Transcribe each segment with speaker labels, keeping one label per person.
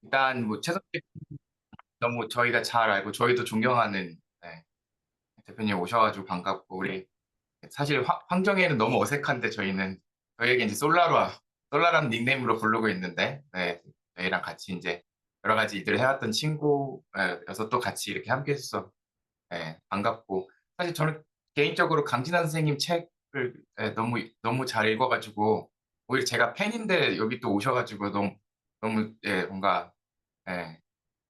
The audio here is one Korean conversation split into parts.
Speaker 1: 일단 뭐 최선님 너무 저희가 잘 알고 저희도 존경하는 네, 대표님 오셔가지고 반갑고 우리 사실 황정혜는 너무 어색한데 저희에게 이제 솔라라는 닉네임으로 부르고 있는데 네, 저희랑 같이 이제 여러 가지 일들을 해왔던 친구여서 또 같이 이렇게 함께 해줘서 네, 반갑고 사실 저는 개인적으로 강진환 선생님 책을 네, 너무 너무 잘 읽어가지고 오히려 제가 팬인데 여기 또 오셔가지고 너무 예, 뭔가 예,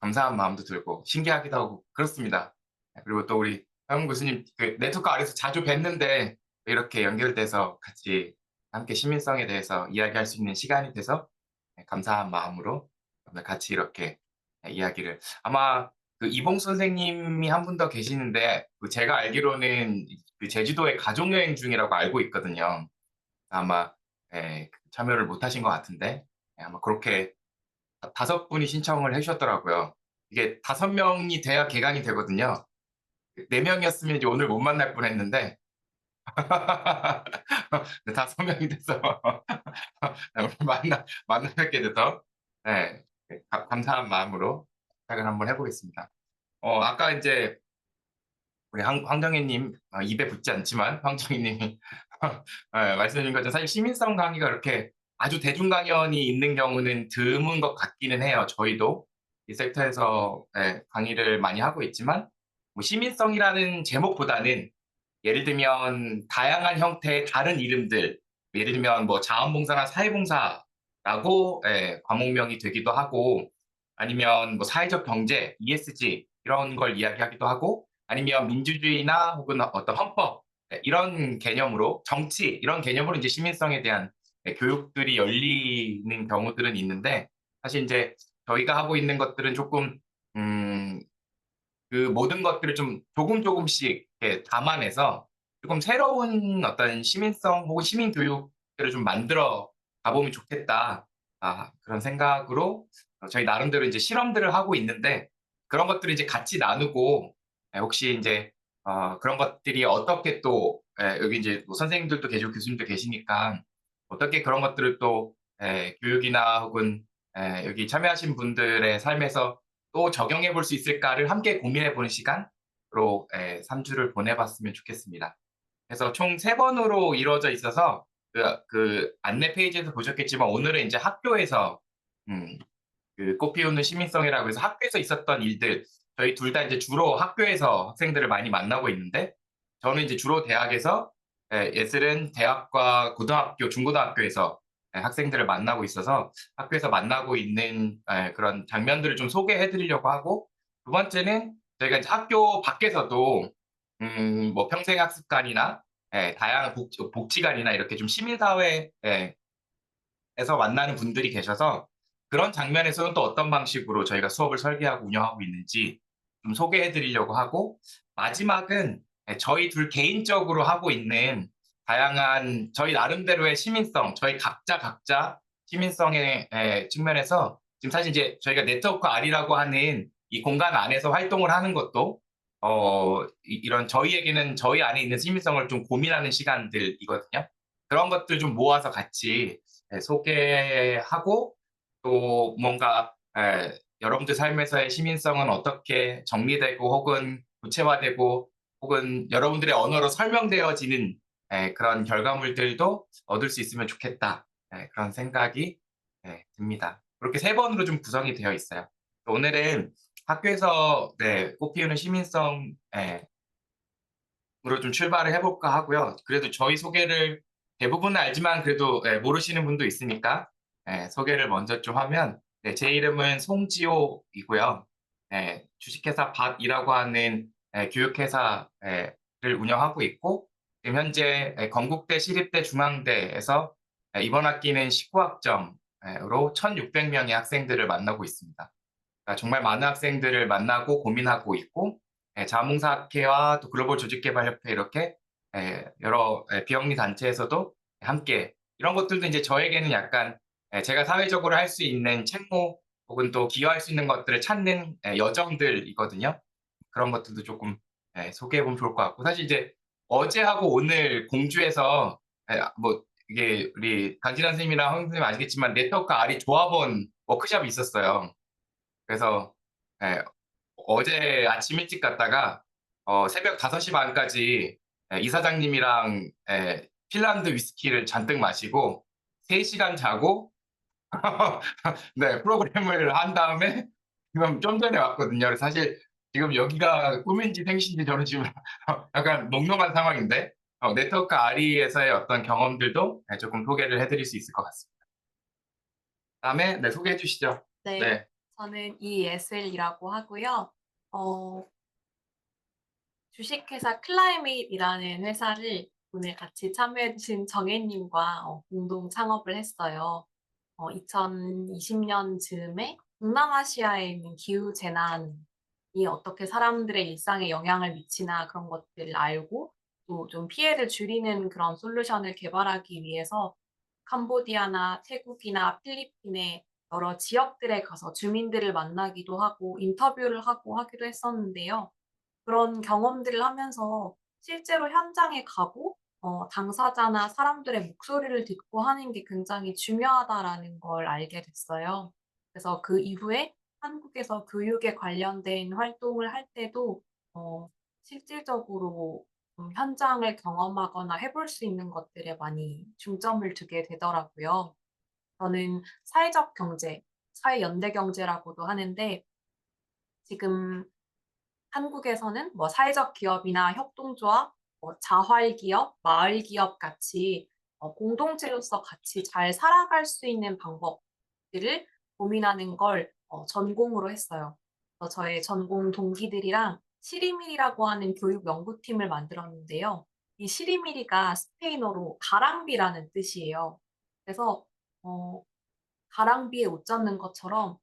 Speaker 1: 감사한 마음도 들고 신기하기도 하고 그렇습니다. 그리고 또 우리 형 교수님 그 네트워크 아래서 자주 뵀는데 이렇게 연결돼서 같이 함께 시민성에 대해서 이야기할 수 있는 시간이 돼서 감사한 마음으로 오늘 같이 이렇게 이야기를 아마 그 이봉 선생님이 한 분 더 계시는데 그 제가 알기로는 그 제주도에 가족 여행 중이라고 알고 있거든요. 아마 참여를 못 하신 것 같은데 아마 그렇게 5분이 신청을 해주셨더라고요. 이게 5명이 돼야 개강이 되거든요. 4명이었으면 이제 오늘 못 만날 뻔했는데 5명이 돼서 오늘 만나 뵙게 돼서 네, 감사한 마음으로 시작을 한번 해보겠습니다. 아까 이제 우리 황정혜님 입에 붙지 않지만 황정혜님이 말씀해 주신 것처럼 사실 시민성 강의가 그렇게 아주 대중 강연이 있는 경우는 드문 것 같기는 해요. 저희도 이 섹터에서 강의를 많이 하고 있지만 뭐 시민성이라는 제목보다는 예를 들면 다양한 형태의 다른 이름들 예를 들면 뭐 자원봉사나 사회봉사라고 과목명이 되기도 하고 아니면 뭐 사회적 경제 ESG 이런 걸 이야기하기도 하고 아니면 민주주의나 혹은 어떤 헌법 이런 개념으로 정치 이런 개념으로 이제 시민성에 대한 교육들이 열리는 경우들은 있는데 사실 이제 저희가 하고 있는 것들은 조금 음, 그 모든 것들을 좀 조금씩 이렇게 담아내서 조금 새로운 어떤 시민성 혹은 시민 교육들을 좀 만들어 가보면 좋겠다. 그런 생각으로 저희 나름대로 이제 실험들을 하고 있는데 그런 것들을 이제 같이 나누고 혹시 이제 그런 것들이 어떻게 또 여기 이제 뭐 선생님들도 계시고 교수님도 계시니까 어떻게 그런 것들을 또 교육이나 혹은 여기 참여하신 분들의 삶에서 또 적용해 볼 수 있을까를 함께 고민해 보는 시간으로 3주를 보내봤으면 좋겠습니다. 그래서 총 3번으로 이루어져 있어서 그 안내 페이지에서 보셨겠지만 오늘은 이제 학교에서 음, 그 꽃피우는 시민성이라고 해서 학교에서 있었던 일들 저희 둘 다 이제 주로 학교에서 학생들을 많이 만나고 있는데 저는 이제 주로 대학에서 예슬은 대학과 고등학교, 중고등학교에서 학생들을 만나고 있어서 학교에서 만나고 있는 그런 장면들을 좀 소개해 드리려고 하고 두 번째는 저희가 이제 학교 밖에서도 뭐 평생학습관이나 다양한 복지관이나 이렇게 좀 시민사회에서 만나는 분들이 계셔서 그런 장면에서는 또 어떤 방식으로 저희가 수업을 설계하고 운영하고 있는지 좀 소개해 드리려고 하고 마지막은 저희 둘 개인적으로 하고 있는 다양한 저희 나름대로의 시민성, 저희 각자 시민성의 측면에서 지금 사실 이제 저희가 네트워크 R이라고 하는 이 공간 안에서 활동을 하는 것도 이런 저희에게는 저희 안에 있는 시민성을 좀 고민하는 시간들이거든요. 그런 것들 좀 모아서 같이 소개하고 또 뭔가 여러분들 삶에서의 시민성은 어떻게 정리되고 혹은 구체화되고 혹은 여러분들의 언어로 설명되어지는 그런 결과물들도 얻을 수 있으면 좋겠다. 그런 생각이 듭니다. 그렇게 3번으로 좀 구성이 되어 있어요. 오늘은 학교에서 꽃피우는 시민성 으로 좀 출발을 해볼까 하고요. 그래도 저희 소개를 대부분은 알지만 그래도 모르시는 분도 있으니까 소개를 먼저 좀 하면 제 이름은 송지호이고요. 주식회사 밭이라고 하는 교육회사를 운영하고 있고 지금 현재 건국대, 시립대, 중앙대에서 이번 학기는 19학점으로 1,600명의 학생들을 만나고 있습니다. 그러니까 정말 많은 학생들을 만나고 고민하고 있고 자문사학회와 또 글로벌 조직개발협회 이렇게 여러 비영리 단체에서도 함께 이런 것들도 이제 저에게는 약간 제가 사회적으로 할 수 있는 책무 혹은 또 기여할 수 있는 것들을 찾는 여정들이거든요. 그런 것들도 조금 소개해보면 좋을 것 같고 사실 이제 어제하고 오늘 공주에서 뭐 이게 우리 강진환 선생님이랑 황 선생님 아시겠지만 네트워크 R이 조합원 워크숍이 있었어요. 그래서 예, 어제 아침 일찍 갔다가 새벽 5시 반까지 이사장님이랑 핀란드 위스키를 잔뜩 마시고 3시간 자고 네, 프로그램을 한 다음에 지금 좀 전에 왔거든요. 그래서 사실 지금 여기가 꿈인지 생신지 저는 지금 약간 몽롱한 상황인데 네트워크 아리에서의 어떤 경험들도 조금 소개를 해드릴 수 있을 것 같습니다. 다음에 네, 소개해 주시죠.
Speaker 2: 네.
Speaker 1: 네.
Speaker 2: 저는 이예슬이라고 하고요. 어 주식회사 클라이밋이라는 회사를 오늘 같이 참여해 주신 정혜 님과 공동 창업을 했어요. 2020 년쯤에 동남아시아에 있는 기후 재난이 어떻게 사람들의 일상에 영향을 미치나 그런 것들을 알고 또 좀 피해를 줄이는 그런 솔루션을 개발하기 위해서 캄보디아나 태국이나 필리핀의 여러 지역들에 가서 주민들을 만나기도 하고 인터뷰를 하고 하기도 했었는데요. 그런 경험들을 하면서 실제로 현장에 가고 당사자나 사람들의 목소리를 듣고 하는 게 굉장히 중요하다라는 걸 알게 됐어요. 그래서 그 이후에 한국에서 교육에 관련된 활동을 할 때도 실질적으로 현장을 경험하거나 해볼 수 있는 것들에 많이 중점을 두게 되더라고요. 저는 사회적 경제, 사회 연대 경제라고도 하는데 지금 한국에서는 뭐 사회적 기업이나 협동조합, 뭐 자활 기업, 마을 기업 같이 공동체로서 같이 잘 살아갈 수 있는 방법들을 고민하는 걸 전공으로 했어요. 그래서 저의 전공 동기들이랑 시리미리라고 하는 교육 연구팀을 만들었는데요. 이 시리미리가 스페인어로 가랑비라는 뜻이에요. 그래서 어 가랑비에 옷 젖는 것처럼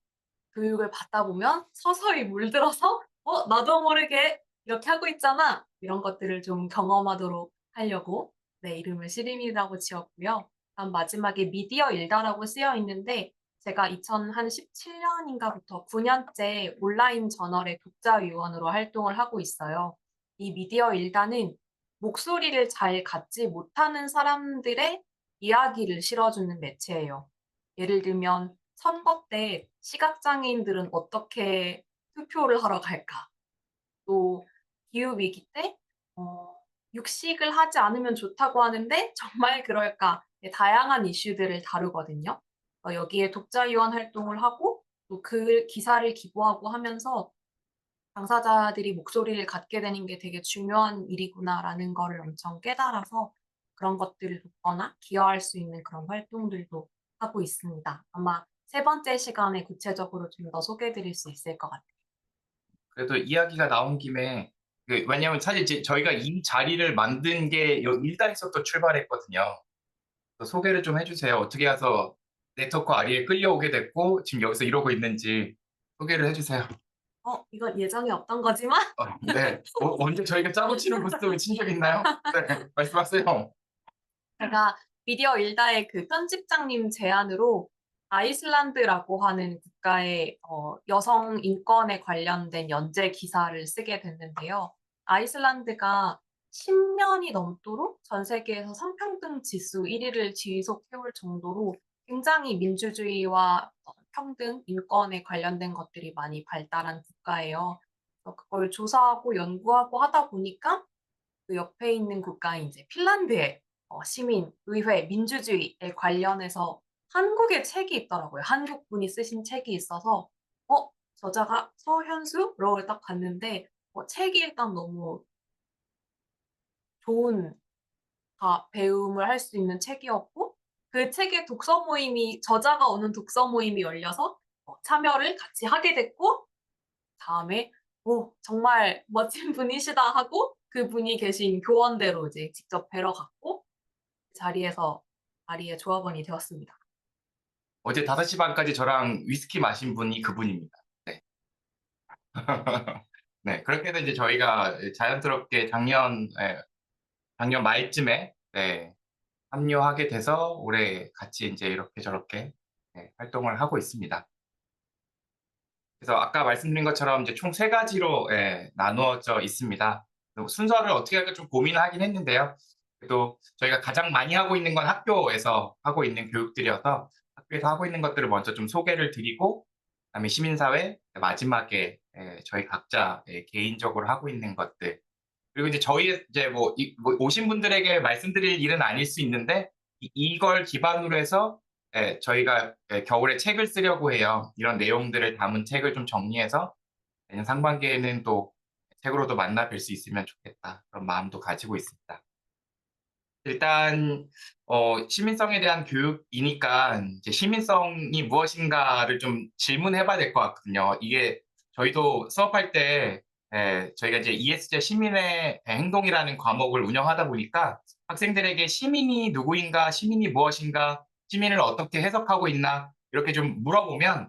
Speaker 2: 교육을 받다 보면 서서히 물들어서 '나도 모르게 이렇게 하고 있잖아.' 이런 것들을 좀 경험하도록 하려고 네 이름을 시림이라고 지었고요. 다음 마지막에 미디어 일다라고 쓰여 있는데 제가 2017 년인가부터 9 년째 온라인 저널의 독자위원으로 활동을 하고 있어요. 이 미디어 일다는 목소리를 잘 갖지 못하는 사람들의 이야기를 실어주는 매체예요. 예를 들면 선거 때 시각장애인들은 어떻게 투표를 하러 갈까? 또 기후 위기 때 육식을 하지 않으면 좋다고 하는데 정말 그럴까? 네, 다양한 이슈들을 다루거든요. 여기에 독자위원 활동을 하고 또 그 기사를 기고하고 하면서 '당사자들이 목소리를 갖게 되는 게 되게 중요한 일이구나.'라는 거를 엄청 깨달아서 그런 것들을 돕거나 기여할 수 있는 그런 활동들도 하고 있습니다. 아마 세 번째 시간에 구체적으로 좀 더 소개해 드릴 수 있을 것 같아요.
Speaker 1: 그래도 이야기가 나온 김에 왜냐하면 사실 이제 저희가 이 자리를 만든 게 여 일단에서 또 출발했거든요. 소개를 좀 해 주세요. 어떻게 해서 네트워크 아리에 끌려오게 됐고 지금 여기서 이러고 있는지 소개를 해 주세요.
Speaker 2: 이건 예정이 없던 거지만
Speaker 1: 네. 언제 저희가 짜고 치는 모습을 친 적 있나요? 네. 말씀하세요.
Speaker 2: 제가 미디어 일다의 그 편집장님 제안으로 아이슬란드라고 하는 국가의 여성 인권에 관련된 연재 기사를 쓰게 됐는데요. 아이슬란드가 10 년이 넘도록 전 세계에서 성평등 지수 1 위를 지속해 올 정도로 굉장히 민주주의와 평등, 인권에 관련된 것들이 많이 발달한 국가예요. 그래서 그걸 조사하고 연구하고 하다 보니까 그 옆에 있는 국가인 이제 핀란드의 시민, 의회, 민주주의에 관련해서 한국의 책이 있더라고요. 한국 분이 쓰신 책이 있어서 저자가 서현수라고 딱 봤는데 책이 일단 너무 좋은 배움을 할 수 있는 책이었고 그 책의 독서 모임이 저자가 오는 독서 모임이 열려서 참여를 같이 하게 됐고 다음에 '오 정말 멋진 분이시다.' 하고 그분이 계신 교원대로 이제 직접 뵈러 갔고 그 자리에서 아리의 조합원이 되었습니다.
Speaker 1: 어제 5시 반까지 저랑 위스키 마신 분이 그분입니다. 네. 네. 그렇게 해서 이제 저희가 자연스럽게 작년 말쯤에 네, 합류하게 돼서 올해 같이 인제 이렇게 저렇게 네, 활동을 하고 있습니다. 그래서 아까 말씀드린 것처럼 이제 총 3 가지로 나누어져 있습니다. 순서를 어떻게 할까 좀 고민을 하긴 했는데요. 그래도 저희가 가장 많이 하고 있는 건 학교에서 하고 있는 교육들이어서 학교에서 하고 있는 것들을 먼저 좀 소개를 드리고 그다음에 시민사회, 마지막에 저희 각자 개인적으로 하고 있는 것들. 그리고 이제 저희 이제 뭐 오신 분들에게 말씀드릴 일은 아닐 수 있는데 이걸 기반으로 해서 저희가 겨울에 책을 쓰려고 해요. 이런 내용들을 담은 책을 좀 정리해서 내년 상반기에는 또 책으로도 만나 뵐 수 있으면 좋겠다. 그런 마음도 가지고 있습니다. 일단 시민성에 대한 교육이니까 이제 시민성이 무엇인가를 좀 질문해 봐야 될 것 같거든요. 이게 저희도 수업할 때 저희가 이제 ESG 시민의 행동이라는 과목을 운영하다 보니까 학생들에게 시민이 누구인가, 시민이 무엇인가, 시민을 어떻게 해석하고 있나 이렇게 좀 물어보면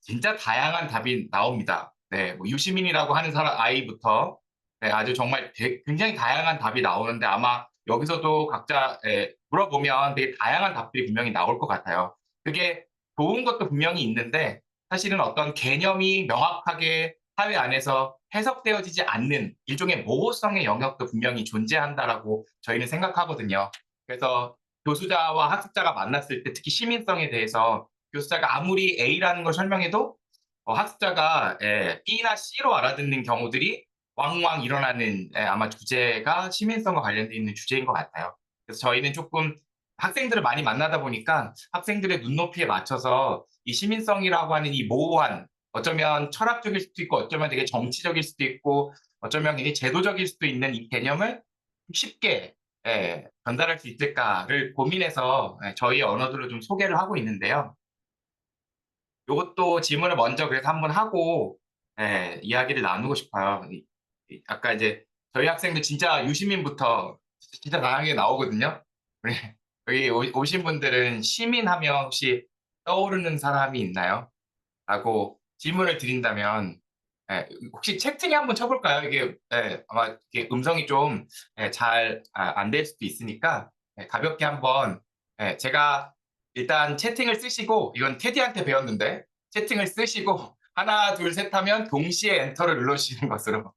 Speaker 1: 진짜 다양한 답이 나옵니다. 네, 뭐 유시민이라고 하는 사람 아이부터 아주 정말 굉장히 다양한 답이 나오는데 아마 여기서도 각자 물어보면 되게 다양한 답들이 분명히 나올 것 같아요. 그게 좋은 것도 분명히 있는데 사실은 어떤 개념이 명확하게 사회 안에서 해석되어지지 않는 일종의 모호성의 영역도 분명히 존재한다라고 저희는 생각하거든요. 그래서 교수자와 학습자가 만났을 때 특히 시민성에 대해서 교수자가 아무리 A라는 걸 설명해도 학습자가 B나 C로 알아듣는 경우들이 왕왕 일어나는 아마 주제가 시민성과 관련돼 있는 주제인 것 같아요. 그래서 저희는 조금 학생들을 많이 만나다 보니까 학생들의 눈높이에 맞춰서 이 시민성이라고 하는 이 모호한 어쩌면 철학적일 수도 있고 어쩌면 되게 정치적일 수도 있고 어쩌면 굉장히 제도적일 수도 있는 이 개념을 쉽게 전달할 수 있을까를 고민해서 저희 언어들로 좀 소개를 하고 있는데요. 요것도 질문을 먼저 그래서 한번 하고 이야기를 나누고 싶어요. 아까 이제 저희 학생들 진짜 유시민부터 진짜 다양하게 나오거든요. 우리 여기 오신 분들은 시민하면 혹시 떠오르는 사람이 있나요? 라고 질문을 드린다면 혹시 채팅에 한번 쳐볼까요? 이게 아마 이게 음성이 좀 잘 안 될 수도 있으니까 가볍게 한번 제가 일단 채팅을 쓰시고 이건 테디한테 배웠는데 채팅을 쓰시고 하나 둘 셋 하면 동시에 엔터를 눌러주시는 것으로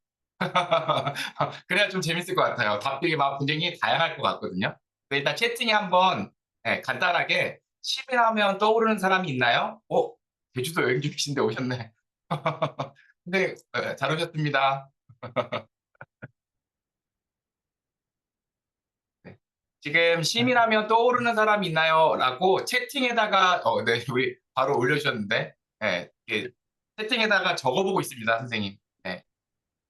Speaker 1: 그래야 좀 재밌을 것 같아요. 답들이 막 굉장히 다양할 것 같거든요. 일단 채팅에 한번 간단하게 시민하면 떠오르는 사람이 있나요? 제주도 여행 중이신데 오셨네. 네, 잘 오셨습니다. 네. 지금 시민하면 떠오르는 사람 있나요? 라고 채팅에다가, 네, 우리 바로 올려주셨는데, 이게 채팅에다가 적어보고 있습니다, 선생님. 네.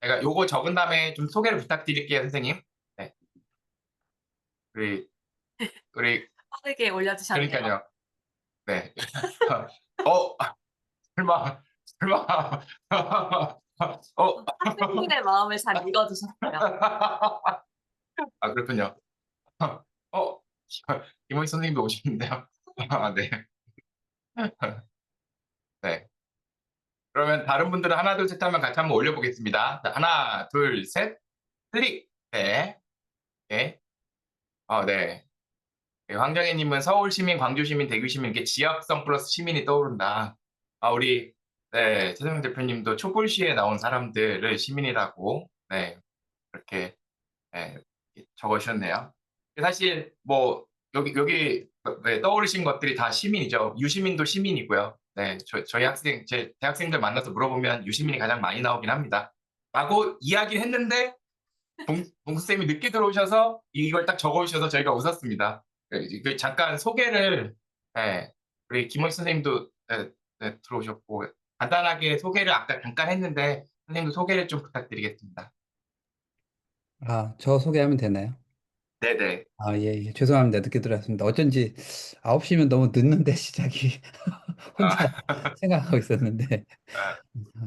Speaker 1: 제가 요거 적은 다음에 좀 소개를 부탁드릴게요, 선생님. 네. 우리, 우리,
Speaker 2: 빠르게 올려주셨네요.
Speaker 1: 그러니까요. 네. 어, 설마, 설마,
Speaker 2: 학생들의 마음을 잘 읽어주셨어요.
Speaker 1: 아, 그렇군요. 어, 김호희 선생님도 오시는데요. 아, 네. 네. 그러면 다른 분들은 하나, 둘, 셋 하면 같이 한번 올려보겠습니다. 자, 하나, 둘, 셋, 클릭. 네. 네. 네. 네, 황정혜님은 서울 시민, 광주 시민, 대구 시민, 이렇게 지역성 플러스 시민이 떠오른다. 우리, 네, 최성영 대표님도 촛불시에 나온 사람들을 시민이라고, 네, 그렇게, 네, 적어주셨네요. 사실, 뭐, 여기, 네, 떠오르신 것들이 다 시민이죠. 유시민도 시민이고요. 네, 저희 제 대학생들 만나서 물어보면 유시민이 가장 많이 나오긴 합니다. 라고 이야기를 했는데, 봉수쌤이 늦게 들어오셔서 이걸 딱 적어주셔서 저희가 웃었습니다. 잠깐 소개를, 예, 우리 김호희 선생님도 들어오셨고, 간단하게 소개를 아까 잠깐 했는데, 선생님도 소개를 좀 부탁드리겠습니다.
Speaker 3: 저 소개하면 되나요?
Speaker 1: 네네.
Speaker 3: 예, 예. 죄송합니다. 늦게 들어왔습니다. 어쩐지 9시면 너무 늦는데 시작이 혼자
Speaker 1: 아,
Speaker 3: 생각하고 있었는데.
Speaker 1: 아,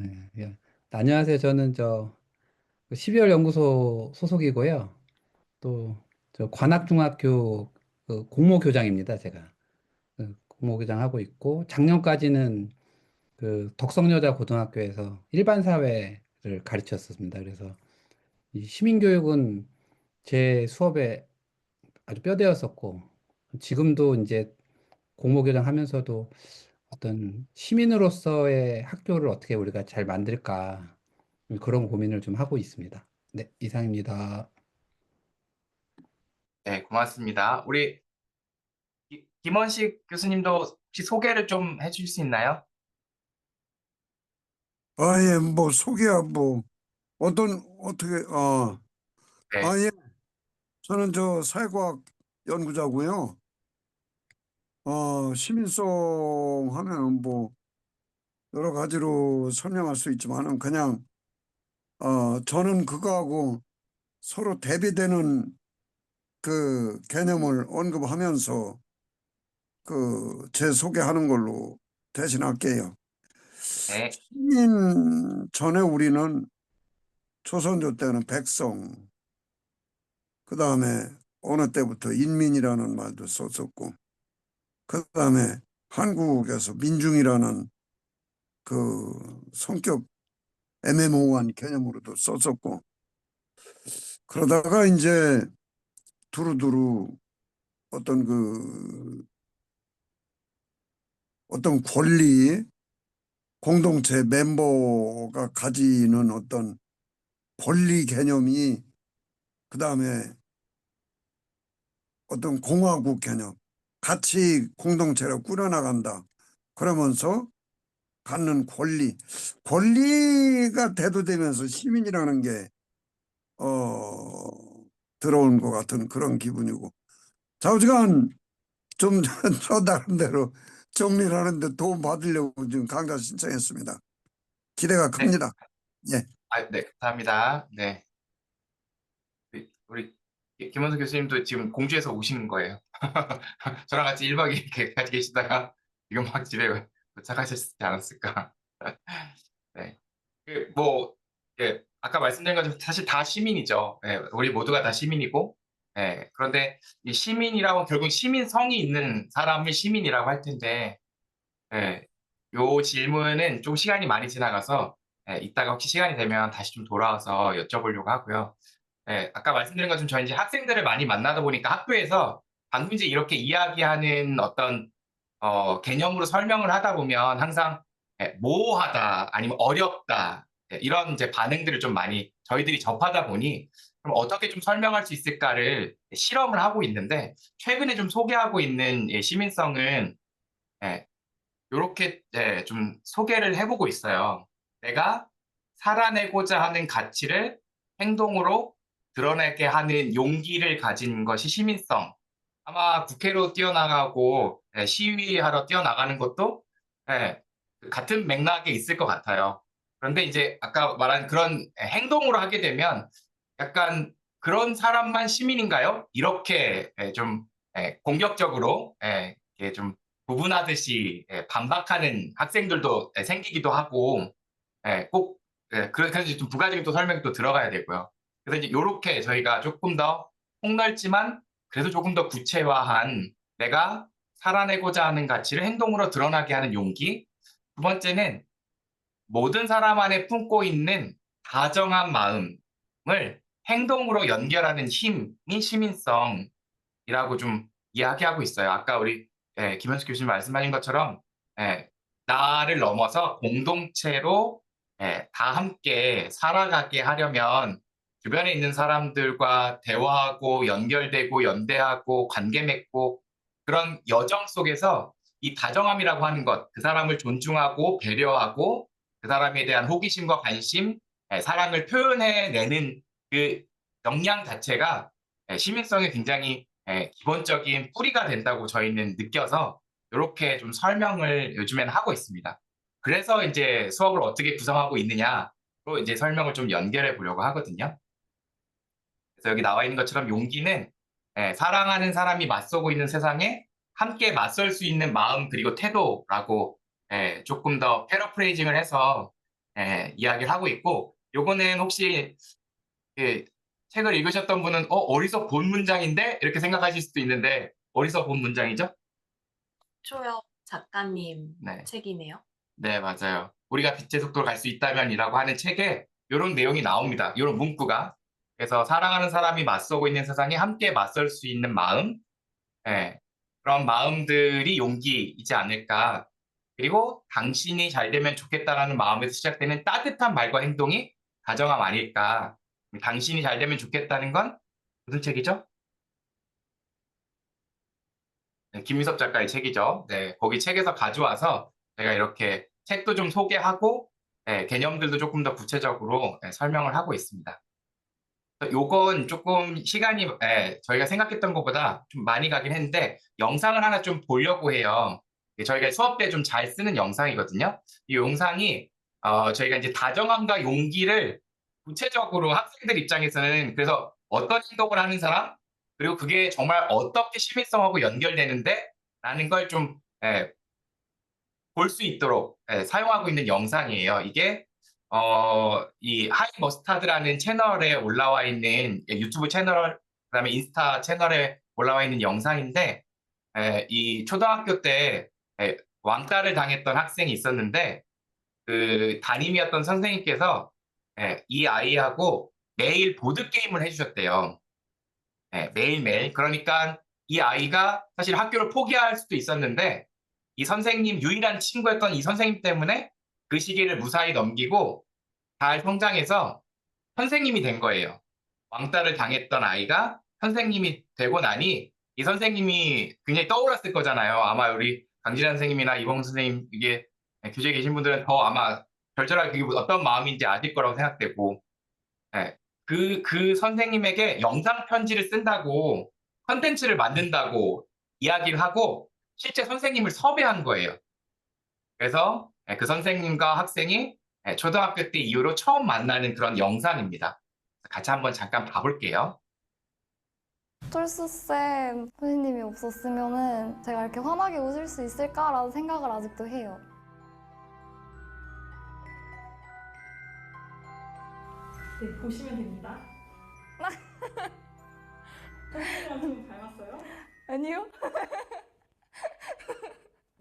Speaker 3: 예, 예. 안녕하세요. 저는 12월 연구소 소속이고요. 또 저 관악중학교 그 공모교장입니다. 제가 공모교장 하고 있고 작년까지는 그 덕성여자고등학교에서 일반 사회를 가르쳤었습니다. 그래서 이 시민교육은 제 수업에 아주 뼈대였었고 지금도 이제 공모교장 하면서도 어떤 시민으로서의 학교를 어떻게 우리가 잘 만들까 그런 고민을 좀 하고 있습니다. 네, 이상입니다.
Speaker 1: 네, 고맙습니다. 우리 김원식 교수님도 혹시 소개를 좀 해주실 수 있나요?
Speaker 4: 예, 뭐, 소개야, 뭐, 어떻게,
Speaker 1: 네.
Speaker 4: 예, 저는 저 사회과학 연구자고요. 시민송 하면은 뭐, 여러 가지로 설명할 수 있지만은 그냥, 저는 그거하고 서로 대비되는 그 개념을 언급하면서 제 소개하는 걸로 대신할게요.
Speaker 1: 네.
Speaker 4: 시민 전에 우리는 조선조 때는 백성, 그 다음에 어느 때부터 인민이라는 말도 썼었고, 그 다음에 한국에서 민중이라는 그 성격 애매모호한 개념으로도 썼었고, 그러다가 이제 두루두루 어떤 어떤 권리, 공동체 멤버가 가지는 어떤 권리 개념이 그 다음에 어떤 공화국 개념, 같이 공동체를 꾸려나간다. 그러면서 갖는 권리가 대두되면서 시민이라는 게, 들어온 것 같은 그런 기분이고. 좌우지간 좀 저 나름대로 정리를 하는데 도움 받으려고 지금 강좌 신청했습니다. 기대가
Speaker 1: 네.
Speaker 4: 큽니다. 예.
Speaker 1: 네, 감사합니다. 네. 우리 김원석 교수님도 지금 공주에서 오신 거예요. 저랑 같이 1박 2일 같이 계시다가 지금 막 집에 도착하셨지 않았을까. 네. 뭐, 아까 말씀드린 것처럼 사실 다 시민이죠. 우리 모두가 다 시민이고, 그런데 이 시민이라고 결국 시민성이 있는 사람을 시민이라고 할 텐데, 요 질문은 좀 시간이 많이 지나가서, 이따가 혹시 시간이 되면 다시 좀 돌아와서 여쭤보려고 하고요. 아까 말씀드린 것처럼 저희 이제 학생들을 많이 만나다 보니까 학교에서 방금 이제 이렇게 이야기하는 어떤 개념으로 설명을 하다 보면 항상 모호하다 아니면 어렵다 이런 이제 반응들을 좀 많이 저희들이 접하다 보니 그럼 어떻게 좀 설명할 수 있을까를 실험을 하고 있는데 최근에 좀 소개하고 있는 시민성은 요렇게 좀 소개를 해보고 있어요. 내가 살아내고자 하는 가치를 행동으로 드러내게 하는 용기를 가진 것이 시민성. 아마 국회로 뛰어나가고 시위하러 뛰어나가는 것도 같은 맥락에 있을 것 같아요. 그런데 이제 아까 말한 그런 행동으로 하게 되면 약간 그런 사람만 시민인가요? 이렇게 좀 공격적으로 이렇게 좀 구분하듯이 반박하는 학생들도 생기기도 하고 꼭 그래서 좀 부가적인 또 설명이 또 들어가야 되고요. 그래서 이제 요렇게 저희가 조금 더 폭넓지만 그래도 조금 더 구체화한 내가 살아내고자 하는 가치를 행동으로 드러나게 하는 용기. 두 번째는 모든 사람 안에 품고 있는 다정한 마음을 행동으로 연결하는 힘이 시민성이라고 좀 이야기하고 있어요. 아까 우리 김현숙 교수님 말씀하신 것처럼 나를 넘어서 공동체로 다 함께 살아가게 하려면 주변에 있는 사람들과 대화하고 연결되고 연대하고 관계 맺고 그런 여정 속에서 이 다정함이라고 하는 것, 그 사람을 존중하고 배려하고 그 사람에 대한 호기심과 관심, 사랑을 표현해내는 그 역량 자체가 시민성에 굉장히 기본적인 뿌리가 된다고 저희는 느껴서 이렇게 좀 설명을 요즘에는 하고 있습니다. 그래서 이제 수업을 어떻게 구성하고 있느냐로 이제 설명을 좀 연결해 보려고 하거든요. 그래서 여기 나와 있는 것처럼 용기는 사랑하는 사람이 맞서고 있는 세상에 함께 맞설 수 있는 마음 그리고 태도라고 조금 더 패러프레이징을 해서 이야기를 하고 있고 요거는 혹시 그 책을 읽으셨던 분은 어디서 본 문장인데? 이렇게 생각하실 수도 있는데 어디서 본 문장이죠?
Speaker 2: 초엽 작가님
Speaker 1: 네.
Speaker 2: 책이네요.
Speaker 1: 네, 맞아요. 우리가 빛의 속도로 갈 수 있다면이라고 하는 책에 이런 내용이 나옵니다. 이런 문구가. 그래서 사랑하는 사람이 맞서고 있는 세상에 함께 맞설 수 있는 마음, 그런 마음들이 용기이지 않을까. 그리고 당신이 잘 되면 좋겠다라는 마음에서 시작되는 따뜻한 말과 행동이 다정함 아닐까. 당신이 잘 되면 좋겠다는 건 무슨 책이죠? 네, 김유섭 작가의 책이죠. 네, 거기 책에서 가져와서 제가 이렇게 책도 좀 소개하고 개념들도 조금 더 구체적으로 설명을 하고 있습니다. 요건 조금 시간이 저희가 생각했던 것보다 좀 많이 가긴 했는데 영상을 하나 좀 보려고 해요. 저희가 수업 때 좀 잘 쓰는 영상이거든요. 이 영상이 저희가 이제 다정함과 용기를 구체적으로 학생들 입장에서는 그래서 어떤 행동을 하는 사람 그리고 그게 정말 어떻게 시민성하고 연결되는데 라는 걸 좀 볼 수 있도록 사용하고 있는 영상이에요. 이게 이 하이 머스타드라는 채널에 올라와 있는 유튜브 채널, 그다음에 인스타 채널에 올라와 있는 영상인데 이 초등학교 때 왕따를 당했던 학생이 있었는데 그 담임이었던 선생님께서 이 아이하고 매일 보드 게임을 해주셨대요. 매일매일. 그러니까 이 아이가 사실 학교를 포기할 수도 있었는데 이 선생님 유일한 친구였던 이 선생님 때문에 그 시기를 무사히 넘기고 잘 성장해서 선생님이 된 거예요. 왕따를 당했던 아이가 선생님이 되고 나니 이 선생님이 굉장히 떠올랐을 거잖아요. 아마 우리 강진환 선생님이나 이봉 선생님 이게 교재에 계신 분들은 더 아마 절절하게 그게 어떤 마음인지 아실 거라고 생각되고 그 선생님에게 영상 편지를 쓴다고 컨텐츠를 만든다고 이야기를 하고 실제 선생님을 섭외한 거예요. 그래서 그 선생님과 학생이 초등학교 때 이후로 처음 만나는 그런 영상입니다. 같이 한번 잠깐 봐볼게요.
Speaker 5: 톨수쌤 선생님이 없었으면은 제가 이렇게 환하게 웃을 수 있을까라는 생각을 아직도 해요.
Speaker 6: 네, 보시면 됩니다. 선생님이랑 좀 닮았어요?
Speaker 5: 아니요?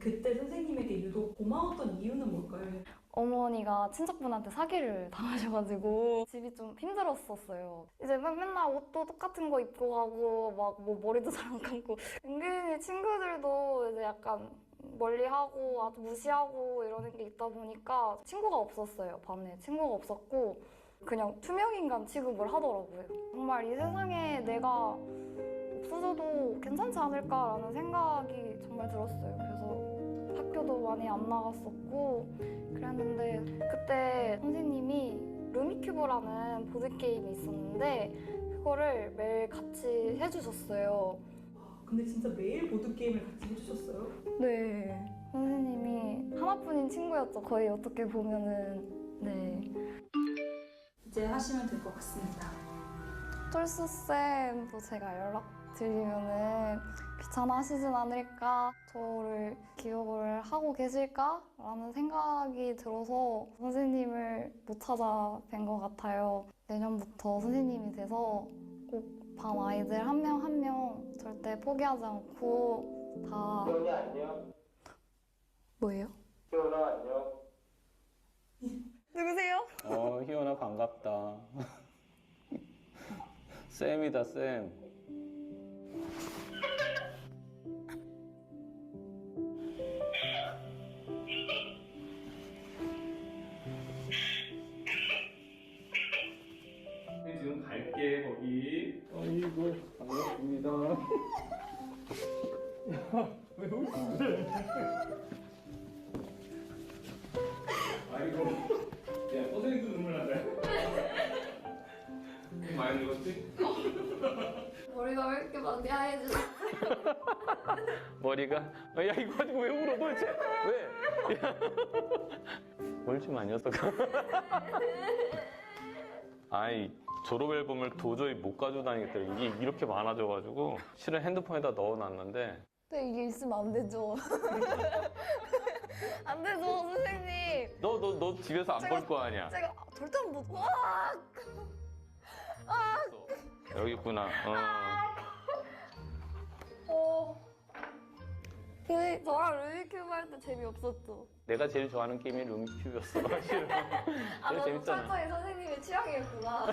Speaker 6: 그때 선생님에게 유독 고마웠던 이유는 뭘까요?
Speaker 5: 어머니가 친척분한테 사기를 당하셔가지고 집이 좀 힘들었었어요. 이제 맨날 옷도 똑같은 거 입고 가고 막 뭐 머리도 잘 안 감고 은근히 친구들도 이제 약간 멀리하고 아주 무시하고 이러는 게 있다 보니까 친구가 없었어요. 반에 친구가 없었고 그냥 투명인간 취급을 하더라고요. 정말 이 세상에 내가 없어져도 괜찮지 않을까라는 생각이 정말 들었어요. 그래서 학교도 많이 안 나갔었고 그랬는데 그때 선생님이 루미큐브라는 보드게임이 있었는데 그거를 매일 같이 해주셨어요.
Speaker 6: 근데 진짜 매일 보드게임을 같이 해주셨어요?
Speaker 5: 네. 선생님이 하나뿐인 친구였죠. 거의 어떻게 보면은. 네.
Speaker 6: 이제 하시면 될 것 같습니다.
Speaker 5: 톨수쌤도 제가 연락드리면은 귀찮아하시진 않을까, 저를 기억을 하고 계실까라는 생각이 들어서 선생님을 못 찾아뵌 것 같아요. 내년부터 선생님이 돼서 꼭 반 아이들 한 명 한 명 절대 포기하지 않고 다.
Speaker 7: 희원이 안녕.
Speaker 5: 뭐예요?
Speaker 7: 희원아 안녕.
Speaker 5: 누구세요?
Speaker 7: 희원아 반갑다. 쌤이다 쌤. 지금 갈게 거기. 아이고 반갑습니다. 왜 여기 그래? 아이고. 야 선생님도 눈물 난다. 많이 늙었지?
Speaker 5: 머리가 왜 이렇게 많이 하얘지지?
Speaker 7: 머리가? 야 이거 가지고 왜 울어 도대체? 왜? 야. 울지 마 녀석아. 아이 졸업 앨범을 도저히 못 가지고 다니겠더라. 이게 이렇게 많아져가지고 실은 핸드폰에다 넣어놨는데.
Speaker 5: 근데 이게 있으면 안 되죠. 안 되죠, 선생님.
Speaker 7: 너 집에서 안 볼 거 아니야?
Speaker 5: 제가 절대 안 보죠.
Speaker 7: 여기 있구나.
Speaker 5: 근데 저랑 루미큐브 할 때 재미없었죠?
Speaker 7: 내가 제일 좋아하는 게임이 루미큐브였어. 실은.
Speaker 5: 아,
Speaker 7: 제일
Speaker 5: 너무
Speaker 7: 재밌잖아.
Speaker 5: 철저히 선생님의 취향이었구나.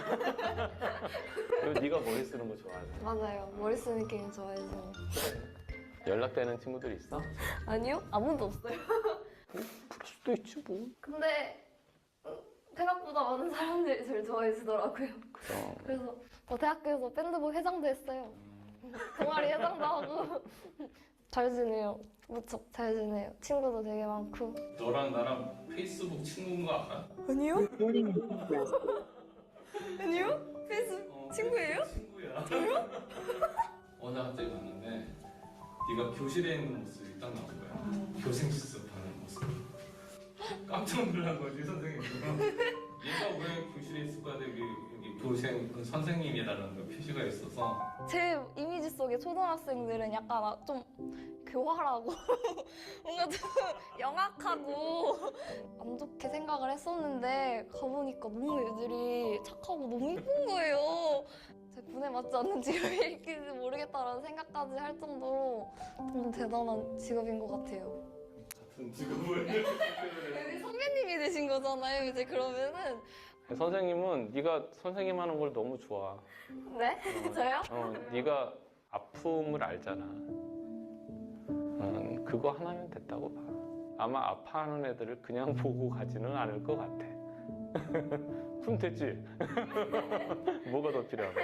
Speaker 7: 그리고 네가 머리 쓰는 거 좋아하잖아.
Speaker 5: 맞아요. 머리 쓰는 게임 좋아해서.
Speaker 7: 연락되는 친구들 있어?
Speaker 5: 아니요? 아무도 없어요.
Speaker 7: 그럴 수도 있지 뭐.
Speaker 5: 근데 생각보다 많은 사람들이 저를 좋아해 주더라고요.
Speaker 7: 그럼.
Speaker 5: 그래서 저 대학교에서 밴드부 회장도 했어요. 동아리 회장도 하고. 잘 지내요. 무척 잘 지내요. 친구도 되게 많고.
Speaker 7: 너랑 나랑 페이스북 친구인 거 알아?
Speaker 5: 아니요? 아니요? 페이스북 친구예요?
Speaker 7: 친구야. 어제 갑자기 봤는데 네가 교실에 있는 모습이 딱 나온 거야. 교생 실습하는 모습. 깜짝 놀란 거지 선생님도. 얘가 왜 교실에 있을까? 여기 교생 선생님이라는 거 표시가 있어서.
Speaker 5: 제 이미지 속의 초등학생들은 약간 좀 교활하고 뭔가 좀 영악하고 안 좋게 생각을 했었는데 가보니까 너무 애들이 착하고 너무 이쁜 거예요. 제 군에 맞지 않는 직업이 일지 모르겠다라는 생각까지 할 정도로 너무 대단한 직업인 것 같아요.
Speaker 7: 같은 직업을.
Speaker 5: 여기 선배님이 되신 거잖아요, 이제 그러면은.
Speaker 7: 선생님은 네가 선생님 하는 걸 너무 좋아.
Speaker 5: 네? 저요?
Speaker 7: 네가 아픔을 알잖아. 그거 하나면 됐다고 봐. 아마 아파하는 애들을 그냥 보고 가지는 않을 것 같아. 그럼 됐지. 뭐가 더 필요하다.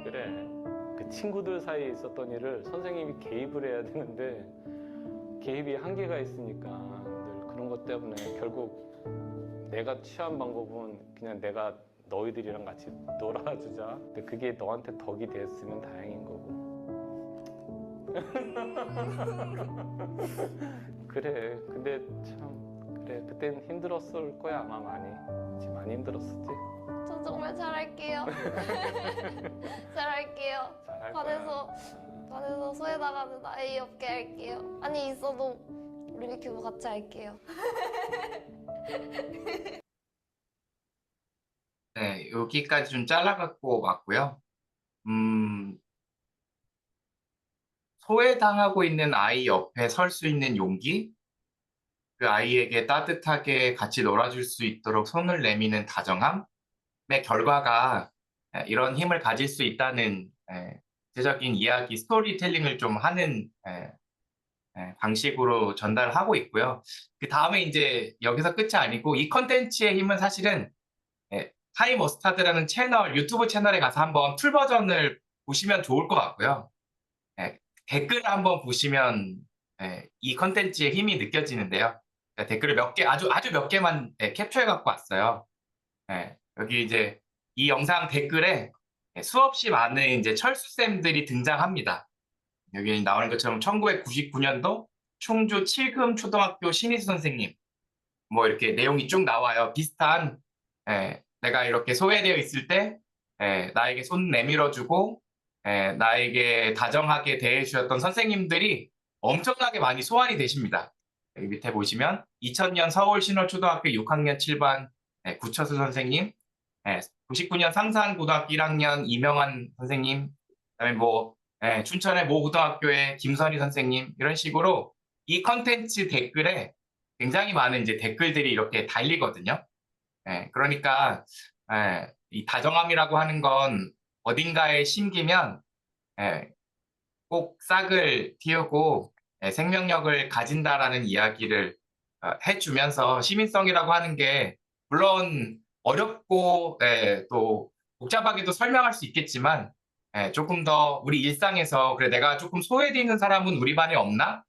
Speaker 7: 그래. 그 친구들 사이에 있었던 일을 선생님이 개입을 해야 되는데 개입이 한계가 있으니까 늘 그런 것 때문에 결국 내가 취한 방법은 그냥 내가 너희들이랑 같이 놀아주자. 근데 그게 너한테 덕이 됐으면 다행인 거고. 그래. 근데 참 그래. 그땐 힘들었을 거야 아마 많이. 그치, 많이 힘들었었지.
Speaker 5: 저 정말 잘할게요. 잘할게요.
Speaker 7: 잘할
Speaker 5: 반에서 소외당하는 아이 없게 할게요. 아니 있어도 루비큐브 같이 할게요.
Speaker 1: 네, 여기까지 좀 잘라갖고 왔고요. 소외당하고 있는 아이 옆에 설 수 있는 용기, 그 아이에게 따뜻하게 같이 놀아줄 수 있도록 손을 내미는 다정함의 결과가 이런 힘을 가질 수 있다는 구체적인 이야기, 스토리텔링을 좀 하는 방식으로 전달하고 있고요. 그 다음에 이제 여기서 끝이 아니고 이 컨텐츠의 힘은 사실은 하이 머스타드라는 채널, 유튜브 채널에 가서 한번 풀 버전을 보시면 좋을 것 같고요. 댓글을 한번 보시면 이 컨텐츠의 힘이 느껴지는데요. 댓글을 몇 개, 아주 몇 개만 캡처해 갖고 왔어요. 여기 이제 이 영상 댓글에 수없이 많은 이제 철수쌤들이 등장합니다. 여기 나오는 것처럼 1999년도 충주 칠금 초등학교 신희수 선생님, 뭐 이렇게 내용이 쭉 나와요. 비슷한 내가 이렇게 소외되어 있을 때 나에게 손 내밀어주고 나에게 다정하게 대해주셨던 선생님들이 엄청나게 많이 소환이 되십니다. 여기 밑에 보시면 2000년 서울 신월초등학교 6학년 7반 구처수 선생님, 99년 상산고등학교 1학년 이명환 선생님, 그다음에 뭐 춘천의 모 고등학교의 김선희 선생님, 이런 식으로 이 컨텐츠 댓글에 굉장히 많은 이제 댓글들이 이렇게 달리거든요. 그러니까 이 다정함이라고 하는 건 어딘가에 심기면 꼭 싹을 틔우고 생명력을 가진다라는 이야기를 해주면서 시민성이라고 하는 게 물론 어렵고 또 복잡하게도 설명할 수 있겠지만 조금 더 우리 일상에서 그래 내가 조금 소외되어 있는 사람은 우리 반에 없나?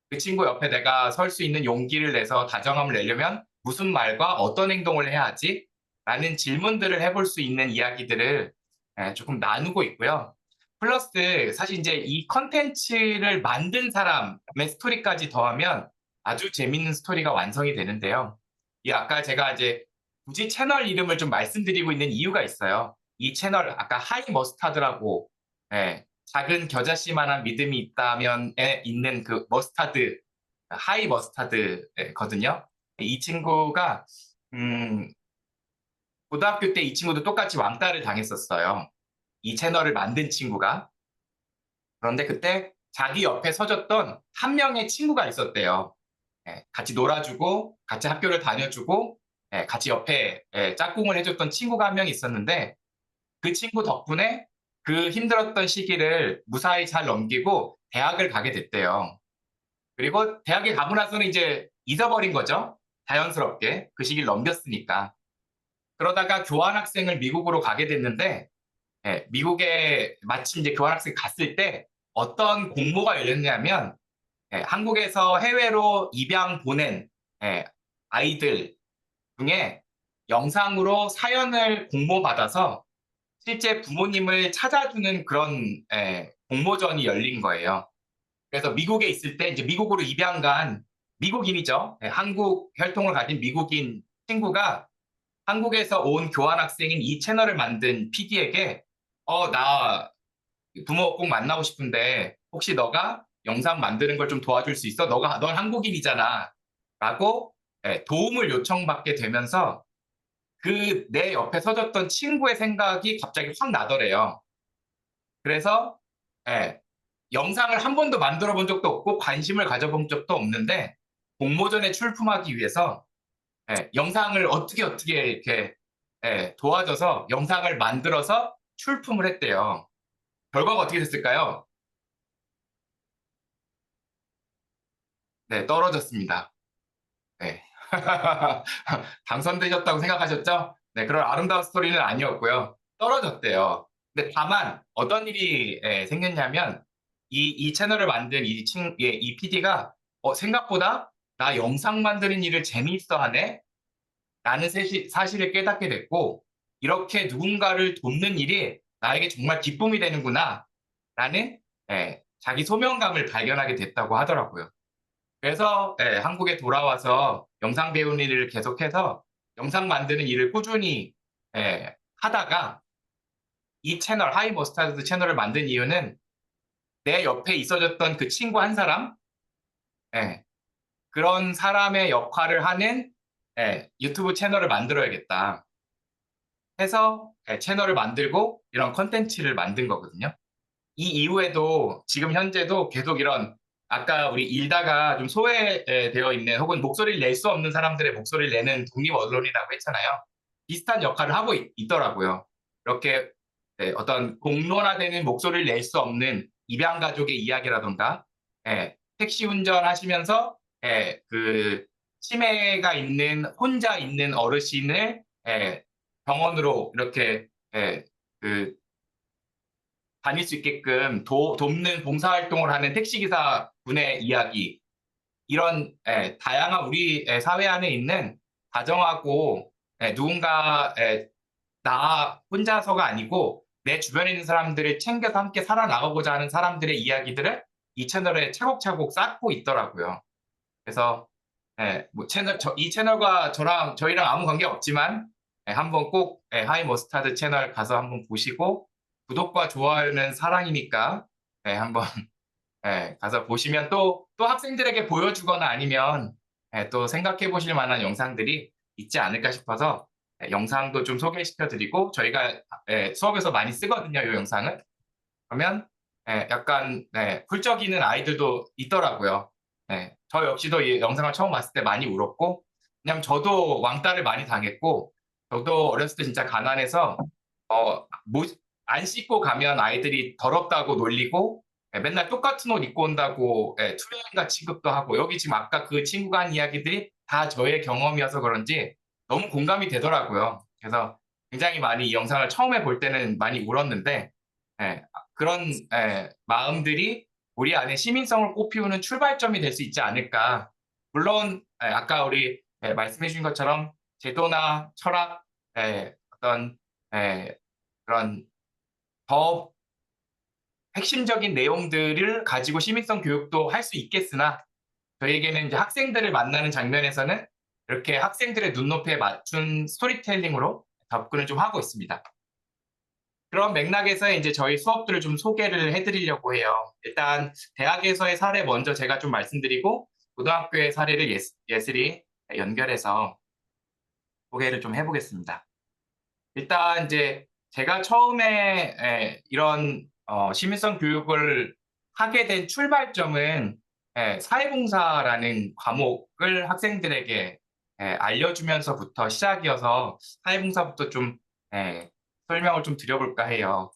Speaker 1: 그 친구 옆에 내가 설 수 있는 용기를 내서 다정함을 내려면 무슨 말과 어떤 행동을 해야 하지? 라는 질문들을 해볼 수 있는 이야기들을 조금 나누고 있고요. 플러스 사실 이제 이 컨텐츠를 만든 사람의 스토리까지 더하면 아주 재밌는 스토리가 완성이 되는데요. 이 아까 제가 이제 굳이 채널 이름을 좀 말씀드리고 있는 이유가 있어요. 이 채널 아까 하이 머스타드라고 작은 겨자씨만한 믿음이 있다면 있는 그 머스타드, 하이 머스타드거든요. 이 친구가 고등학교 때 이 친구도 똑같이 왕따를 당했었어요. 이 채널을 만든 친구가. 그런데 그때 자기 옆에 서줬던 한 명의 친구가 있었대요. 같이 놀아주고 같이 학교를 다녀주고 같이 옆에 짝꿍을 해줬던 친구가 한 명 있었는데 그 친구 덕분에 그 힘들었던 시기를 무사히 잘 넘기고 대학을 가게 됐대요. 그리고 대학에 가고 나서는 이제 잊어버린 거죠. 자연스럽게 그 시기를 넘겼으니까. 그러다가 교환학생을 미국으로 가게 됐는데 미국에 마침 이제 교환학생 갔을 때 어떤 공모가 열렸냐면 한국에서 해외로 입양 보낸 아이들 중에 영상으로 사연을 공모받아서 실제 부모님을 찾아주는 그런 공모전이 열린 거예요. 그래서 미국에 있을 때 이제 미국으로 입양 간 미국인이죠. 한국 혈통을 가진 미국인 친구가 한국에서 온 교환학생인 이 채널을 만든 PD에게 나 부모 꼭 만나고 싶은데 혹시 너가 영상 만드는 걸 좀 도와줄 수 있어? 넌 한국인이잖아. 라고 도움을 요청받게 되면서 그 내 옆에 서줬던 친구의 생각이 갑자기 확 나더래요. 그래서 영상을 한 번도 만들어 본 적도 없고 관심을 가져본 적도 없는데 공모전에 출품하기 위해서 영상을 어떻게 이렇게 도와줘서 영상을 만들어서 출품을 했대요. 결과가 어떻게 됐을까요? 네, 떨어졌습니다. 네. 당선되셨다고 생각하셨죠? 네, 그런 아름다운 스토리는 아니었고요. 떨어졌대요. 근데 다만 어떤 일이 생겼냐면 이 채널을 만든 이 PD가 생각보다 나 영상 만드는 일을 재미있어 하네? 라는 사실을 깨닫게 됐고 이렇게 누군가를 돕는 일이 나에게 정말 기쁨이 되는구나 라는 자기 소명감을 발견하게 됐다고 하더라고요. 그래서 한국에 돌아와서 영상 배우는 일을 계속해서 영상 만드는 일을 꾸준히 하다가 이 채널 하이 머스타드 채널을 만든 이유는 내 옆에 있어줬던 그 친구 한 사람 그런 사람의 역할을 하는 유튜브 채널을 만들어야겠다 해서 채널을 만들고 이런 컨텐츠를 만든 거거든요. 이 이후에도 지금 현재도 계속 이런 아까 우리 읽다가 좀 소외되어 있는 혹은 목소리를 낼 수 없는 사람들의 목소리를 내는 독립 언론이라고 했잖아요. 비슷한 역할을 하고 있더라고요. 이렇게 어떤 공론화되는 목소리를 낼 수 없는 입양 가족의 이야기라던가 택시 운전하시면서 그 치매가 있는 혼자 있는 어르신을 병원으로 이렇게 그 다닐 수 있게끔 돕는 봉사활동을 하는 택시기사 분의 이야기 이런 다양한 우리 사회 안에 있는 다정하고 누군가 나 혼자서가 아니고 내 주변에 있는 사람들을 챙겨서 함께 살아나가고자 하는 사람들의 이야기들을 이 채널에 차곡차곡 쌓고 있더라고요. 그래서 뭐 이 채널과 저희랑 아무 관계 없지만 한번 꼭 하이 머스타드 채널 가서 한번 보시고 구독과 좋아요는 사랑이니까 한번 가서 보시면 또 학생들에게 보여주거나 아니면 또 생각해 보실 만한 영상들이 있지 않을까 싶어서 영상도 좀 소개시켜 드리고 저희가 수업에서 많이 쓰거든요, 이 영상은. 그러면 약간 훌쩍이는 아이들도 있더라고요. 저 역시도 이 영상을 처음 봤을 때 많이 울었고 왜냐면 저도 왕따를 많이 당했고 저도 어렸을 때 진짜 가난해서 안 씻고 가면 아이들이 더럽다고 놀리고 맨날 똑같은 옷 입고 온다고 투명인간 취급도 하고 여기 지금 아까 그 친구가 한 이야기들이 다 저의 경험이어서 그런지 너무 공감이 되더라고요. 그래서 굉장히 많이 이 영상을 처음에 볼 때는 많이 울었는데 그런 마음들이 우리 안에 시민성을 꽃피우는 출발점이 될 수 있지 않을까. 물론 아까 우리 말씀해 주신 것처럼 제도나 철학 어떤 그런 더 핵심적인 내용들을 가지고 시민성 교육도 할 수 있겠으나 저희에게는 이제 학생들을 만나는 장면에서는 이렇게 학생들의 눈높이에 맞춘 스토리텔링으로 접근을 좀 하고 있습니다. 그런 맥락에서 이제 저희 수업들을 좀 소개를 해드리려고 해요. 일단 대학에서의 사례 먼저 제가 좀 말씀드리고 고등학교의 사례를 예슬이 연결해서 소개를 좀 해보겠습니다. 일단 이제 제가 처음에 이런 시민성 교육을 하게 된 출발점은 사회봉사라는 과목을 학생들에게 알려주면서부터 시작이어서 사회봉사부터 좀 설명을 좀 드려볼까 해요.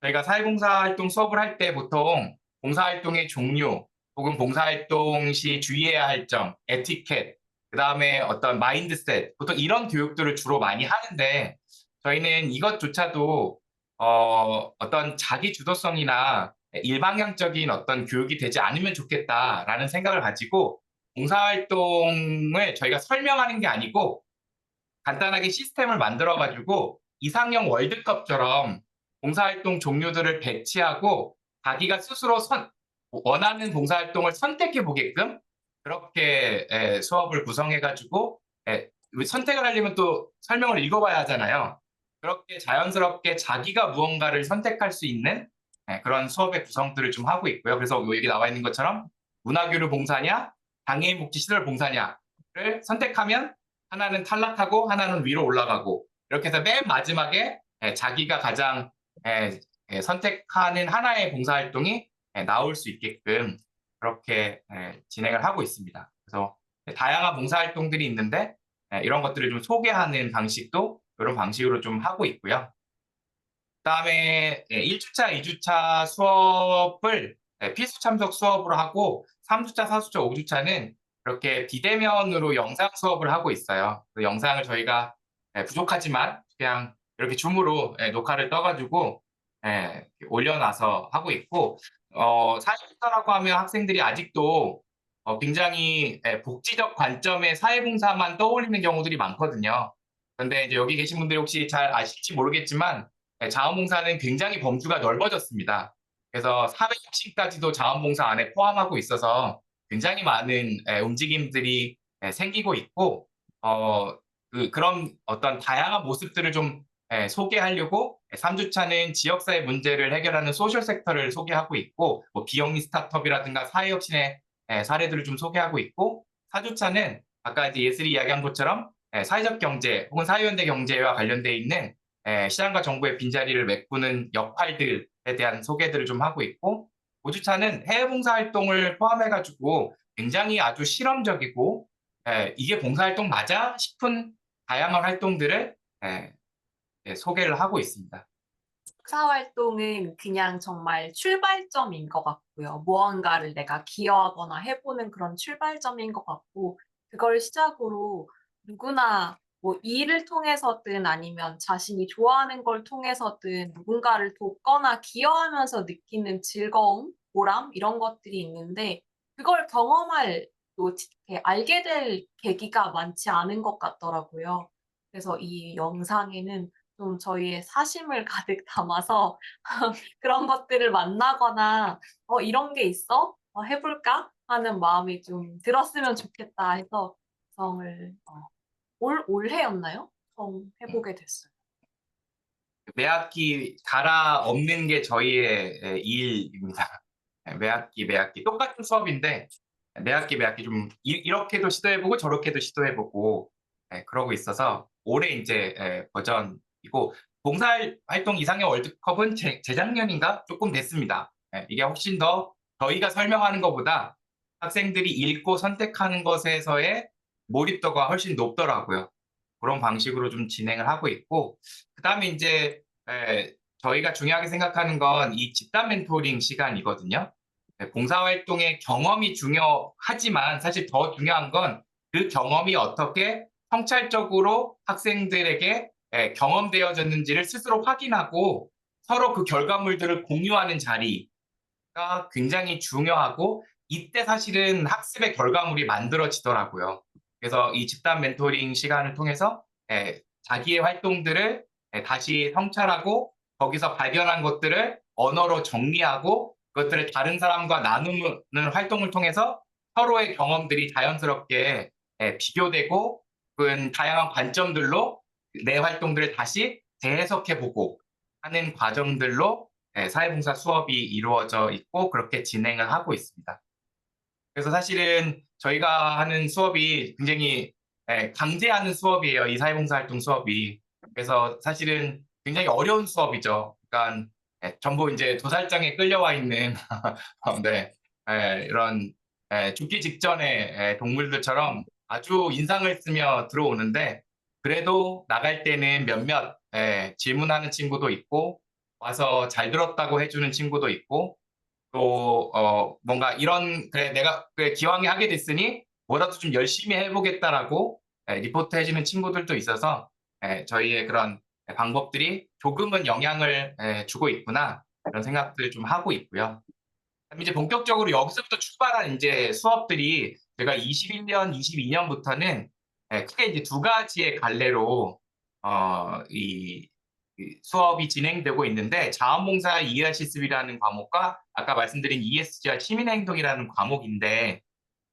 Speaker 1: 저희가 사회봉사활동 수업을 할 때 보통 봉사활동의 종류 혹은 봉사활동 시 주의해야 할 점, 에티켓, 그 다음에 어떤 마인드셋, 보통 이런 교육들을 주로 많이 하는데 저희는 이것조차도 어떤 자기 주도성이나 일방향적인 어떤 교육이 되지 않으면 좋겠다라는 생각을 가지고 봉사활동을 저희가 설명하는 게 아니고 간단하게 시스템을 만들어가지고 이상형 월드컵처럼 봉사활동 종류들을 배치하고 자기가 스스로 원하는 봉사활동을 선택해 보게끔 그렇게 수업을 구성해가지고 선택을 하려면 또 설명을 읽어봐야 하잖아요. 그렇게 자연스럽게 자기가 무언가를 선택할 수 있는 그런 수업의 구성들을 좀 하고 있고요. 그래서 여기 나와 있는 것처럼 문화교류 봉사냐, 장애인 복지 시설 봉사냐를 선택하면 하나는 탈락하고 하나는 위로 올라가고 이렇게 해서 맨 마지막에 자기가 가장 선택하는 하나의 봉사활동이 나올 수 있게끔 그렇게 진행을 하고 있습니다. 그래서 다양한 봉사활동들이 있는데 이런 것들을 좀 소개하는 방식도 이런 방식으로 좀 하고 있고요. 그다음에 1주차, 2주차 수업을 필수 참석 수업으로 하고 3주차, 4주차, 5주차는 이렇게 비대면으로 영상 수업을 하고 있어요. 그 영상을 저희가 부족하지만 그냥 이렇게 줌으로 녹화를 떠가지고 올려놔서 하고 있고 40주차라고 하면 학생들이 아직도 굉장히 복지적 관점의 사회봉사만 떠올리는 경우들이 많거든요. 그런데 이제 여기 계신 분들이 혹시 잘 아실지 모르겠지만 자원봉사는 굉장히 범주가 넓어졌습니다. 그래서 사회혁신까지도 자원봉사 안에 포함하고 있어서 굉장히 많은 움직임들이 생기고 있고 그런 어떤 다양한 모습들을 좀 소개하려고 3주차는 지역사회 문제를 해결하는 소셜 섹터를 소개하고 있고 뭐 비영리 스타트업이라든가 사회혁신의 사례들을 좀 소개하고 있고 4주차는 아까 이제 예슬이 이야기한 것처럼 사회적 경제 혹은 사회연대 경제와 관련돼 있는 시장과 정부의 빈자리를 메꾸는 역할들에 대한 소개들을 좀 하고 있고 5주차는 해외 봉사활동을 포함해가지고 굉장히 아주 실험적이고 이게 봉사활동 맞아 싶은 다양한 활동들을 소개를 하고 있습니다.
Speaker 2: 봉사활동은 그냥 정말 출발점인 것 같고요. 무언가를 내가 기여하거나 해보는 그런 출발점인 것 같고 그걸 시작으로 누구나 뭐 일을 통해서든 아니면 자신이 좋아하는 걸 통해서든 누군가를 돕거나 기여하면서 느끼는 즐거움, 보람 이런 것들이 있는데 그걸 경험할 또 이렇게 알게 될 계기가 많지 않은 것 같더라고요. 그래서 이 영상에는 좀 저희의 사심을 가득 담아서 그런 것들을 만나거나 이런 게 있어? 해볼까? 하는 마음이 좀 들었으면 좋겠다 해서 구성을 올해였나요? 처음 해보게 됐어요.
Speaker 1: 매 학기 갈아 엎는 게 저희의 일입니다. 매 학기 똑같은 수업인데 매 학기 좀 이렇게도 시도해보고 저렇게도 시도해보고 그러고 있어서 올해 이제 버전이고 봉사활동 이상의 월드컵은 재작년인가 조금 됐습니다. 이게 훨씬 더 저희가 설명하는 것보다 학생들이 읽고 선택하는 것에서의 몰입도가 훨씬 높더라고요. 그런 방식으로 좀 진행을 하고 있고 그다음에 이제 저희가 중요하게 생각하는 건 이 집단 멘토링 시간이거든요. 봉사활동의 경험이 중요하지만 사실 더 중요한 건 그 경험이 어떻게 성찰적으로 학생들에게 경험되어졌는지를 스스로 확인하고 서로 그 결과물들을 공유하는 자리가 굉장히 중요하고 이때 사실은 학습의 결과물이 만들어지더라고요. 그래서 이 집단 멘토링 시간을 통해서 자기의 활동들을 다시 성찰하고 거기서 발견한 것들을 언어로 정리하고 그것들을 다른 사람과 나누는 활동을 통해서 서로의 경험들이 자연스럽게 비교되고 혹은 다양한 관점들로 내 활동들을 다시 재해석해보고 하는 과정들로 사회봉사 수업이 이루어져 있고 그렇게 진행을 하고 있습니다. 그래서 사실은 저희가 하는 수업이 굉장히 강제하는 수업이에요. 이 사회봉사활동 수업이. 그래서 사실은 굉장히 어려운 수업이죠. 그러니까 전부 이제 도살장에 끌려와 있는 이런 죽기 직전의 동물들처럼 아주 인상을 쓰며 들어오는데 그래도 나갈 때는 몇몇 질문하는 친구도 있고 와서 잘 들었다고 해주는 친구도 있고 또 뭔가 이런 그래 내가 그래 기왕에 하게 됐으니 뭐라도 좀 열심히 해보겠다라고 리포트 해주는 친구들도 있어서 저희의 그런 방법들이 조금은 영향을 주고 있구나 그런 생각들 좀 하고 있고요. 그다음에 이제 본격적으로 여기서부터 출발한 이제 수업들이 제가 21년, 22년부터는 크게 이제 두 가지의 갈래로 이 수업이 진행되고 있는데 자원봉사 ER 실습이라는 과목과 아까 말씀드린 ESG와 시민행동이라는 과목인데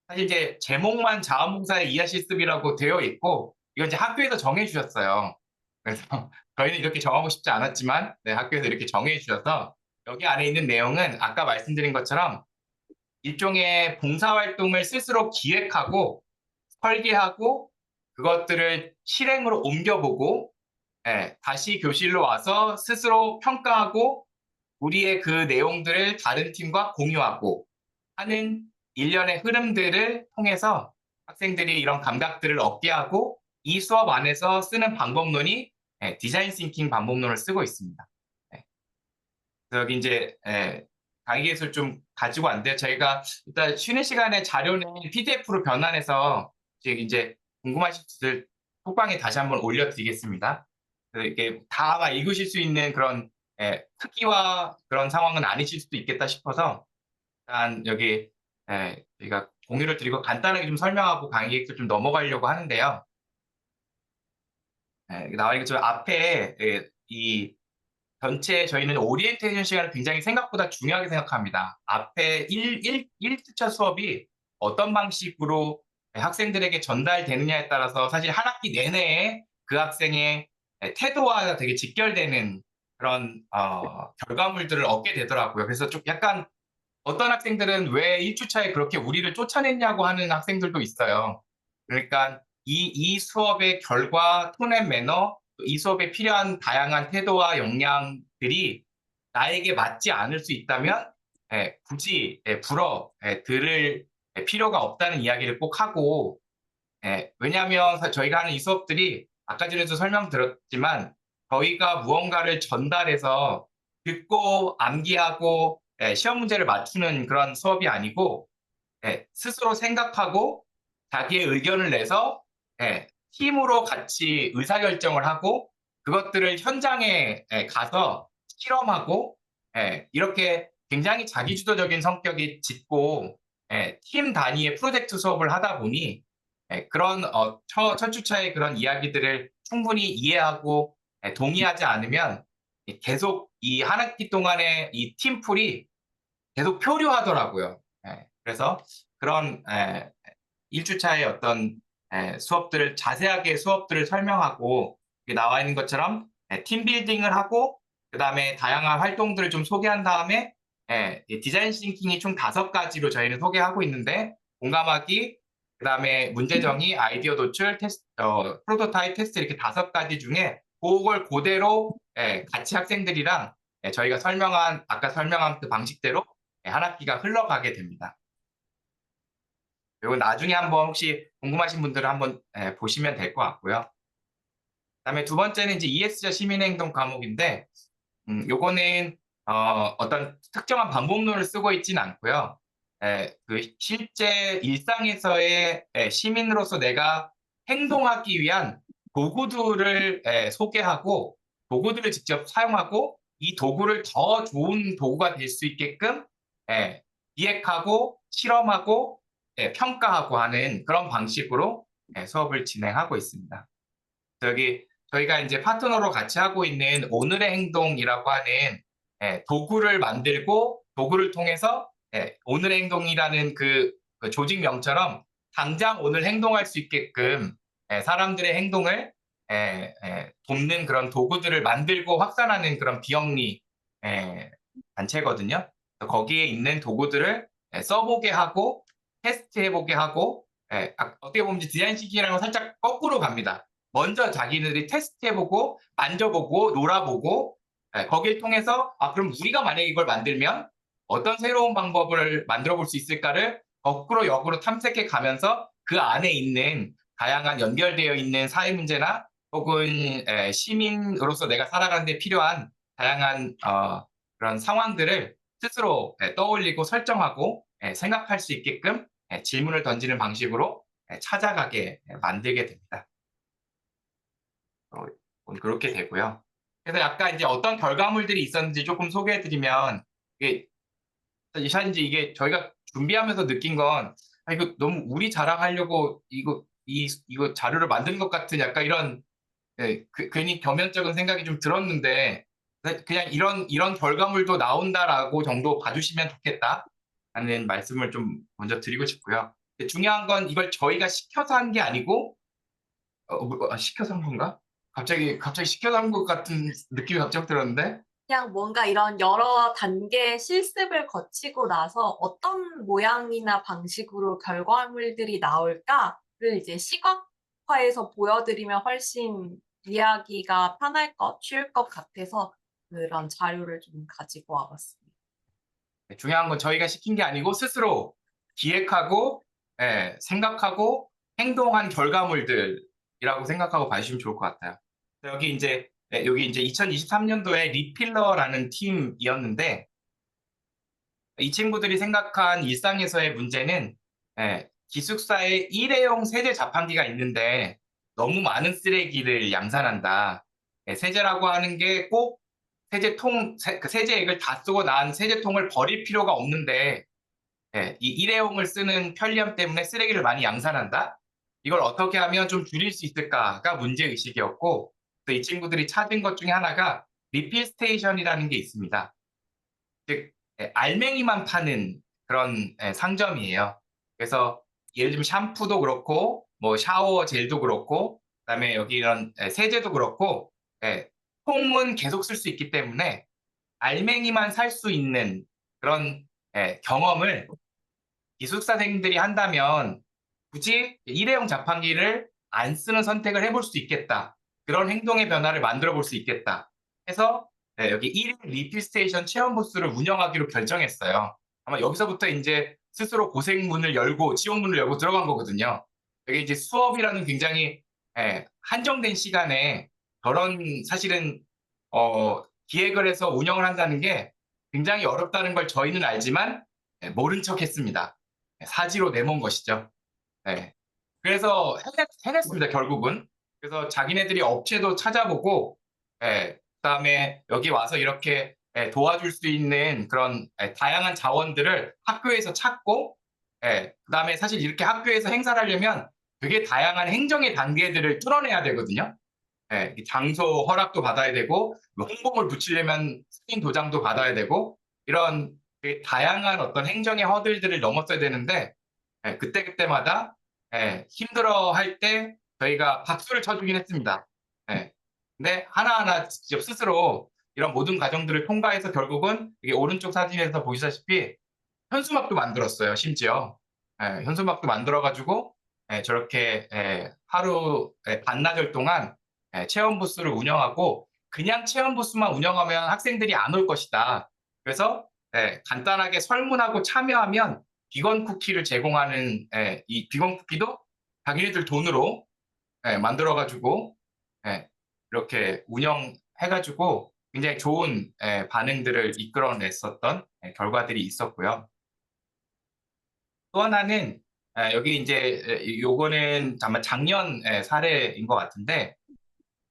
Speaker 1: 사실 이제 제목만 자원봉사의 ER 실습이라고 되어 있고 이건 이제 학교에서 정해 주셨어요. 그래서 저희는 이렇게 정하고 싶지 않았지만 네, 학교에서 이렇게 정해 주셔서 여기 안에 있는 내용은 아까 말씀드린 것처럼 일종의 봉사활동을 스스로 기획하고 설계하고 그것들을 실행으로 옮겨보고 다시 교실로 와서 스스로 평가하고 우리의 그 내용들을 다른 팀과 공유하고 하는 일련의 흐름들을 통해서 학생들이 이런 감각들을 얻게 하고 이 수업 안에서 쓰는 방법론이 디자인 싱킹 방법론을 쓰고 있습니다. 그래서 여기 이제 강의계획서를 좀 가지고 왔는데 저희가 일단 쉬는 시간에 자료는 PDF로 변환해서 이제 궁금하신 분들 톡방에 다시 한번 올려드리겠습니다. 이게 다 읽으실 수 있는 그런 크기와 그런 상황은 아니실 수도 있겠다 싶어서 일단 여기 저희가 공유를 드리고 간단하게 좀 설명하고 강의계획서 좀 넘어가려고 하는데요. 나와 있는 저 앞에 이 전체 저희는 오리엔테이션 시간을 굉장히 생각보다 중요하게 생각합니다. 앞에 1주차 수업이 어떤 방식으로 학생들에게 전달되느냐에 따라서 사실 한 학기 내내 그 학생의 태도와 되게 직결되는 그런 결과물들을 얻게 되더라고요. 그래서 좀 약간 어떤 학생들은 왜 1주차에 그렇게 우리를 쫓아냈냐고 하는 학생들도 있어요. 그러니까 이 수업의 결과, 톤 앤 매너, 이 수업에 필요한 다양한 태도와 역량들이 나에게 맞지 않을 수 있다면 굳이 들을 필요가 없다는 이야기를 꼭 하고 왜냐하면 저희가 하는 이 수업들이 아까 전에도 설명드렸지만 저희가 무언가를 전달해서 듣고 암기하고 시험 문제를 맞추는 그런 수업이 아니고 스스로 생각하고 자기의 의견을 내서 팀으로 같이 의사결정을 하고 그것들을 현장에 가서 실험하고 이렇게 굉장히 자기주도적인 성격이 짙고 팀 단위의 프로젝트 수업을 하다 보니 그런 첫 주차의 그런 이야기들을 충분히 이해하고 동의하지 않으면 계속 이 한 학기 동안의 이 팀플이 계속 표류하더라고요. 그래서 그런 1주차의 어떤 수업들을 자세하게 수업들을 설명하고 나와 있는 것처럼 팀빌딩을 하고 그다음에 다양한 활동들을 좀 소개한 다음에 디자인 싱킹이 총 5가지로 저희는 소개하고 있는데 공감하기, 그다음에 문제 정의, 아이디어 도출, 테스트, 프로토타입 테스트 이렇게 5가지 중에 그걸 그대로 같이 학생들이랑 저희가 아까 설명한 그 방식대로 한 학기가 흘러가게 됩니다. 그리고 나중에 한번 혹시 궁금하신 분들은 한번 보시면 될 것 같고요. 그다음에 두 번째는 이제 ESG 시민행동 과목인데 요거는 어떤 특정한 방법론을 쓰고 있지는 않고요. 그 실제 일상에서의 시민으로서 내가 행동하기 위한 도구들을 소개하고 도구들을 직접 사용하고 이 도구를 더 좋은 도구가 될 수 있게끔 기획하고 실험하고 평가하고 하는 그런 방식으로 수업을 진행하고 있습니다. 저희가 이제 파트너로 같이 하고 있는 오늘의 행동이라고 하는 도구를 만들고 도구를 통해서 오늘의 행동이라는 그 조직명처럼 당장 오늘 행동할 수 있게끔 사람들의 행동을 돕는 그런 도구들을 만들고 확산하는 그런 비영리 단체거든요. 거기에 있는 도구들을 써보게 하고 테스트해보게 하고 어떻게 보면 디자인 싱킹이랑은 살짝 거꾸로 갑니다. 먼저 자기들이 테스트해보고 만져보고 놀아보고 거기를 통해서 그럼 우리가 만약에 이걸 만들면 어떤 새로운 방법을 만들어 볼 수 있을까를 거꾸로 역으로 탐색해 가면서 그 안에 있는 다양한 연결되어 있는 사회 문제나 혹은 시민으로서 내가 살아가는 데 필요한 다양한 그런 상황들을 스스로 떠올리고 설정하고 생각할 수 있게끔 질문을 던지는 방식으로 찾아가게 만들게 됩니다. 그렇게 되고요. 그래서 약간 이제 어떤 결과물들이 있었는지 조금 소개해드리면, 이게 사실 이제 이게 저희가 준비하면서 느낀 건, 아, 이거 너무 우리 자랑하려고 이거 자료를 만든 것 같은 약간 이런, 예, 괜히 겸연쩍은 생각이 좀 들었는데, 그냥 이런 결과물도 나온다라고 정도 봐주시면 좋겠다라는 말씀을 좀 먼저 드리고 싶고요. 근데 중요한 건 이걸 저희가 시켜서 한 게 아니고, 시켜서 한 건가? 갑자기 시켜서 한 것 같은 느낌이 갑자기 들었는데,
Speaker 2: 그냥 뭔가 이런 여러 단계의 실습을 거치고 나서 어떤 모양이나 방식으로 결과물들이 나올까를 이제 시각화해서 보여드리면 훨씬 이해하기가 쉬울 것 같아서 그런 자료를 좀 가지고 와봤습니다.
Speaker 1: 네, 중요한 건 저희가 시킨 게 아니고 스스로 기획하고, 예, 생각하고 행동한 결과물들이라고 생각하고 봐주시면 좋을 것 같아요. 여기 이제 2023년도에 리필러라는 팀이었는데, 이 친구들이 생각한 일상에서의 문제는, 예, 기숙사에 일회용 세제 자판기가 있는데 너무 많은 쓰레기를 양산한다. 예, 세제라고 하는 게 꼭 그 세제액을 다 쓰고 난 세제통을 버릴 필요가 없는데, 예, 이 일회용을 쓰는 편리함 때문에 쓰레기를 많이 양산한다. 이걸 어떻게 하면 좀 줄일 수 있을까가 문제 의식이었고, 또 이 친구들이 찾은 것 중에 하나가 리필 스테이션이라는 게 있습니다. 즉, 예, 알맹이만 파는 그런, 예, 상점이에요. 그래서 예를 들면 샴푸도 그렇고, 뭐 샤워 젤도 그렇고, 그다음에 여기 이런, 예, 세제도 그렇고, 예, 통은 계속 쓸 수 있기 때문에 알맹이만 살 수 있는 그런, 예, 경험을 기숙사생들이 한다면 굳이 일회용 자판기를 안 쓰는 선택을 해볼 수 있겠다. 그런 행동의 변화를 만들어 볼 수 있겠다. 해서, 네, 여기 1일 리필 스테이션 체험 부스를 운영하기로 결정했어요. 아마 여기서부터 이제 스스로 고생문을 열고 지원문을 열고 들어간 거거든요. 이게 이제 수업이라는 굉장히, 예, 한정된 시간에 저런 사실은 기획을 해서 운영을 한다는 게 굉장히 어렵다는 걸 저희는 알지만, 예, 모른 척 했습니다. 사지로 내몬 것이죠. 네. 그래서 해냈습니다, 결국은. 그래서 자기네들이 업체도 찾아보고, 예, 그다음에 여기 와서 이렇게, 예, 도와줄 수 있는 그런, 예, 다양한 자원들을 학교에서 찾고, 예, 그다음에 사실 이렇게 학교에서 행사를 하려면 되게 다양한 행정의 단계들을 뚫어내야 되거든요. 예, 이 장소 허락도 받아야 되고, 뭐 홍보물 붙이려면 승인 도장도 받아야 되고, 이런 되게 다양한 어떤 행정의 허들들을 넘었어야 되는데, 예, 그때그때마다, 예, 힘들어할 때 저희가 박수를 쳐주긴 했습니다. 예. 근데 하나하나 직접 스스로 이런 모든 과정들을 통과해서 결국은 이게 오른쪽 사진에서 보시다시피 현수막도 만들었어요, 심지어. 예, 현수막도 만들어가지고, 예, 저렇게, 예, 하루, 예, 반나절 동안, 예, 체험 부스를 운영하고, 그냥 체험 부스만 운영하면 학생들이 안 올 것이다. 그래서, 예, 간단하게 설문하고 참여하면 비건 쿠키를 제공하는, 예, 이 비건 쿠키도 자기네들 돈으로, 예, 만들어가지고, 예, 이렇게 운영해가지고 굉장히 좋은, 예, 반응들을 이끌어냈었던, 예, 결과들이 있었고요. 또 하나는, 여기 이제 요거는 아마 작년, 사례인 것 같은데,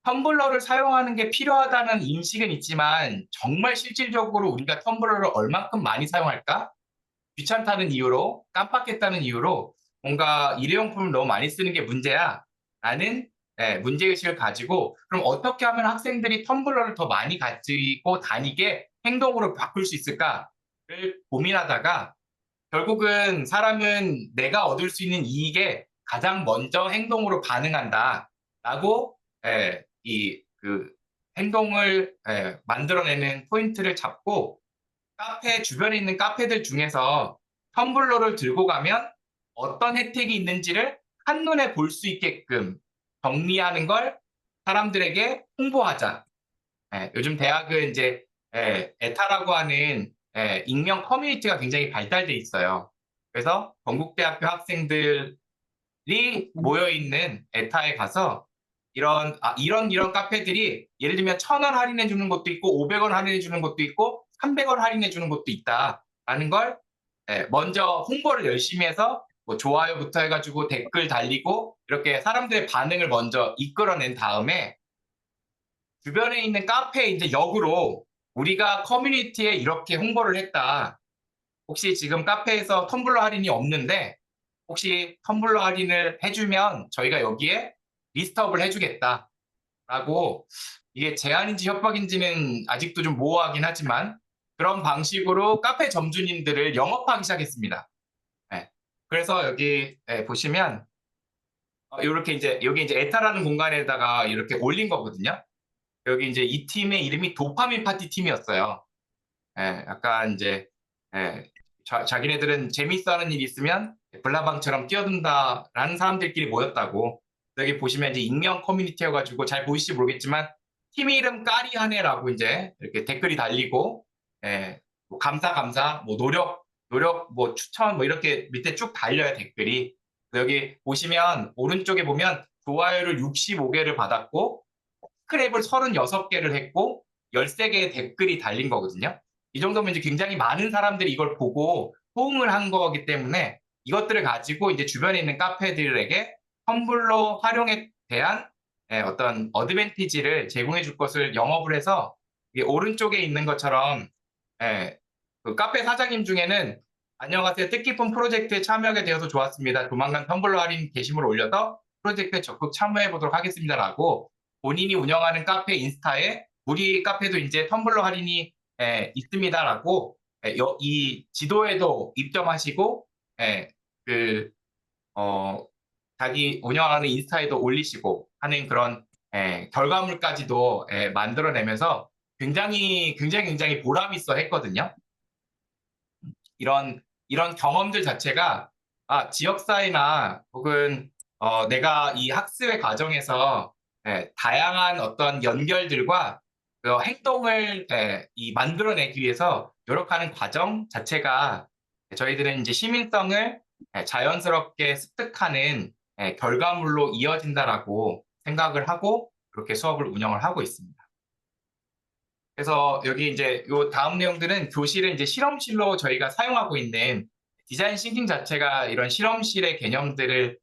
Speaker 1: 텀블러를 사용하는 게 필요하다는 인식은 있지만 정말 실질적으로 우리가 텀블러를 얼만큼 많이 사용할까? 귀찮다는 이유로, 깜빡했다는 이유로 뭔가 일회용품을 너무 많이 쓰는 게 문제야 라는, 문제의식을 가지고, 그럼 어떻게 하면 학생들이 텀블러를 더 많이 가지고 다니게 행동으로 바꿀 수 있을까를 고민하다가, 결국은 사람은 내가 얻을 수 있는 이익에 가장 먼저 행동으로 반응한다라고, 그 행동을, 만들어내는 포인트를 잡고, 주변에 있는 카페들 중에서 텀블러를 들고 가면 어떤 혜택이 있는지를 한눈에 볼 수 있게끔 정리하는 걸 사람들에게 홍보하자. 요즘 대학은 이제, 에타라고 하는, 익명 커뮤니티가 굉장히 발달돼 있어요. 그래서 건국대학교 학생들이 모여 있는 에타에 가서 이런 카페들이 예를 들면 1,000원 할인해 주는 것도 있고 500원 할인해 주는 것도 있고 300원 할인해 주는 것도 있다라는 걸, 먼저 홍보를 열심히 해서 뭐 좋아요부터 해가지고 댓글 달리고 이렇게 사람들의 반응을 먼저 이끌어낸 다음에 주변에 있는 카페 이제 역으로 우리가 커뮤니티에 이렇게 홍보를 했다. 혹시 지금 카페에서 텀블러 할인이 없는데 혹시 텀블러 할인을 해주면 저희가 여기에 리스트업을 해주겠다라고 이게 제안인지 협박인지는 아직도 좀 모호하긴 하지만 그런 방식으로 카페 점주님들을 영업하기 시작했습니다. 네. 그래서 여기 보시면 이렇게 이제 여기 이제 에타라는 공간에다가 이렇게 올린 거거든요. 여기 이제 이 팀의 이름이 도파민 파티 팀이었어요. 약간 이제 자기네들은 재밌어하는 일이 있으면 블라방처럼 뛰어든다라는 사람들끼리 모였다고. 여기 보시면 이제 익명 커뮤니티여가지고 잘 보이실지 모르겠지만 팀 이름 까리하네라고 이제 이렇게 댓글이 달리고, 뭐 감사, 뭐 노력, 뭐 추천, 뭐 이렇게 밑에 쭉 달려요 댓글이. 여기 보시면 오른쪽에 보면 좋아요를 65개를 받았고 스크랩을 36개를 했고 13개의 댓글이 달린 거거든요. 이 정도면 이제 굉장히 많은 사람들이 이걸 보고 호응을 한 거기 때문에 이것들을 가지고 이제 주변에 있는 카페들에게 텀블러 활용에 대한 어떤 어드밴티지를 제공해 줄 것을 영업을 해서 이게 오른쪽에 있는 것처럼 그 카페 사장님 중에는 안녕하세요. 뜻깊은 프로젝트에 참여하게 되어서 좋았습니다. 조만간 텀블러 할인 게시물을 올려서 프로젝트에 적극 참여해 보도록 하겠습니다라고 본인이 운영하는 카페 인스타에 우리 카페도 이제 텀블러 할인이 있습니다라고 이 지도에도 입점하시고 그 자기 운영하는 인스타에도 올리시고 하는 그런 결과물까지도 만들어내면서 굉장히 보람 있어 했거든요. 이런 경험들 자체가 지역사회나 혹은 내가 이 학습의 과정에서 다양한 어떤 연결들과 그 행동을 만들어내기 위해서 노력하는 과정 자체가 저희들은 이제 시민성을 자연스럽게 습득하는 결과물로 이어진다라고 생각을 하고 그렇게 수업을 운영을 하고 있습니다. 그래서 여기 이제 요 다음 내용들은 교실을 이제 실험실로 저희가 사용하고 있는 디자인 싱킹 자체가 이런 실험실의 개념들을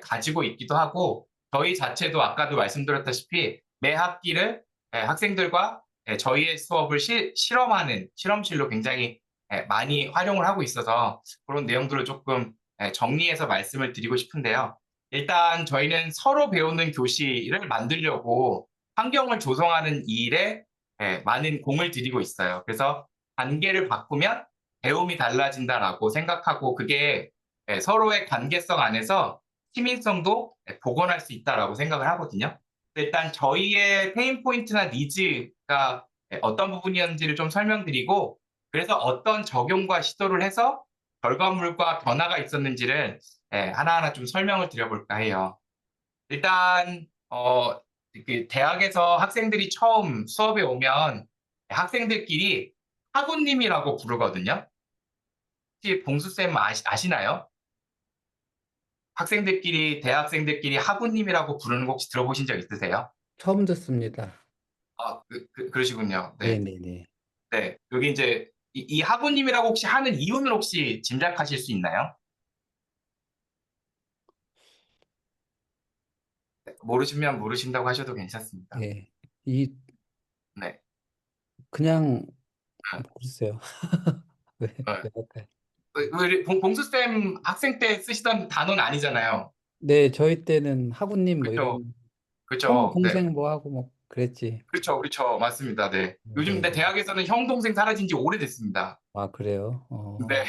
Speaker 1: 가지고 있기도 하고 저희 자체도 아까도 말씀드렸다시피 매 학기를 학생들과 저희의 수업을 실험하는 실험실로 굉장히 많이 활용을 하고 있어서 그런 내용들을 조금 정리해서 말씀을 드리고 싶은데요. 일단 저희는 서로 배우는 교실을 만들려고 환경을 조성하는 일에 많은 공을 들이고 있어요. 그래서 관계를 바꾸면 배움이 달라진다라고 생각하고 그게 서로의 관계성 안에서 시민성도 복원할 수 있다라고 생각을 하거든요. 일단 저희의 페인 포인트나 니즈가 어떤 부분이었는지를 좀 설명드리고 그래서 어떤 적용과 시도를 해서 결과물과 변화가 있었는지를 하나하나 좀 설명을 드려볼까 해요. 일단 그 대학에서 학생들이 처음 수업에 오면 학생들끼리 학우님이라고 부르거든요. 혹시 봉수쌤 아시나요? 대학생들끼리 학우님이라고 부르는 거 혹시 들어보신 적 있으세요?
Speaker 3: 처음 듣습니다.
Speaker 1: 그러시군요. 네.
Speaker 3: 네네네.
Speaker 1: 네. 여기 이제 이 학우님이라고 혹시 하는 이유는 혹시 짐작하실 수 있나요? 모르시면 모르신다고 하셔도 괜찮습니다.
Speaker 3: 예.
Speaker 1: 네.
Speaker 3: 그냥
Speaker 1: 네.
Speaker 3: 글쎄요. 왜 할까요?
Speaker 1: 우리 봉수쌤 학생 때 쓰시던 단어는 아니잖아요.
Speaker 3: 네, 저희 때는 학우님 뭐
Speaker 1: 그렇죠.
Speaker 3: 이런 형
Speaker 1: 그렇죠. 네.
Speaker 3: 동생 뭐 하고 뭐 그랬지.
Speaker 1: 그렇죠. 맞습니다. 네. 요즘 내
Speaker 3: 네.
Speaker 1: 대학에서는 형 동생 사라진 지 오래됐습니다.
Speaker 3: 아, 그래요?
Speaker 1: 네.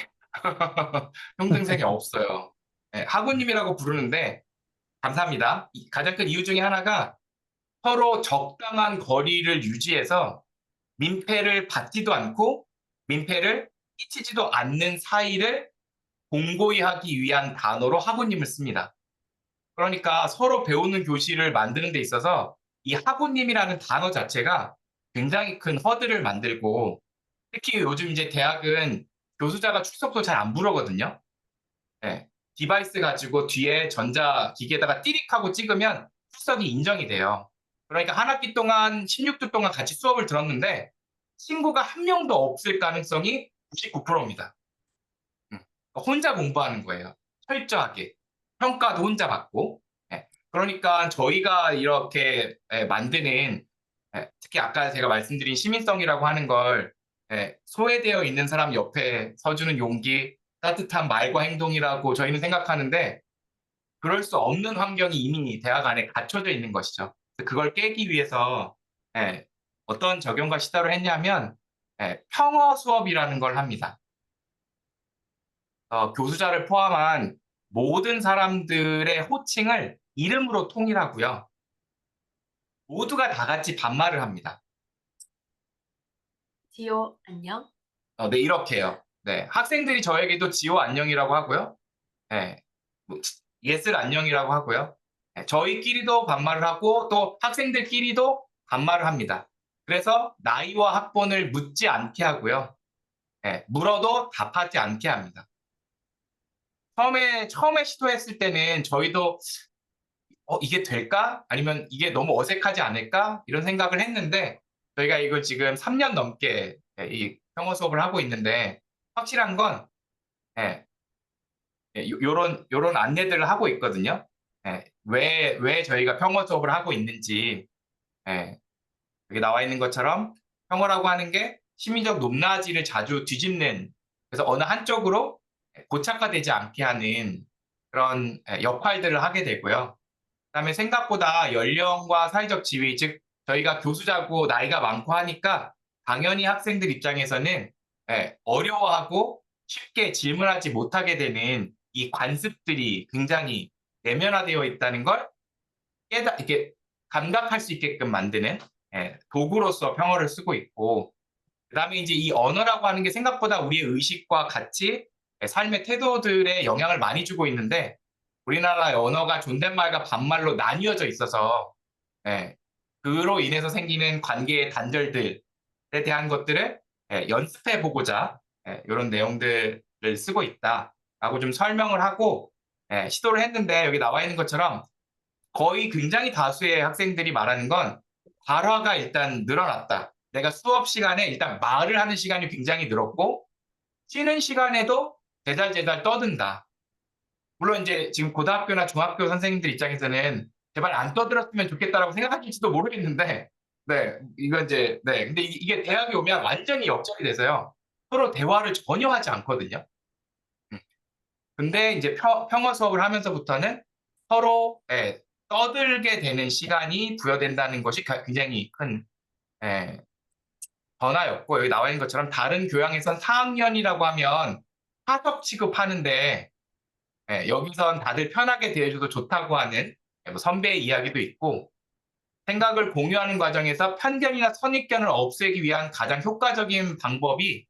Speaker 1: 형 동생이 없어요. 네, 학우님이라고 부르는데 감사합니다. 가장 큰 이유 중에 하나가 서로 적당한 거리를 유지해서 민폐를 받지도 않고 민폐를 끼치지도 않는 사이를 공고히 하기 위한 단어로 학우님을 씁니다. 그러니까 서로 배우는 교실을 만드는 데 있어서 이 학우님이라는 단어 자체가 굉장히 큰 허들을 만들고 특히 요즘 이제 대학은 교수자가 출석도 잘 안 부르거든요. 네. 디바이스 가지고 뒤에 전자기기에다가 띠릭하고 찍으면 출석이 인정이 돼요. 그러니까 한 학기 동안 16주 동안 같이 수업을 들었는데 친구가 한 명도 없을 가능성이 99%입니다. 혼자 공부하는 거예요. 철저하게. 평가도 혼자 받고. 그러니까 저희가 이렇게 만드는 특히 아까 제가 말씀드린 시민성이라고 하는 걸 소외되어 있는 사람 옆에 서주는 용기, 따뜻한 말과 행동이라고 저희는 생각하는데 그럴 수 없는 환경이 이미 대학 안에 갖춰져 있는 것이죠. 그걸 깨기 위해서 어떤 적용과 시도를 했냐면 평어 수업이라는 걸 합니다. 교수자를 포함한 모든 사람들의 호칭을 이름으로 통일하고요. 모두가 다 같이 반말을 합니다.
Speaker 2: 지호, 안녕.
Speaker 1: 네, 이렇게요. 네, 학생들이 저에게도 지호 안녕이라고 하고요. 뭐, 예슬 안녕이라고 하고요. 저희끼리도 반말을 하고 또 학생들끼리도 반말을 합니다. 그래서 나이와 학번을 묻지 않게 하고요. 물어도 답하지 않게 합니다. 처음에 시도했을 때는 저희도 이게 될까? 아니면 이게 너무 어색하지 않을까? 이런 생각을 했는데 저희가 이걸 지금 3년 넘게 이 평어 수업을 하고 있는데 확실한 건 요런 안내들을 하고 있거든요. 왜 저희가 평어 수업을 하고 있는지 여기 나와 있는 것처럼 평어라고 하는 게 심리적 높낮이를 자주 뒤집는 그래서 어느 한쪽으로 고착화되지 않게 하는 그런 역할들을 하게 되고요. 그다음에 생각보다 연령과 사회적 지위, 즉 저희가 교수자고 나이가 많고 하니까 당연히 학생들 입장에서는 어려워하고 쉽게 질문하지 못하게 되는 이 관습들이 굉장히 내면화되어 있다는 걸 이렇게 감각할 수 있게끔 만드는 도구로서 평어를 쓰고 있고 그다음에 이제 이 언어라고 하는 게 생각보다 우리의 의식과 가치, 삶의 태도들에 영향을 많이 주고 있는데 우리나라의 언어가 존댓말과 반말로 나뉘어져 있어서 그로 인해서 생기는 관계의 단절들에 대한 것들을 연습해 보고자 이런 내용들을 쓰고 있다라고 좀 설명을 하고 시도를 했는데 여기 나와 있는 것처럼 거의 굉장히 다수의 학생들이 말하는 건 발화가 일단 늘어났다. 내가 수업 시간에 일단 말을 하는 시간이 굉장히 늘었고 쉬는 시간에도 제잘제잘 떠든다. 물론 이제 지금 고등학교나 중학교 선생님들 입장에서는 제발 안 떠들었으면 좋겠다라고 생각하실지도 모르겠는데 이건 이제 근데 이게 대학에 오면 완전히 역전이 돼서요. 서로 대화를 전혀 하지 않거든요. 근데 이제 평어 수업을 하면서부터는 서로 떠들게 되는 시간이 부여된다는 것이 굉장히 큰 변화였고 여기 나와 있는 것처럼 다른 교양에선 4학년이라고 하면 하석 취급하는데 여기선 다들 편하게 대해줘도 좋다고 하는 뭐 선배의 이야기도 있고 생각을 공유하는 과정에서 편견이나 선입견을 없애기 위한 가장 효과적인 방법이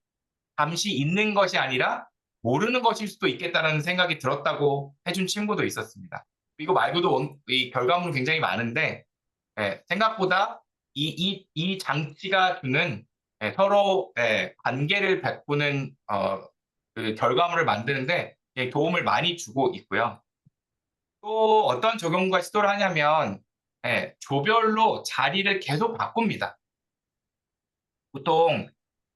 Speaker 1: 잠시 있는 것이 아니라 모르는 것일 수도 있겠다는 생각이 들었다고 해준 친구도 있었습니다. 이거 말고도 이 결과물은 굉장히 많은데 생각보다 이 장치가 주는 서로 관계를 베푸는 그 결과물을 만드는데 도움을 많이 주고 있고요. 또 어떤 적용과 시도를 하냐면 조별로 자리를 계속 바꿉니다. 보통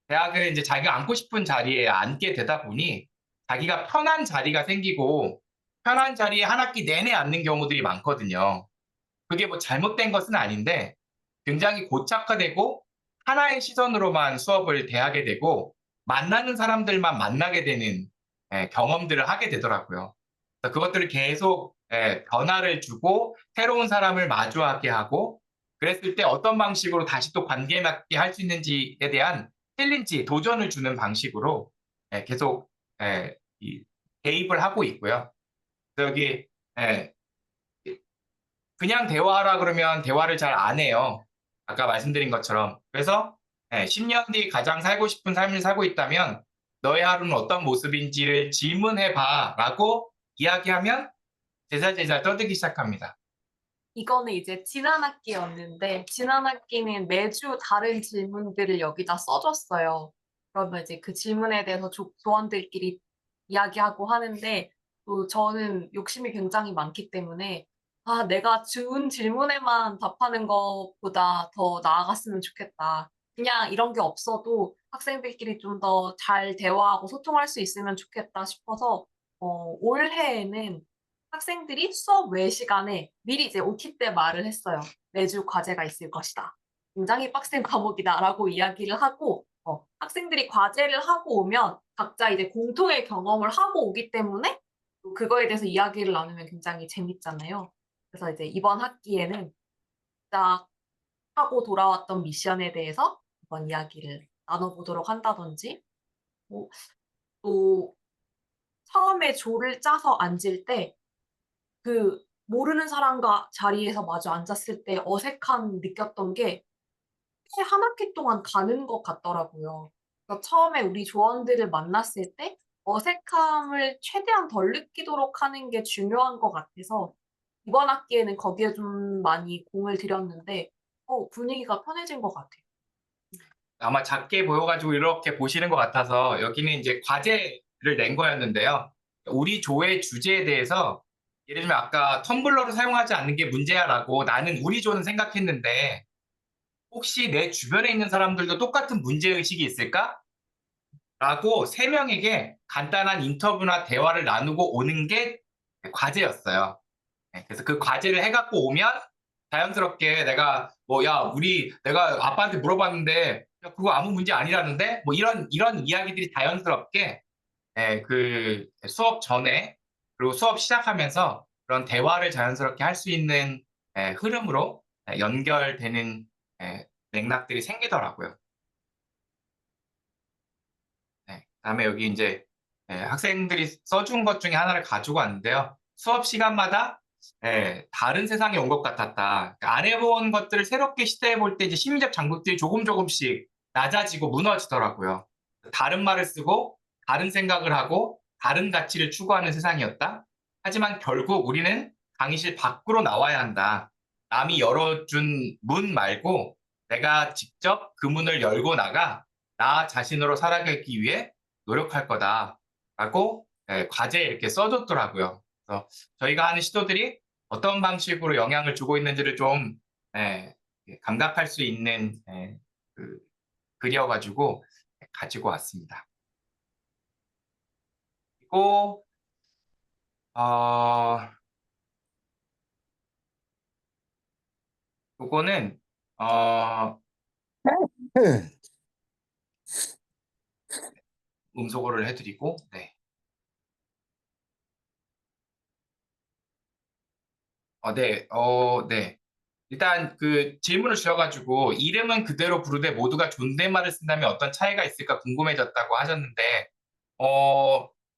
Speaker 1: 대학은 이제 자기가 앉고 싶은 자리에 앉게 되다 보니 자기가 편한 자리가 생기고 편한 자리에 한 학기 내내 앉는 경우들이 많거든요. 그게 뭐 잘못된 것은 아닌데 굉장히 고착화되고 하나의 시선으로만 수업을 대하게 되고 만나는 사람들만 만나게 되는 경험들을 하게 되더라고요. 그래서 그것들을 계속 변화를 주고 새로운 사람을 마주하게 하고 그랬을 때 어떤 방식으로 다시 또 관계 맺게 할 수 있는지에 대한 챌린지, 도전을 주는 방식으로 계속 개입을 하고 있고요. 그래서 여기 그냥 대화하라 그러면 대화를 잘 안 해요. 아까 말씀드린 것처럼. 그래서 10년 뒤 가장 살고 싶은 삶을 살고 있다면 너의 하루는 어떤 모습인지를 질문해봐 라고 이야기하면 제잘제잘 떠들기 시작합니다.
Speaker 2: 이거는 이제 지난 학기였는데 지난 학기는 매주 다른 질문들을 여기다 써줬어요. 그러면 이제 그 질문에 대해서 조원들끼리 이야기하고 하는데 또 저는 욕심이 굉장히 많기 때문에 내가 준 질문에만 답하는 것보다 더 나아갔으면 좋겠다. 그냥 이런 게 없어도 학생들끼리 좀 더 잘 대화하고 소통할 수 있으면 좋겠다 싶어서 올해에는 학생들이 수업 외 시간에 미리 이제 OT 때 말을 했어요. 매주 과제가 있을 것이다. 굉장히 빡센 과목이다라고 이야기를 하고 학생들이 과제를 하고 오면 각자 이제 공통의 경험을 하고 오기 때문에 또 그거에 대해서 이야기를 나누면 굉장히 재밌잖아요. 그래서 이제 이번 학기에는 딱 하고 돌아왔던 미션에 대해서 한번 이야기를 나눠보도록 한다든지 뭐 또 처음에 조를 짜서 앉을 때 그 모르는 사람과 자리에서 마주 앉았을 때 어색함 느꼈던 게 꽤 한 학기 동안 가는 것 같더라고요. 그러니까 처음에 우리 조원들을 만났을 때 어색함을 최대한 덜 느끼도록 하는 게 중요한 것 같아서 이번 학기에는 거기에 좀 많이 공을 들였는데 분위기가 편해진 것 같아요.
Speaker 1: 아마 작게 보여가지고 이렇게 보시는 것 같아서 여기는 이제 과제를 낸 거였는데요. 우리 조의 주제에 대해서 예를 들면 아까 텀블러를 사용하지 않는 게 문제야라고 나는 우리 조는 생각했는데 혹시 내 주변에 있는 사람들도 똑같은 문제의식이 있을까? 라고 세 명에게 간단한 인터뷰나 대화를 나누고 오는 게 과제였어요. 네, 그래서 그 과제를 해갖고 오면 자연스럽게 내가 내가 아빠한테 물어봤는데 야, 그거 아무 문제 아니라는데 뭐 이런 이야기들이 자연스럽게 그 수업 전에 그리고 수업 시작하면서 그런 대화를 자연스럽게 할 수 있는 흐름으로 연결되는 맥락들이 생기더라고요. 네, 그다음에 여기 이제 학생들이 써준 것 중에 하나를 가지고 왔는데요. 수업 시간마다 다른 세상에 온 것 같았다. 그러니까 안 해본 것들을 새롭게 시도해 볼 때 이제 심리적 장벽들이 조금씩 낮아지고 무너지더라고요. 다른 말을 쓰고 다른 생각을 하고 다른 가치를 추구하는 세상이었다. 하지만 결국 우리는 강의실 밖으로 나와야 한다. 남이 열어준 문 말고 내가 직접 그 문을 열고 나가 나 자신으로 살아가기 위해 노력할 거다라고 과제에 이렇게 써줬더라고요. 그래서 저희가 하는 시도들이 어떤 방식으로 영향을 주고 있는지를 좀 감각할 수 있는 그 글이어가지고 가지고 왔습니다. 그리고 요거는
Speaker 4: 네.
Speaker 1: 음소거를 해드리고 네. 네. 일단 그 질문을 주셔가지고 이름은 그대로 부르되 모두가 존댓말을 쓴다면 어떤 차이가 있을까 궁금해졌다고 하셨는데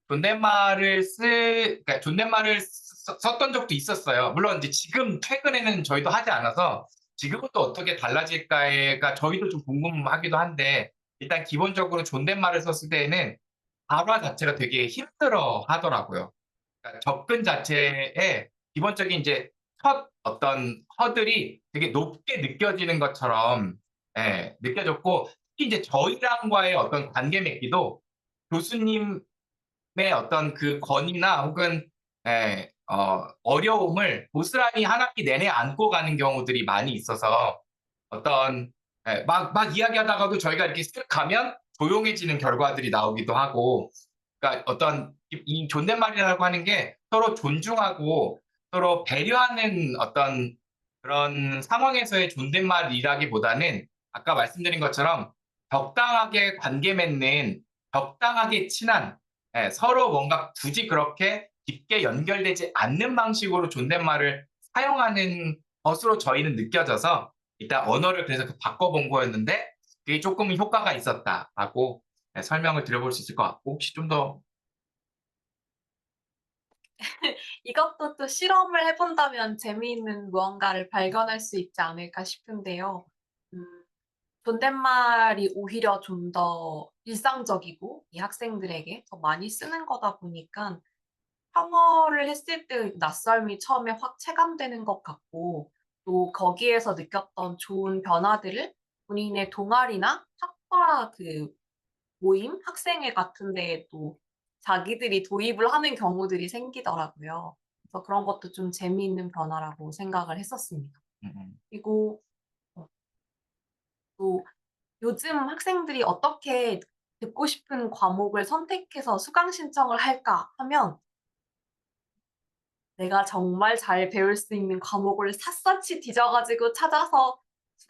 Speaker 1: 그러니까 존댓말을 썼던 적도 있었어요. 물론 이제 지금 최근에는 저희도 하지 않아서 지금은 또 어떻게 달라질까가 저희도 좀 궁금하기도 한데 일단 기본적으로 존댓말을 썼을 때에는 발화 자체가 되게 힘들어 하더라고요. 그러니까 접근 자체에 기본적인 이제 첫 어떤 허들이 되게 높게 느껴지는 것처럼 느껴졌고 특히 이제 저희랑과의 어떤 관계 맺기도 교수님의 어떤 그 권위나 혹은 어려움을 고스란히 한 학기 내내 안고 가는 경우들이 많이 있어서 어떤 막 이야기하다가도 저희가 이렇게 쓱 가면 조용해지는 결과들이 나오기도 하고 그러니까 어떤 이 존댓말이라고 하는 게 서로 존중하고 서로 배려하는 어떤 그런 상황에서의 존댓말이라기보다는 아까 말씀드린 것처럼 적당하게 관계 맺는 적당하게 친한 서로 뭔가 굳이 그렇게 깊게 연결되지 않는 방식으로 존댓말을 사용하는 것으로 저희는 느껴져서 일단 언어를 그래서 바꿔본 거였는데 그게 조금 효과가 있었다라고 설명을 드려볼 수 있을 것 같고 혹시 좀 더
Speaker 2: 이것도 또 실험을 해본다면 재미있는 무언가를 발견할 수 있지 않을까 싶은데요. 존댓말이 오히려 좀 더 일상적이고 이 학생들에게 더 많이 쓰는 거다 보니까 영어를 했을 때 낯설미 처음에 확 체감되는 것 같고 또 거기에서 느꼈던 좋은 변화들을 본인의 동아리나 학과 그 모임, 학생회 같은 데에 또 자기들이 도입을 하는 경우들이 생기더라고요. 그래서 그런 것도 좀 재미있는 변화라고 생각을 했었습니다. 그리고 또 요즘 학생들이 어떻게 듣고 싶은 과목을 선택해서 수강 신청을 할까 하면 내가 정말 잘 배울 수 있는 과목을 샅샅이 뒤져가지고 찾아서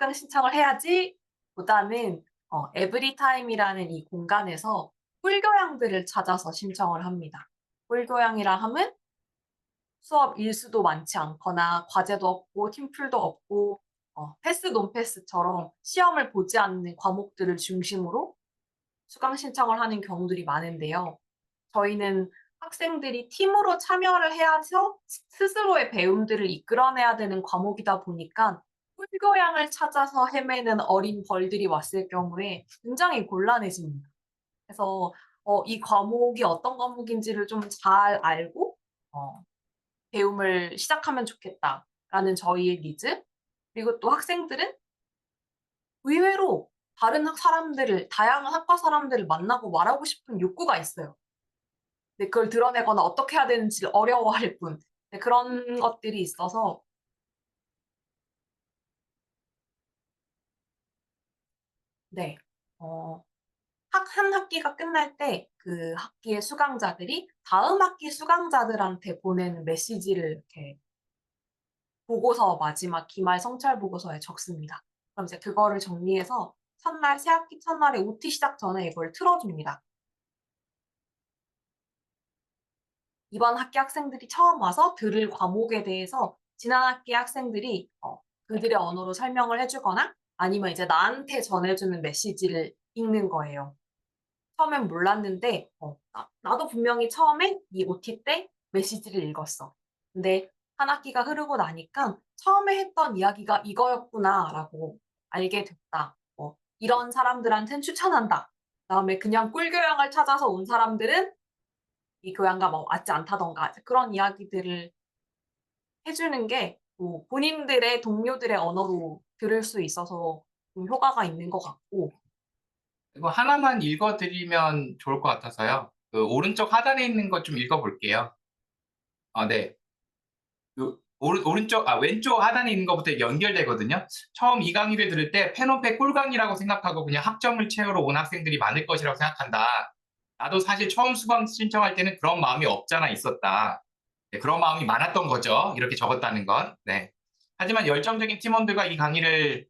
Speaker 2: 수강 신청을 해야지 보다는 에브리타임이라는 이 공간에서 꿀교양들을 찾아서 신청을 합니다. 꿀교양이라 하면 수업 일수도 많지 않거나 과제도 없고 팀플도 없고 패스 논패스처럼 시험을 보지 않는 과목들을 중심으로 수강 신청을 하는 경우들이 많은데요. 저희는 학생들이 팀으로 참여를 해서 스스로의 배움들을 이끌어내야 되는 과목이다 보니까 꿀교양을 찾아서 헤매는 어린 벌들이 왔을 경우에 굉장히 곤란해집니다. 그래서 이 과목이 어떤 과목인지를 좀 잘 알고 배움을 시작하면 좋겠다라는 저희의 니즈, 그리고 또 학생들은 의외로 다양한 학과 사람들을 만나고 말하고 싶은 욕구가 있어요. 근데 그걸 드러내거나 어떻게 해야 되는지를 어려워할 뿐. 네, 그런 것들이 있어서 네, 한 학기가 끝날 때 그 학기의 수강자들이 다음 학기 수강자들한테 보내는 메시지를 이렇게 보고서 마지막 기말 성찰 보고서에 적습니다. 그럼 이제 그거를 정리해서 새 학기 첫날에 OT 시작 전에 이걸 틀어줍니다. 이번 학기 학생들이 처음 와서 들을 과목에 대해서 지난 학기 학생들이 그들의 언어로 설명을 해주거나 아니면 이제 나한테 전해주는 메시지를 읽는 거예요. 처음엔 몰랐는데 나도 분명히 처음에 이 OT 때 메시지를 읽었어. 근데 한 학기가 흐르고 나니까 처음에 했던 이야기가 이거였구나라고 알게 됐다. 이런 사람들한테는 추천한다. 그다음에 그냥 꿀교양을 찾아서 온 사람들은 이 교양과 뭐 맞지 않다던가 그런 이야기들을 해주는 게 본인들의 동료들의 언어로 들을 수 있어서 좀 효과가 있는 것 같고
Speaker 1: 이거 하나만 읽어드리면 좋을 것 같아서요. 그 오른쪽 하단에 있는 것 좀 읽어볼게요. 네. 왼쪽 하단에 있는 것부터 연결되거든요. 처음 이 강의를 들을 때 펜오페 꿀강의라고 생각하고 그냥 학점을 채우러 온 학생들이 많을 것이라고 생각한다. 나도 사실 처음 수강 신청할 때는 그런 마음이 없잖아 있었다. 네, 그런 마음이 많았던 거죠. 이렇게 적었다는 건. 네. 하지만 열정적인 팀원들과 이 강의를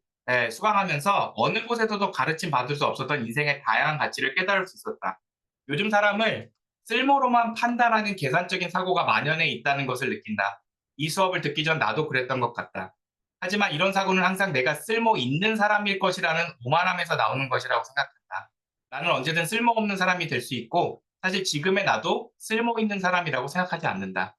Speaker 1: 수강하면서 어느 곳에서도 가르침 받을 수 없었던 인생의 다양한 가치를 깨달을 수 있었다. 요즘 사람을 쓸모로만 판단하는 계산적인 사고가 만연해 있다는 것을 느낀다. 이 수업을 듣기 전 나도 그랬던 것 같다. 하지만 이런 사고는 항상 내가 쓸모 있는 사람일 것이라는 오만함에서 나오는 것이라고 생각한다. 나는 언제든 쓸모없는 사람이 될 수 있고 사실 지금의 나도 쓸모 있는 사람이라고 생각하지 않는다.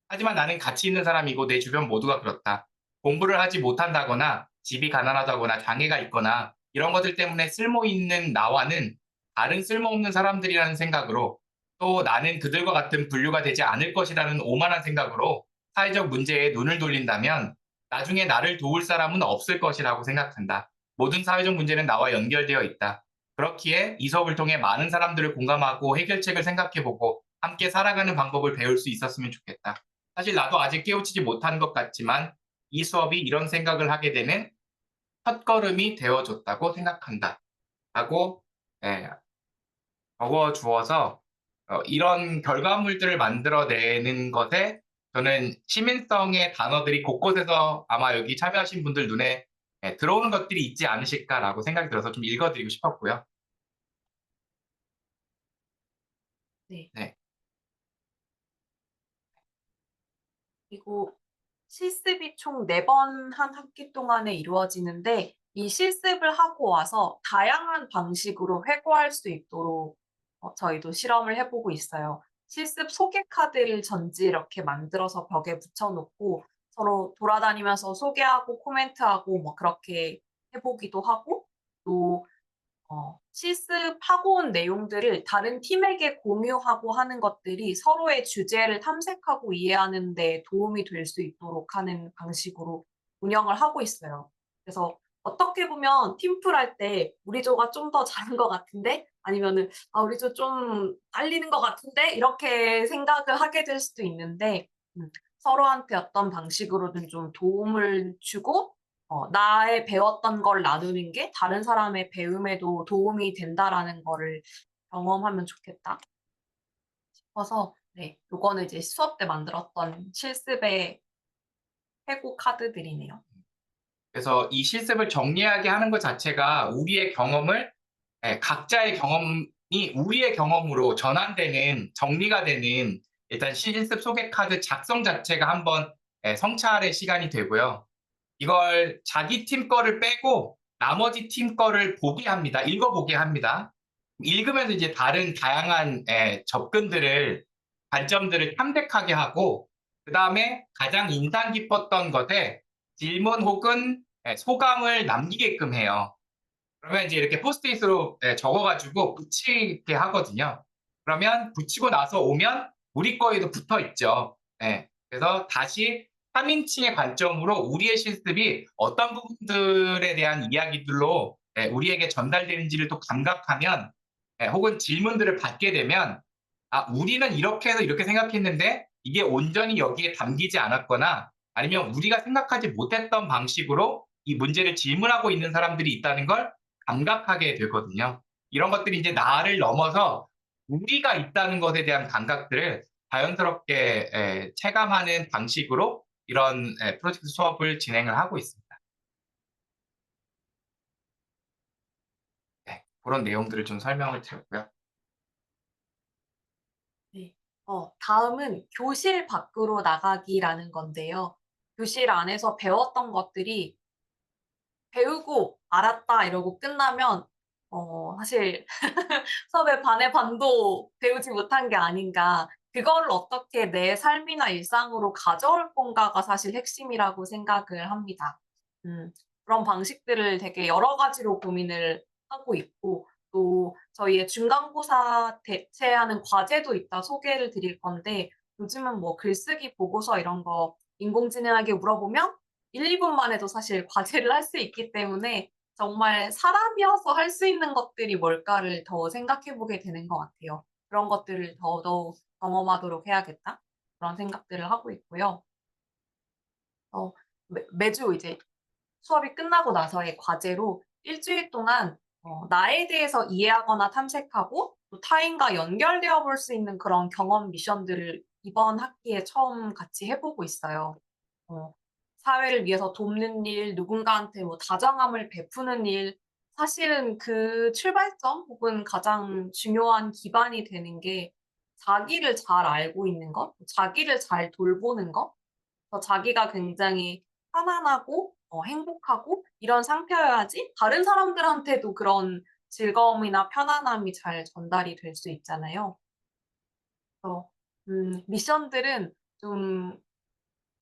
Speaker 1: 하지만 나는 가치 있는 사람이고 내 주변 모두가 그렇다. 공부를 하지 못한다거나 집이 가난하다거나 장애가 있거나 이런 것들 때문에 쓸모 있는 나와는 다른 쓸모없는 사람들이라는 생각으로 또 나는 그들과 같은 분류가 되지 않을 것이라는 오만한 생각으로 사회적 문제에 눈을 돌린다면 나중에 나를 도울 사람은 없을 것이라고 생각한다. 모든 사회적 문제는 나와 연결되어 있다. 그렇기에 이 수업을 통해 많은 사람들을 공감하고 해결책을 생각해보고 함께 살아가는 방법을 배울 수 있었으면 좋겠다. 사실 나도 아직 깨우치지 못한 것 같지만 이 수업이 이런 생각을 하게 되는 첫걸음이 되어줬다고 생각한다. 하고 적어 주어서 이런 결과물들을 만들어내는 것에 저는 시민성의 단어들이 곳곳에서 아마 여기 참여하신 분들 눈에 들어오는 것들이 있지 않으실까라고 생각이 들어서 좀 읽어드리고 싶었고요.
Speaker 2: 네.
Speaker 1: 네.
Speaker 2: 그리고 실습이 총 4번 한 학기 동안에 이루어지는데 이 실습을 하고 와서 다양한 방식으로 회고할 수 있도록 저희도 실험을 해보고 있어요. 실습 소개 카드를 전지 이렇게 만들어서 벽에 붙여놓고 서로 돌아다니면서 소개하고 코멘트하고 뭐 그렇게 해보기도 하고 또 실습하고 온 내용들을 다른 팀에게 공유하고 하는 것들이 서로의 주제를 탐색하고 이해하는 데 도움이 될 수 있도록 하는 방식으로 운영을 하고 있어요. 그래서 어떻게 보면 팀플 할 때 우리 조가 좀 더 잘한 것 같은데 아니면은 우리 조 좀 딸리는 것 같은데 이렇게 생각을 하게 될 수도 있는데 서로한테 어떤 방식으로든 좀 도움을 주고 나의 배웠던 걸 나누는 게 다른 사람의 배움에도 도움이 된다라는 거를 경험하면 좋겠다 싶어서 네, 요거는 이제 수업 때 만들었던 실습의 회고 카드들이네요.
Speaker 1: 그래서 이 실습을 정리하게 하는 것 자체가 우리의 경험을 각자의 경험이 우리의 경험으로 전환되는 정리가 되는 일단 실습 소개 카드 작성 자체가 한번 성찰의 시간이 되고요. 이걸 자기 팀 거를 빼고 나머지 팀 거를 보게 합니다. 읽어보게 합니다. 읽으면서 이제 다른 다양한 접근들을 관점들을 탐색하게 하고 그다음에 가장 인상 깊었던 것에 질문 혹은 소감을 남기게끔 해요. 그러면 이제 이렇게 포스트잇으로 적어가지고 붙이게 하거든요. 그러면 붙이고 나서 오면 우리 거에도 붙어 있죠. 그래서 다시 3인칭의 관점으로 우리의 실습이 어떤 부분들에 대한 이야기들로 우리에게 전달되는지를 또 감각하면 혹은 질문들을 받게 되면 우리는 이렇게 해서 이렇게 생각했는데 이게 온전히 여기에 담기지 않았거나 아니면 우리가 생각하지 못했던 방식으로 이 문제를 질문하고 있는 사람들이 있다는 걸 감각하게 되거든요. 이런 것들이 이제 나를 넘어서 우리가 있다는 것에 대한 감각들을 자연스럽게 체감하는 방식으로 이런 프로젝트 수업을 진행을 하고 있습니다. 그런 내용들을 좀 설명을 드렸고요.
Speaker 2: 네. 다음은 교실 밖으로 나가기라는 건데요. 교실 안에서 배웠던 것들이 배우고 알았다 이러고 끝나면 사실 수업의 반의 반도 배우지 못한 게 아닌가. 그걸 어떻게 내 삶이나 일상으로 가져올 건가가 사실 핵심이라고 생각을 합니다. 그런 방식들을 되게 여러 가지로 고민을 하고 있고 또 저희의 중간고사 대체하는 과제도 이따 소개를 드릴 건데 요즘은 뭐 글쓰기 보고서 이런 거 인공지능에게 물어보면 1-2분 만에도 사실 과제를 할 수 있기 때문에 정말 사람이어서 할 수 있는 것들이 뭘까를 더 생각해 보게 되는 것 같아요. 그런 것들을 더더욱 경험하도록 해야겠다. 그런 생각들을 하고 있고요. 매주 이제 수업이 끝나고 나서의 과제로 일주일 동안 나에 대해서 이해하거나 탐색하고 또 타인과 연결되어 볼 수 있는 그런 경험 미션들을 이번 학기에 처음 같이 해 보고 있어요. 어 사회를 위해서 돕는 일, 누군가한테 뭐 다정함을 베푸는 일, 사실은 그 출발점 혹은 가장 중요한 기반이 되는 게 자기를 잘 알고 있는 것, 자기를 잘 돌보는 것, 자기가 굉장히 편안하고 행복하고 이런 상태여야지 다른 사람들한테도 그런 즐거움이나 편안함이 잘 전달이 될 수 있잖아요. 그래서 미션들은 좀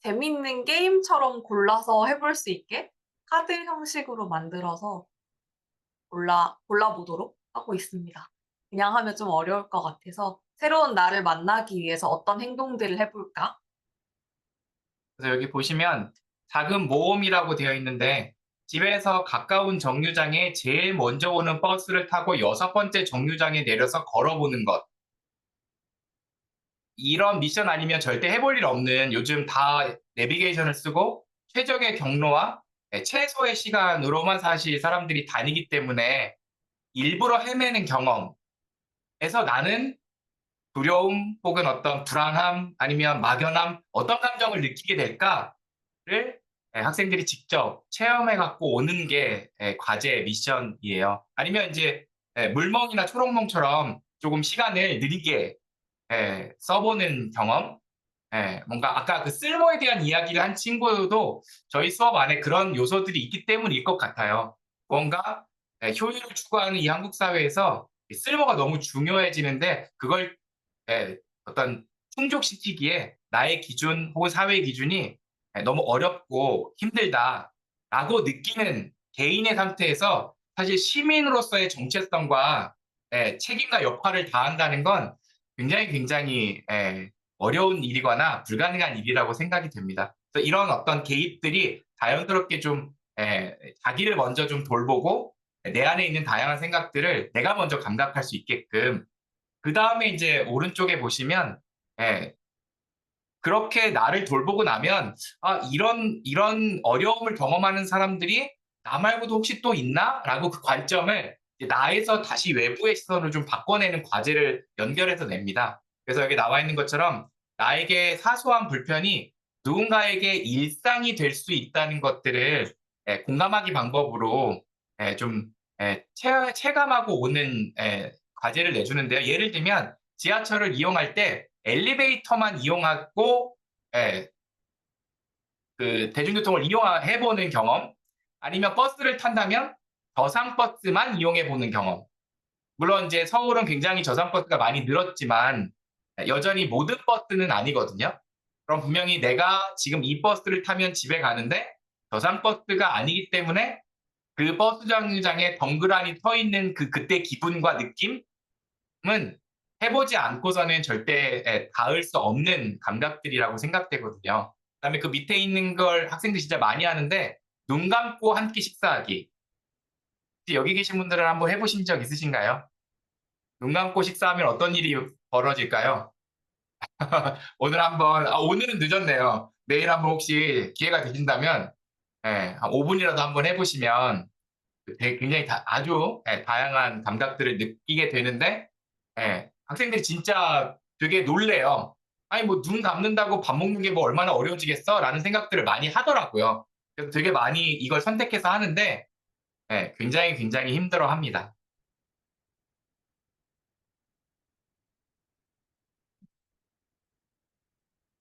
Speaker 2: 재밌는 게임처럼 골라서 해볼 수 있게 카드 형식으로 만들어서 골라 보도록 하고 있습니다. 그냥 하면 좀 어려울 것 같아서 '새로운 나를 만나기 위해서 어떤 행동들을 해 볼까?'
Speaker 1: 그래서 여기 보시면 작은 모험이라고 되어 있는데 집에서 가까운 정류장에 제일 먼저 오는 버스를 타고 6번째 정류장에 내려서 걸어보는 것. 이런 미션 아니면 절대 해볼 일 없는 요즘 다 내비게이션을 쓰고 최적의 경로와 최소의 시간으로만 사실 사람들이 다니기 때문에 일부러 헤매는 경험에서 나는 두려움 혹은 어떤 불안함 아니면 막연함 어떤 감정을 느끼게 될까를 학생들이 직접 체험해 갖고 오는 게 과제 미션이에요. 아니면 이제 물멍이나 초록멍처럼 조금 시간을 느리게 써보는 경험. 뭔가 아까 그 쓸모에 대한 이야기를 한 친구도 저희 수업 안에 그런 요소들이 있기 때문일 것 같아요. 뭔가 효율을 추구하는 이 한국 사회에서 쓸모가 너무 중요해지는데 그걸 어떤 충족시키기에 나의 기준 혹은 사회의 기준이 너무 어렵고 힘들다라고 느끼는 개인의 상태에서 사실 시민으로서의 정체성과 책임과 역할을 다한다는 건 굉장히 어려운 일이거나 불가능한 일이라고 생각이 됩니다. 그래서 이런 어떤 개입들이 자연스럽게 좀 자기를 먼저 좀 돌보고 내 안에 있는 다양한 생각들을 내가 먼저 감각할 수 있게끔 그다음에 이제 오른쪽에 보시면 예 그렇게 나를 돌보고 나면 '아 이런 어려움을 경험하는 사람들이 나 말고도 혹시 또 있나?'라고 그 관점을 이제 나에서 다시 외부의 시선으로 좀 바꿔내는 과제를 연결해서 냅니다. 그래서 여기 나와 있는 것처럼 나에게 사소한 불편이 누군가에게 일상이 될 수 있다는 것들을 공감하기 방법으로 좀 체감하고 오는 과제를 내주는데요. 예를 들면 지하철을 이용할 때 엘리베이터만 이용하고 그 대중교통을 이용해보는 경험, 아니면 버스를 탄다면 저상버스만 이용해보는 경험. 물론 이제 서울은 굉장히 저상버스가 많이 늘었지만 여전히 모든 버스는 아니거든요. 그럼 분명히 내가 지금 이 버스를 타면 집에 가는데 저상버스가 아니기 때문에 그 버스 정류장에 덩그러니 서 있는 그때 기분과 느낌은 해보지 않고서는 절대 닿을 수 없는 감각들이라고 생각되거든요. 그다음에 그 밑에 있는 걸 학생들이 진짜 많이 하는데 눈 감고 한 끼 식사하기. 혹시 여기 계신 분들은 한번 해보신 적 있으신가요? 눈 감고 식사하면 어떤 일이 벌어질까요? 오늘 한번, 오늘은 늦었네요. 내일 한번 혹시 기회가 되신다면, 한 5분이라도 한번 해보시면 굉장히 아주 다양한 감각들을 느끼게 되는데, 학생들이 진짜 되게 놀래요. 아니, 뭐, 눈 감는다고 밥 먹는 게 뭐 얼마나 어려워지겠어? 라는 생각들을 많이 하더라고요. 그래서 되게 많이 이걸 선택해서 하는데, 굉장히 굉장히 힘들어 합니다.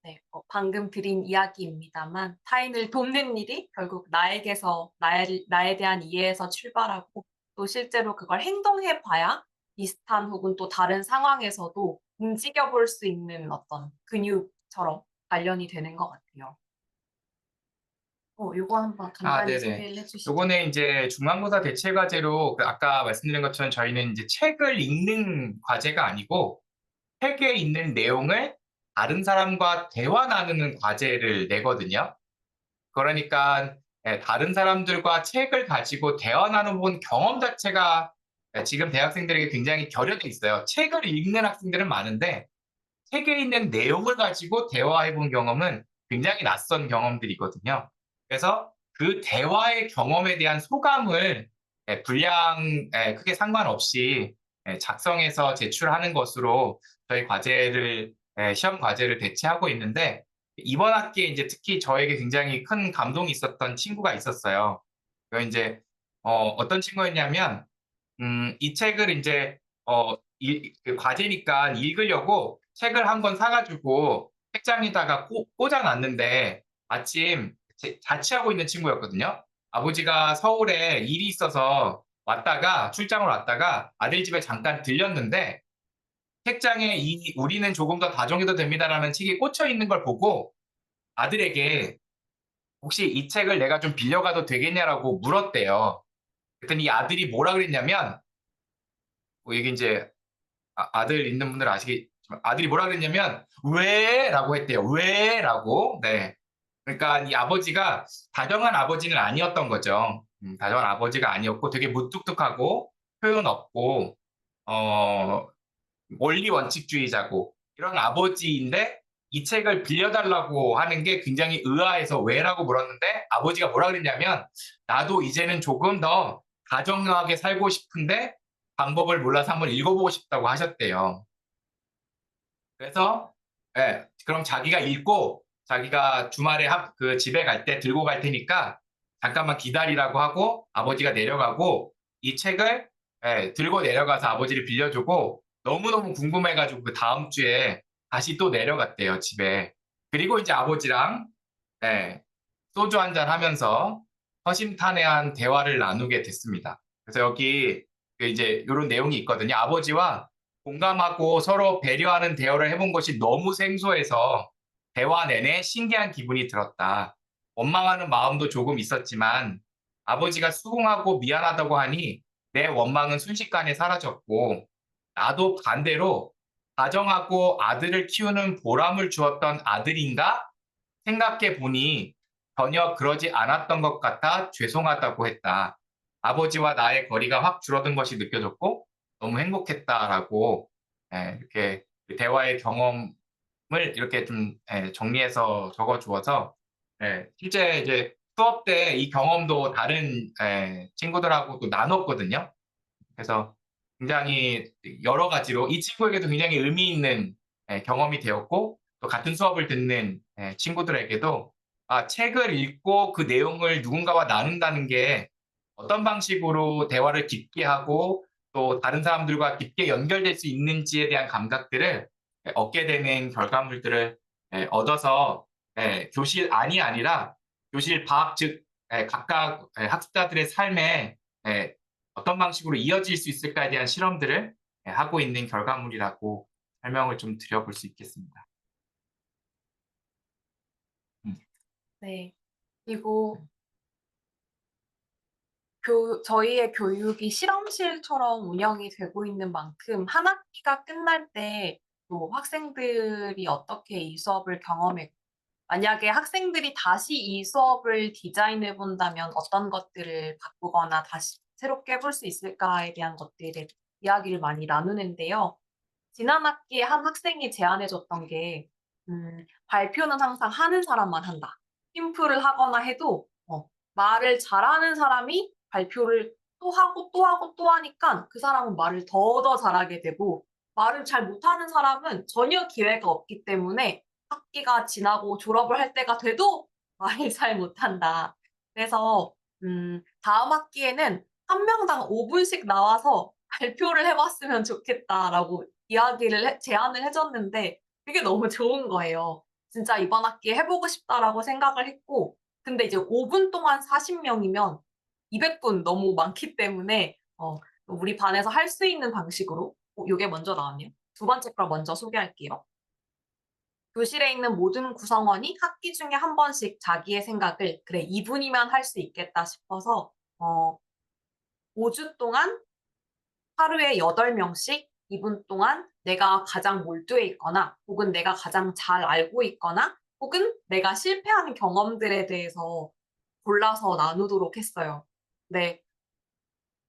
Speaker 2: 네, 방금 드린 이야기입니다만 타인을 돕는 일이 결국 나에게서 나에 대한 이해에서 출발하고 또 실제로 그걸 행동해 봐야 비슷한 혹은 또 다른 상황에서도 움직여 볼 수 있는 어떤 근육처럼 관련이 되는 것 같아요. 요거 한번 간단히
Speaker 1: 네네.
Speaker 2: 소개를 해주시죠.
Speaker 1: 요거는 이제 중간고사 대체 과제로 아까 말씀드린 것처럼 저희는 이제 책을 읽는 과제가 아니고 책에 있는 내용을 다른 사람과 대화 나누는 과제를 내거든요. 그러니까 다른 사람들과 책을 가지고 대화 나눠본 경험 자체가 지금 대학생들에게 굉장히 결여돼 있어요. 책을 읽는 학생들은 많은데 책에 있는 내용을 가지고 대화해본 경험은 굉장히 낯선 경험들이거든요. 그래서 그 대화의 경험에 대한 소감을 분량 크게 상관없이 작성해서 제출하는 것으로 저희 과제를 시험 과제를 대체하고 있는데 이번 학기에 이제 특히 저에게 굉장히 큰 감동이 있었던 친구가 있었어요. 그 이제 어떤 친구였냐면 이 책을 이제 그 과제니까 읽으려고 책을 한 권 사가지고 책장에다가 꽂아놨는데 마침 자취하고 있는 친구였거든요. 아버지가 서울에 일이 있어서 출장을 왔다가 아들 집에 잠깐 들렸는데 책장에 이 우리는 조금 더 다정해도 됩니다라는 책이 꽂혀 있는 걸 보고 아들에게 혹시 이 책을 내가 좀 빌려가도 되겠냐라고 물었대요. 그랬더니 이 아들이 뭐라 그랬냐면 이게 이제 아들 있는 분들 아시겠지만 아들이 뭐라 그랬냐면 왜? 라고 했대요. 왜? 라고. 네. 그러니까 이 아버지가 다정한 아버지는 아니었던 거죠. 다정한 아버지가 아니었고 되게 무뚝뚝하고 표현 없고 원리 원칙주의자고 이런 아버지인데 이 책을 빌려달라고 하는 게 굉장히 의아해서 왜라고 물었는데 아버지가 뭐라 그랬냐면 나도 이제는 조금 더 다정하게 살고 싶은데 방법을 몰라서 한번 읽어보고 싶다고 하셨대요. 그래서 그럼 자기가 읽고 자기가 주말에 그 집에 갈 때 들고 갈 테니까 잠깐만 기다리라고 하고 아버지가 내려가고 이 책을 들고 내려가서 아버지를 빌려주고 너무너무 궁금해가지고 그 다음 주에 다시 또 내려갔대요, 집에. 그리고 이제 아버지랑 소주 한잔 하면서 허심탄회한 대화를 나누게 됐습니다. 그래서 여기 이제 이런 내용이 있거든요. 아버지와 공감하고 서로 배려하는 대화를 해본 것이 너무 생소해서 대화 내내 신기한 기분이 들었다. 원망하는 마음도 조금 있었지만 아버지가 수긍하고 미안하다고 하니 내 원망은 순식간에 사라졌고 나도 반대로 다정하고 아들을 키우는 보람을 주었던 아들인가 생각해 보니 전혀 그러지 않았던 것 같아 죄송하다고 했다. 아버지와 나의 거리가 확 줄어든 것이 느껴졌고 너무 행복했다라고 이렇게 대화의 경험을 이렇게 좀 정리해서 적어주어서 실제 이제 수업 때 이 경험도 다른 친구들하고도 나눴거든요. 그래서 굉장히 여러 가지로 이 친구에게도 굉장히 의미 있는 경험이 되었고 또 같은 수업을 듣는 친구들에게도 책을 읽고 그 내용을 누군가와 나눈다는 게 어떤 방식으로 대화를 깊게 하고 또 다른 사람들과 깊게 연결될 수 있는지에 대한 감각들을 얻게 되는 결과물들을 얻어서 교실 안이 아니라 교실 밖, 즉 각각 학습자들의 삶에 어떤 방식으로 이어질 수 있을까에 대한 실험들을 하고 있는 결과물이라고 설명을 좀 드려볼 수 있겠습니다.
Speaker 2: 네. 그리고 저희의 교육이 실험실처럼 운영이 되고 있는 만큼 한 학기가 끝날 때 또 학생들이 어떻게 이 수업을 경험했고 만약에 학생들이 다시 이 수업을 디자인해 본다면 어떤 것들을 바꾸거나 다시 새롭게 해볼 수 있을까에 대한 것들에 이야기를 많이 나누는데요. 지난 학기에 한 학생이 제안해 줬던 게 발표는 항상 하는 사람만 한다. 팀플을 하거나 해도 말을 잘하는 사람이 발표를 또 하고 또 하고 또 하니까 그 사람은 말을 더 잘하게 되고 말을 잘 못하는 사람은 전혀 기회가 없기 때문에 학기가 지나고 졸업을 할 때가 돼도 말을 잘 못한다. 그래서 다음 학기에는 한 명당 5분씩 나와서 발표를 해 봤으면 좋겠다라고 제안을 해 줬는데 그게 너무 좋은 거예요. 진짜 '이번 학기에 해 보고 싶다.'라고 생각을 했고 근데 이제 5분 동안 40 명이면 200분 너무 많기 때문에 우리 반에서 할 수 있는 방식으로 요게 먼저 나왔네요. 두 번째 걸 먼저 소개할게요. 교실에 있는 모든 구성원이 학기 중에 한 번씩 자기의 생각을 '그래 2 분이면 할 수 있겠다.' 싶어서 5주 동안 하루에 8 명씩 2분 동안 내가 가장 몰두해 있거나 혹은 내가 가장 잘 알고 있거나 혹은 내가 실패한 경험들에 대해서 골라서 나누도록 했어요. 네.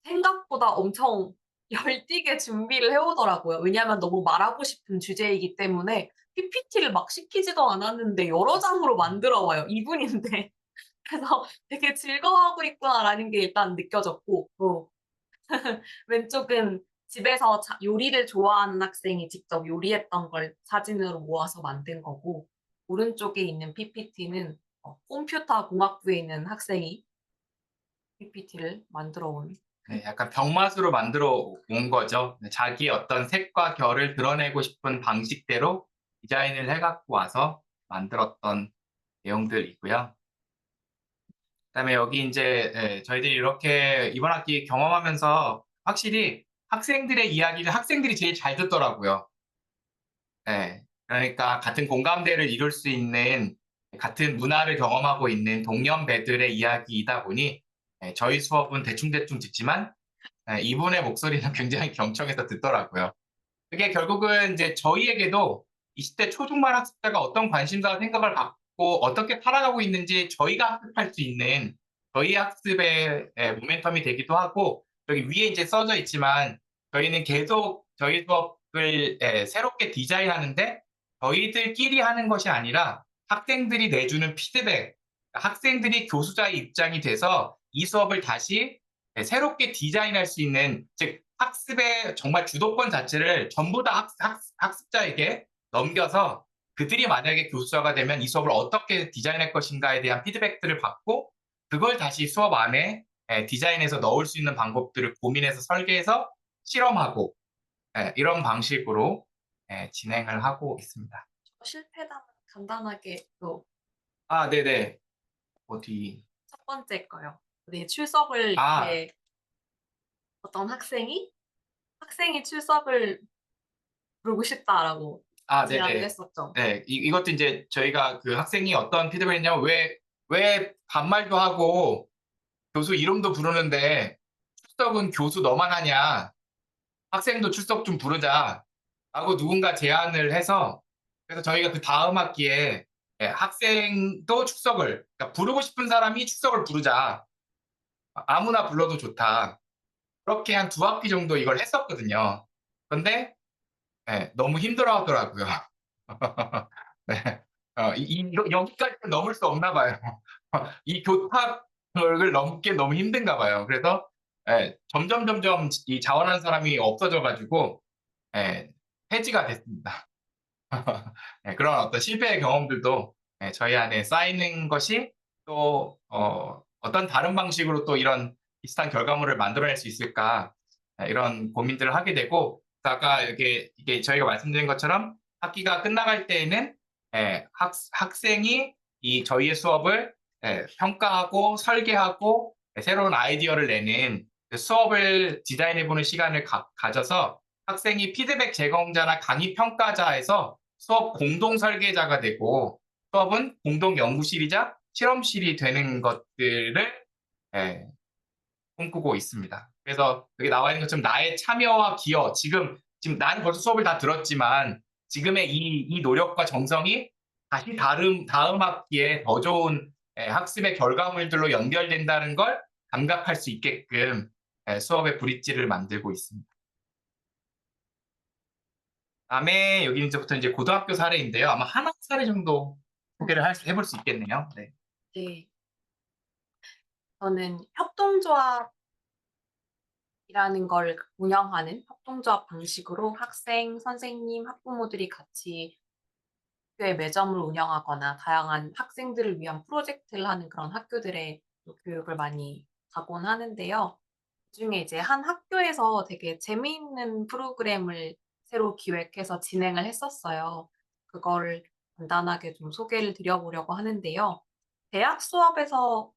Speaker 2: 생각보다 엄청 열띠게 준비를 해 오더라고요. 왜냐하면 너무 말하고 싶은 주제이기 때문에 PPT를 막 시키지도 않았는데 여러 장으로 만들어 와요. 2 분인데. 그래서 '되게 즐거워하고 있구나.'라는 게 일단 느껴졌고 왼쪽은 집에서 요리를 좋아하는 학생이 직접 요리했던 걸 사진으로 모아서 만든 거고 오른쪽에 있는 PPT는 컴퓨터 공학부에 있는 학생이 PPT를 만들어 온
Speaker 1: 네, 약간 병맛으로 만들어 온 거죠. 자기의 어떤 색과 결을 드러내고 싶은 방식대로 디자인을 해 갖고 와서 만들었던 내용들이고요. 그다음에 여기 인제 저희들이 이렇게 이번 학기 경험하면서 확실히 학생들의 이야기를 학생들이 제일 잘 듣더라고요. 그러니까 같은 공감대를 이룰 수 있는 같은 문화를 경험하고 있는 동년배들의 이야기이다 보니 저희 수업은 대충대충 듣지만 이분의 목소리는 굉장히 경청해서 듣더라고요. 그게 결국은 이제 저희에게도 20대 초중반 학습자가 어떤 관심사와 생각을 갖고 어떻게 살아가고 있는지 저희가 학습할 수 있는 저희 학습의 모멘텀이 되기도 하고 여기 위에 이제 써져 있지만 저희는 계속 저희 수업을 새롭게 디자인하는데 저희들끼리 하는 것이 아니라 학생들이 내주는 피드백, 학생들이 교수자의 입장이 돼서 이 수업을 다시 새롭게 디자인할 수 있는 즉 학습의 정말 주도권 자체를 전부 다 학습자에게 넘겨서 그들이 만약에 교수자가 되면 이 수업을 어떻게 디자인할 것인가에 대한 피드백들을 받고 그걸 다시 수업 안에 디자인해서 넣을 수 있는 방법들을 고민해서 설계해서 실험하고 이런 방식으로 진행을 하고 있습니다.
Speaker 2: 실패담은 간단하게 또
Speaker 1: 네네. 어디
Speaker 2: 첫 번째 거요. 우리 출석을 이렇게 어떤 학생이 "출석을 부르고 싶다."라고 제안을
Speaker 1: 네네.
Speaker 2: 했었죠.
Speaker 1: 네. 이것도 인제 저희가 그 학생이 어떤 피드백을 했냐면 "왜 반말도 하고 교수 이름도 부르는데 출석은 교수 너만 하냐. 학생도 출석 좀 부르자."라고 누군가 제안을 해서 그래서 저희가 그다음 학기에 학생도 출석을 그러니까 부르고 싶은 사람이 출석을 부르자. 아무나 불러도 좋다. 그렇게 한 2학기 정도 이걸 했었거든요. 근데 너무 힘들어하더라고요. 네. 여기까지는 넘을 수 없나 봐요. 이 교탁을 넘기 너무 힘든가 봐요. 그래서 점점 이 자원하는 사람이 없어져 가지고 폐지가 됐습니다. 그런 어떤 실패의 경험들도 저희 안에 쌓이는 것이 또 어떤 다른 방식으로 또 이런 비슷한 결과물을 만들어낼 수 있을까 이런 고민들을 하게 되고 아까 이게 저희가 말씀드린 것처럼 학기가 끝나갈 때에는 학생이 이 저희의 수업을 평가하고 설계하고 새로운 아이디어를 내는 그 수업을 디자인해보는 시간을 가져서 학생이 피드백 제공자나 강의 평가자에서 수업 공동 설계자가 되고 수업은 공동 연구실이자 실험실이 되는 것들을 꿈꾸고 있습니다. 그래서 여기 나와 있는 것처럼 나의 참여와 기여, 지금 나는 벌써 수업을 다 들었지만 지금의 이 노력과 정성이 다시 다음 학기에 더 좋은 학습의 결과물들로 연결된다는 걸 감각할 수 있게끔 수업의 브릿지를 만들고 있습니다. 다음에 여기 이제부터 이제 고등학교 사례인데요. 아마 하나 사례 정도 소개를 해볼 수 있겠네요. 네.
Speaker 2: 네. 저는 협동조합이라는 걸 운영하는 협동조합 방식으로 학생, 선생님, 학부모들이 같이 학교에 매점을 운영하거나 다양한 학생들을 위한 프로젝트를 하는 그런 학교들의 교육을 많이 가곤 하는데요. 그중에 이제 한 학교에서 되게 재미있는 프로그램을 새로 기획해서 진행을 했었어요. 그거를 간단하게 좀 소개를 드려보려고 하는데요. 대학 수업에서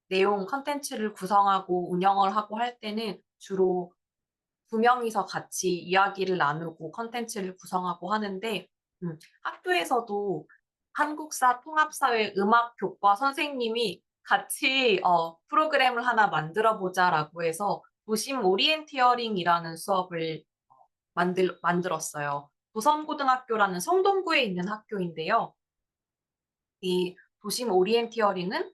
Speaker 2: 내용 콘텐츠를 구성하고 운영을 하고 할 때는 주로 두 명이서 같이 이야기를 나누고 콘텐츠를 구성하고 하는데 학교에서도 한국사 통합사회 음악교과 선생님이 같이 프로그램을 하나 만들어 보자라고 해서 도심 오리엔티어링이라는 수업을 만들었어요. 도성고등학교라는 성동구에 있는 학교인데요. 이 도심 오리엔티어링은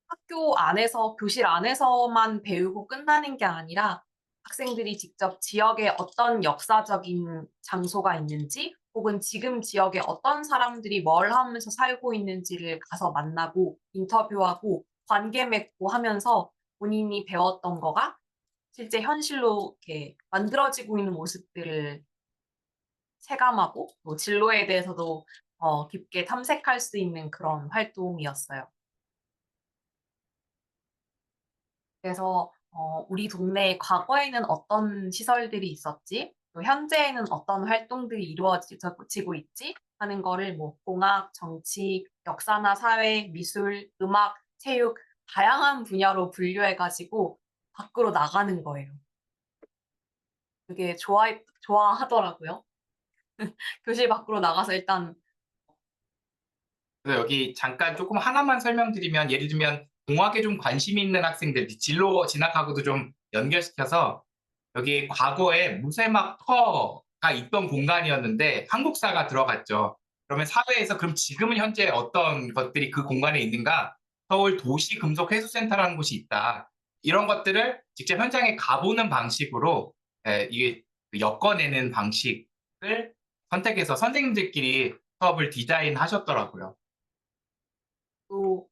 Speaker 2: 학교 안에서, 교실 안에서만 배우고 끝나는 게 아니라 학생들이 직접 지역에 어떤 역사적인 장소가 있는지 혹은 지금 지역에 어떤 사람들이 뭘 하면서 살고 있는지를 가서 만나고 인터뷰하고 관계 맺고 하면서 본인이 배웠던 거가 실제 현실로 이렇게 만들어지고 있는 모습들을 체감하고 또 진로에 대해서도 깊게 탐색할 수 있는 그런 활동이었어요. 그래서 우리 동네에 과거에는 어떤 시설들이 있었지, 또 현재에는 어떤 활동들이 이루어지고 있지 하는 거를 뭐 공학, 정치, 역사나 사회, 미술, 음악, 체육 다양한 분야로 분류해가지고 밖으로 나가는 거예요. 그게 좋아하더라고요. 교실 밖으로 나가서 일단
Speaker 1: 그래서 여기 잠깐 조금 하나만 설명드리면 예를 들면 공학에 좀 관심이 있는 학생들 진로 진학하고도 좀 연결시켜서 여기 과거에 무쇠막터가 있던 공간이었는데 한국사가 들어갔죠. 그러면 사회에서 그럼 지금은 현재 어떤 것들이 그 공간에 있는가? 서울 도시금속회수센터라는 곳이 있다. 이런 것들을 직접 현장에 가보는 방식으로 이게 엮어내는 방식을 선택해서 선생님들끼리 수업을 디자인하셨더라고요.
Speaker 2: 또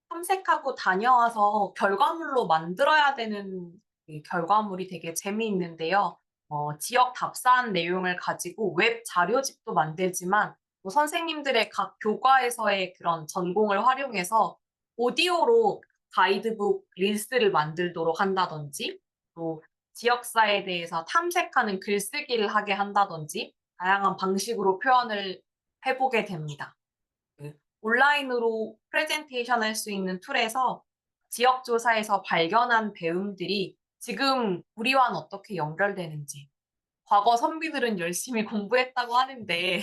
Speaker 2: 탐색하고 다녀와서 결과물로 만들어야 되는 이 결과물이 되게 재미있는데요. 지역 답사한 내용을 가지고 웹 자료집도 만들지만 또 선생님들의 각 교과에서의 그런 전공을 활용해서 오디오로 가이드북 릴스를 만들도록 한다든지 또 지역사에 대해서 탐색하는 글쓰기를 하게 한다든지 다양한 방식으로 표현을 해보게 됩니다. 온라인으로 프레젠테이션 할 수 있는 툴에서 지역조사에서 발견한 배움들이 지금 우리와는 어떻게 연결되는지. 과거 선비들은 열심히 공부했다고 하는데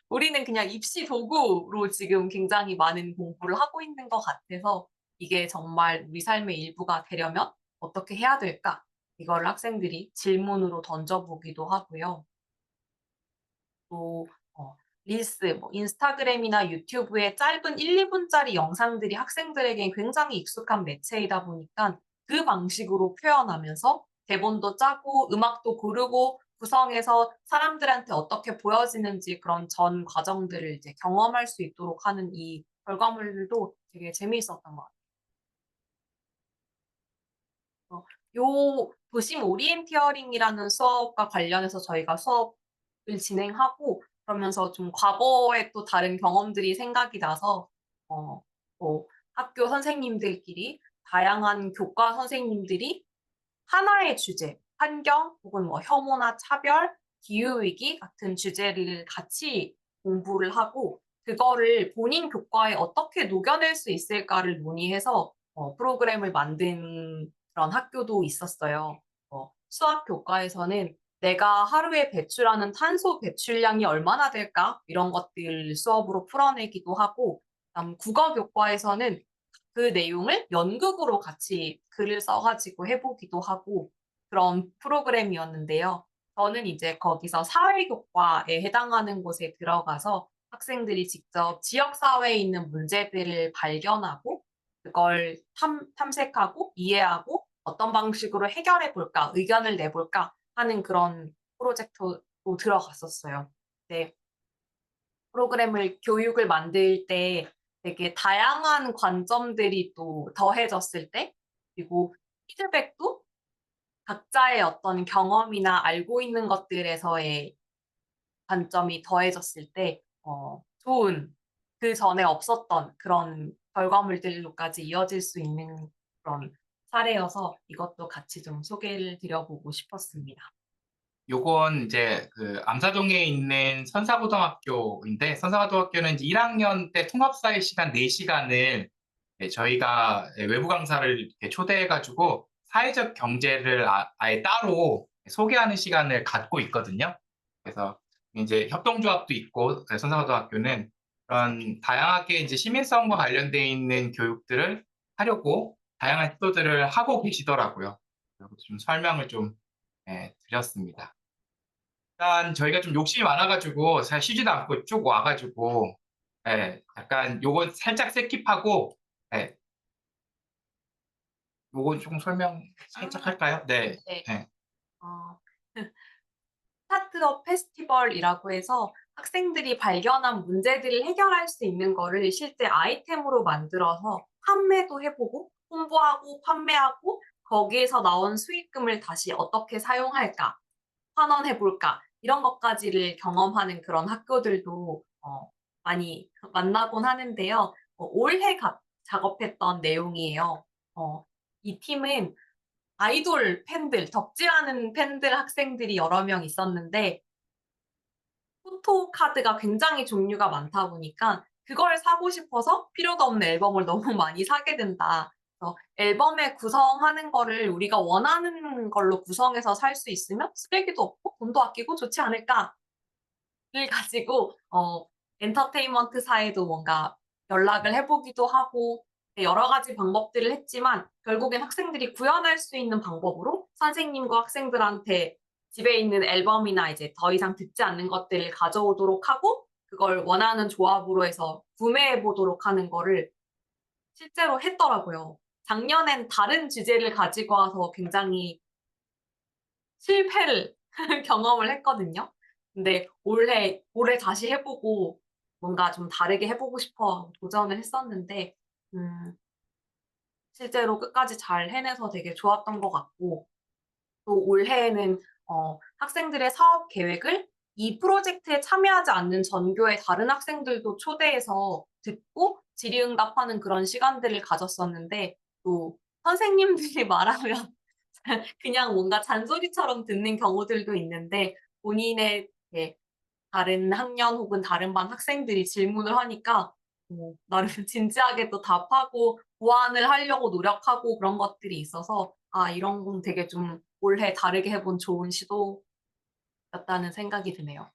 Speaker 2: 우리는 그냥 입시 도구로 지금 굉장히 많은 공부를 하고 있는 것 같아서 이게 정말 우리 삶의 일부가 되려면 어떻게 해야 될까? 이걸 학생들이 질문으로 던져보기도 하고요. 또 릴스, 뭐 인스타그램이나 유튜브의 짧은 1, 2분짜리 영상들이 학생들에게 굉장히 익숙한 매체이다 보니까 그 방식으로 표현하면서 대본도 짜고 음악도 고르고 구성해서 사람들한테 어떻게 보여지는지 그런 전 과정들을 이제 경험할 수 있도록 하는 이 결과물들도 되게 재미있었던 것 같아요. 요 도심 오리엔티어링이라는 수업과 관련해서 저희가 수업을 진행하고 그러면서 좀 과거의 또 다른 경험들이 생각이 나서 뭐 학교 선생님들끼리 다양한 교과 선생님들이 하나의 주제, 환경 혹은 뭐 혐오나 차별, 기후위기 같은 주제를 같이 공부를 하고 그거를 본인 교과에 어떻게 녹여낼 수 있을까를 논의해서 프로그램을 만든 그런 학교도 있었어요. 수학 교과에서는 내가 하루에 배출하는 탄소 배출량이 얼마나 될까? 이런 것들 수업으로 풀어내기도 하고, 그다음 국어 교과에서는 그 내용을 연극으로 같이 글을 써가지고 해보기도 하고 그런 프로그램이었는데요. 저는 이제 거기서 사회교과에 해당하는 곳에 들어가서 학생들이 직접 지역사회에 있는 문제들을 발견하고 그걸 탐색하고 이해하고 어떤 방식으로 해결해 볼까, 의견을 내볼까 하는 그런 프로젝트도 들어갔었어요. 네. 프로그램을 교육을 만들 때 되게 다양한 관점들이 또 더해졌을 때 그리고 피드백도 각자의 어떤 경험이나 알고 있는 것들에서의 관점이 더해졌을 때 좋은 그 전에 없었던 그런 결과물들로까지 이어질 수 있는 그런 사례여서 이것도 같이 좀 소개를 드려보고 싶었습니다.
Speaker 1: 요건 이제 그 암사동에 있는 선사고등학교인데 선사고등학교는 이제 1학년 때 통합사회 시간 4시간을 저희가 외부 강사를 이렇게 초대해가지고 사회적 경제를 아예 따로 소개하는 시간을 갖고 있거든요. 그래서 이제 협동조합도 있고 선사고등학교는 그런 다양하게 이제 시민성과 관련돼 있는 교육들을 하려고 다양한 시도들을 하고 계시더라고요. 그래서 좀 설명을 좀 드렸습니다. 일단 저희가 좀 욕심이 많아가지고 잘 쉬지도 않고 쭉 와가지고 약간 요거 살짝 스킵하고 요거 조금 설명 살짝 할까요? 네.
Speaker 2: 네.
Speaker 1: 네.
Speaker 2: 스타트업 페스티벌이라고 해서 학생들이 발견한 문제들을 해결할 수 있는 거를 실제 아이템으로 만들어서 판매도 해보고 홍보하고 판매하고 거기에서 나온 수익금을 다시 어떻게 사용할까, 환원해볼까 이런 것까지를 경험하는 그런 학교들도 많이 만나곤 하는데요. 올해 작업했던 내용이에요. 이 팀은 아이돌 팬들, 덕질하는 팬들 학생들이 여러 명 있었는데 포토카드가 굉장히 종류가 많다 보니까 그걸 사고 싶어서 필요도 없는 앨범을 너무 많이 사게 된다. 그래서 앨범에 구성하는 거를 우리가 원하는 걸로 구성해서 살 수 있으면 쓰레기도 없고 돈도 아끼고 좋지 않을까를 가지고 엔터테인먼트사에도 뭔가 연락을 해보기도 하고 여러 가지 방법들을 했지만 결국엔 학생들이 구현할 수 있는 방법으로 선생님과 학생들한테 집에 있는 앨범이나 이제 더 이상 듣지 않는 것들을 가져오도록 하고 그걸 원하는 조합으로 해서 구매해 보도록 하는 거를 실제로 했더라고요. 작년엔 다른 주제를 가지고 와서 굉장히 실패를 경험을 했거든요. 근데 올해 다시 해보고 뭔가 좀 다르게 해보고 싶어 도전을 했었는데 실제로 끝까지 잘 해내서 되게 좋았던 것 같고 또 올해에는 학생들의 사업 계획을 이 프로젝트에 참여하지 않는 전교의 다른 학생들도 초대해서 듣고 질의응답하는 그런 시간들을 가졌었는데 또 선생님들이 말하면 그냥 뭔가 잔소리처럼 듣는 경우들도 있는데 본인의 다른 학년 혹은 다른 반 학생들이 질문을 하니까 나름 진지하게 또 답하고 보완을 하려고 노력하고 그런 것들이 있어서 이런 건 되게 좀 올해 다르게 해본 좋은 시도였다는 생각이 드네요.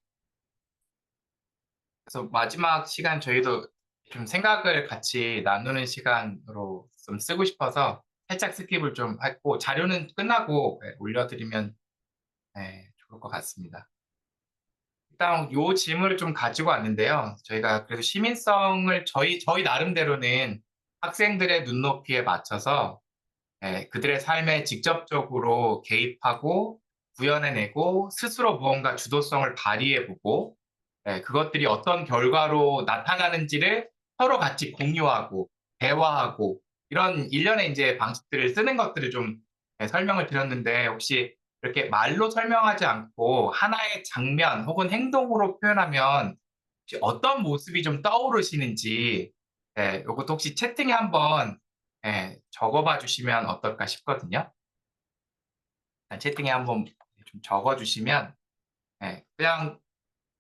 Speaker 1: 그래서 마지막 시간 저희도 좀 생각을 같이 나누는 시간으로 좀 쓰고 싶어서 살짝 스킵을 좀 했고 자료는 끝나고 올려드리면 좋을 것 같습니다. 일단 요 질문을 좀 가지고 왔는데요. 저희가 그래도 시민성을 저희 나름대로는 학생들의 눈높이에 맞춰서 그들의 삶에 직접적으로 개입하고 구현해내고 스스로 무언가 주도성을 발휘해보고 그것들이 어떤 결과로 나타나는지를 서로 같이 공유하고 대화하고 이런 일련의 이제 방식들을 쓰는 것들을 좀 설명을 드렸는데 혹시 이렇게 말로 설명하지 않고 하나의 장면 혹은 행동으로 표현하면 혹시 어떤 모습이 좀 떠오르시는지, 요것도 혹시 채팅에 한번 적어봐 주시면 어떨까 싶거든요. 채팅에 한번 좀 적어주시면,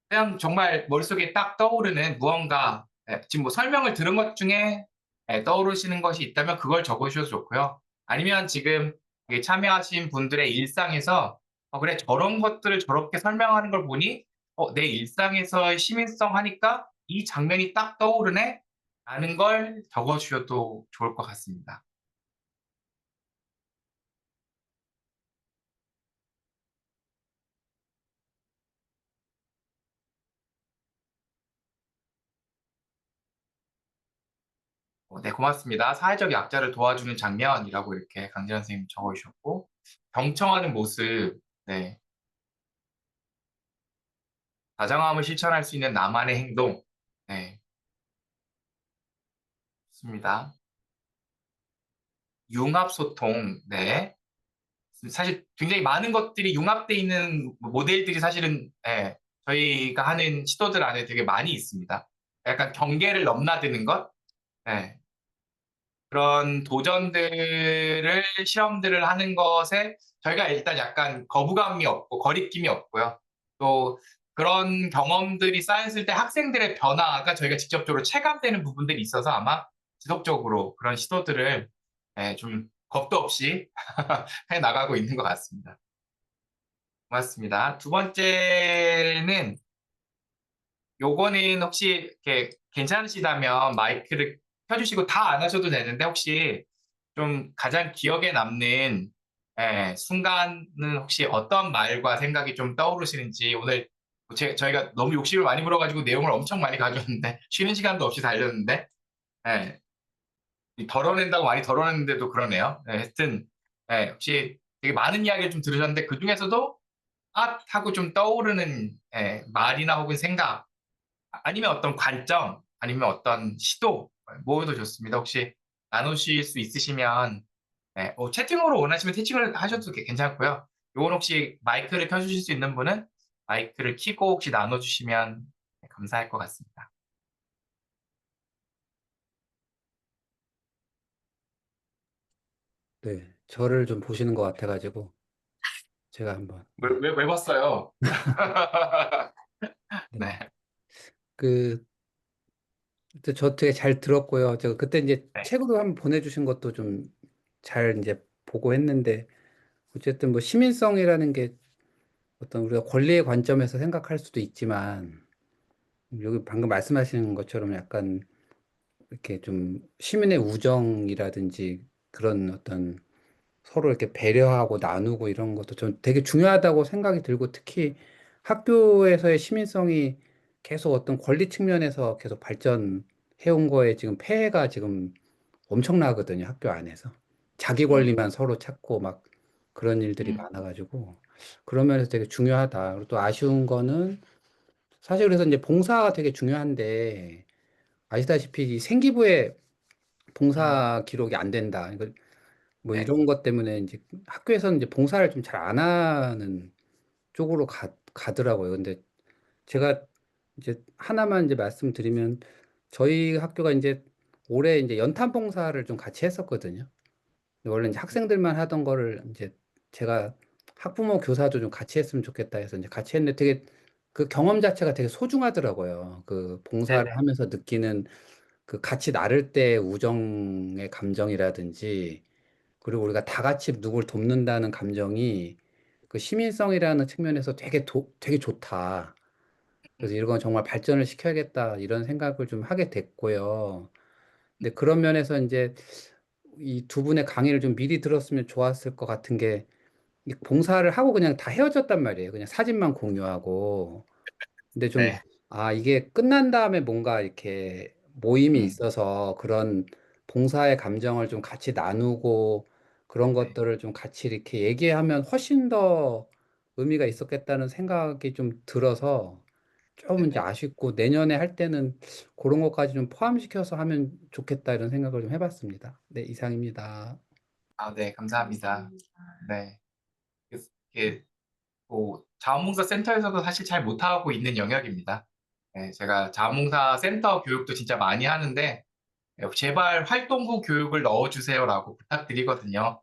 Speaker 1: 그냥 정말 머릿속에 딱 떠오르는 무언가, 지금 뭐 설명을 들은 것 중에 떠오르시는 것이 있다면 그걸 적으셔도 좋고요. 아니면 지금 이게 참여하신 분들의 일상에서 그래, 저런 것들을 저렇게 설명하는 걸 보니 내 일상에서의 시민성 하니까 이 장면이 딱 떠오르네? 라는 걸 적어주셔도 좋을 것 같습니다. 네, 고맙습니다. 사회적 약자를 도와주는 장면이라고 이렇게 강진환 선생님 적어주셨고, 경청하는 모습, 네, 다정함을 실천할 수 있는 나만의 행동, 네, 좋습니다. 융합소통, 네. 사실 굉장히 많은 것들이 융합되어 있는 모델들이 사실은 저희가 하는 시도들 안에 되게 많이 있습니다. 약간 경계를 넘나드는 것, 네. 그런 도전들을 실험들을 하는 것에 저희가 일단 약간 거부감이 없고 거리낌이 없고요. 또 그런 경험들이 쌓였을 때 학생들의 변화가 저희가 직접적으로 체감되는 부분들이 있어서 아마 지속적으로 그런 시도들을 좀 겁도 없이 해 나가고 있는 것 같습니다. 고맙습니다. 두 번째는 요거는 혹시 이렇게 괜찮으시다면 마이크를 켜주시고 다 안 하셔도 되는데 혹시 좀 가장 기억에 남는 순간은 혹시 어떤 말과 생각이 좀 떠오르시는지 오늘 저희가 너무 욕심을 많이 부려가지고 내용을 엄청 많이 가져왔는데 쉬는 시간도 없이 달렸는데 예, 이 덜어낸다고 많이 덜어냈는데도 그러네요. 하여튼 혹시 되게 많은 이야기를 좀 들으셨는데 그 중에서도 아 하고 좀 떠오르는 말이나 혹은 생각 아니면 어떤 관점, 아니면 어떤 시도, 뭐도 좋습니다. 혹시 나누실 수 있으시면, 채팅으로 원하시면 채팅을 하셔도 괜찮고요. 요건 혹시 마이크를 켜주실 수 있는 분은 마이크를 켜고 혹시 나눠주시면 감사할 것 같습니다.
Speaker 3: 네, 저를 좀 보시는 것 같아가지고 제가 한번
Speaker 1: 왜 봤어요?
Speaker 3: 네.
Speaker 1: 네,
Speaker 3: 그 그때 저 되게 잘 들었고요. 제가 그때 이제
Speaker 1: 네,
Speaker 3: 책으로 한번 보내주신 것도 좀 잘 이제 보고 했는데 어쨌든 뭐 시민성이라는 게 어떤 우리가 권리의 관점에서 생각할 수도 있지만 여기 방금 말씀하시는 것처럼 약간 이렇게 좀 시민의 우정이라든지 그런 어떤 서로 이렇게 배려하고 나누고 이런 것도 좀 되게 중요하다고 생각이 들고 특히 학교에서의 시민성이 계속 어떤 권리 측면에서 계속 발전해 온 거에 지금 폐해가 지금 엄청나거든요, 학교 안에서. 자기 권리만 서로 찾고 막 그런 일들이 많아가지고 그런 면에서 되게 중요하다. 그리고 또 아쉬운 거는 사실 그래서 이제 봉사가 되게 중요한데 아시다시피 이 생기부에 봉사 기록이 안 된다. 뭐
Speaker 1: 네,
Speaker 3: 이런 것 때문에 이제 학교에서는 이제 봉사를 좀 잘 안 하는 쪽으로 가더라고요. 근데 제가 이제 하나만 이제 말씀드리면 저희 학교가 이제 올해 이제 연탄 봉사를 좀 같이 했었거든요. 근데 원래 이제 학생들만 하던 거를 이제 제가 학부모 교사도 좀 같이 했으면 좋겠다 해서 이제 같이 했는데 되게 그 경험 자체가 되게 소중하더라고요. 그 봉사를
Speaker 1: 네네,
Speaker 3: 하면서 느끼는 그 같이 나를 때 우정의 감정이라든지 그리고 우리가 다 같이 누굴 돕는다는 감정이 그 시민성이라는 측면에서 되게 좋다. 그래서 이런 건 정말 발전을 시켜야겠다. 이런 생각을 좀 하게 됐고요. 근데 그런 면에서 이제 이 두 분의 강의를 좀 미리 들었으면 좋았을 것 같은 게 이 봉사를 하고 그냥 다 헤어졌단 말이에요. 그냥 사진만 공유하고. 근데 좀,
Speaker 1: 네,
Speaker 3: 이게 끝난 다음에 뭔가 이렇게 모임이
Speaker 1: 음,
Speaker 3: 있어서 그런 봉사의 감정을 좀 같이 나누고 그런
Speaker 1: 네,
Speaker 3: 것들을 좀 같이 이렇게 얘기하면 훨씬 더 의미가 있었겠다는 생각이 좀 들어서 좀 이제
Speaker 1: 네네.
Speaker 3: 아쉽고 내년에 할 때는 그런 것까지 좀 포함시켜서 하면 좋겠다 이런 생각을 좀 해봤습니다. 네, 이상입니다.
Speaker 1: 네, 감사합니다.
Speaker 2: 감사합니다.
Speaker 1: 네. 이렇게 뭐 자원봉사 센터에서도 사실 잘 못하고 있는 영역입니다. 네, 제가 자원봉사 센터 교육도 진짜 많이 하는데 제발 활동 후 교육을 넣어주세요라고 부탁드리거든요.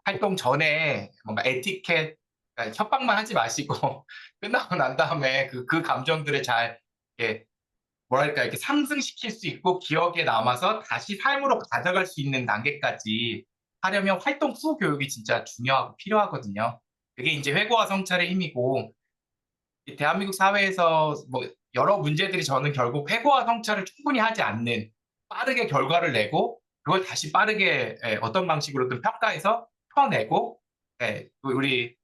Speaker 1: 활동 전에 뭔가 에티켓, 그러니까 협박만 하지 마시고 끝나고 난 다음에 그 감정들을 잘 이렇게 뭐랄까 이렇게 상승시킬 수 있고 기억에 남아서 다시 삶으로 가져갈 수 있는 단계까지 하려면 활동 후 교육이 진짜 중요하고 필요하거든요. 그게 이제 회고와 성찰의 힘이고 이 대한민국 사회에서 뭐 여러 문제들이 저는 결국 회고와 성찰을 충분히 하지 않는 빠르게 결과를 내고 그걸 다시 빠르게 어떤 방식으로든 평가해서 펴내고 우리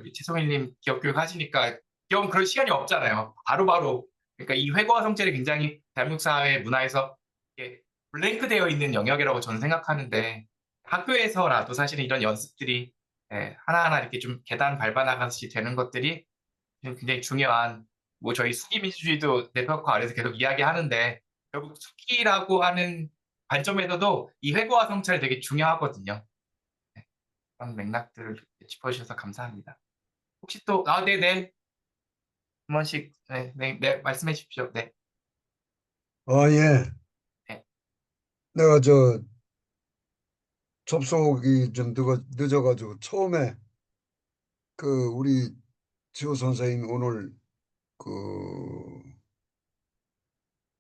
Speaker 1: 우리 최송일님 기업교육 하시니까 기업은 그럴 시간이 없잖아요. 바로바로 그러니까 이 회고와 성찰이 굉장히 대한민국 사회 문화에서 이렇게 블랭크 되어 있는 영역이라고 저는 생각하는데 학교에서라도 사실은 이런 연습들이 하나하나 이렇게 좀 계단 밟아나가듯이 되는 것들이 굉장히 중요한 뭐 저희 수기 민주주의도 네트워크 아래에서 계속 이야기하는데 결국 수기라고 하는 관점에서도 이 회고와 성찰이 되게 중요하거든요. 그런 맥락들을 짚어주셔서 감사합니다. 혹시 또 네네 한 번씩 네 말씀해 주십시오. 네.
Speaker 4: 예.
Speaker 1: 네.
Speaker 4: 내가 접속이 좀 늦어가지고 처음에 우리 지호 선생님 오늘 그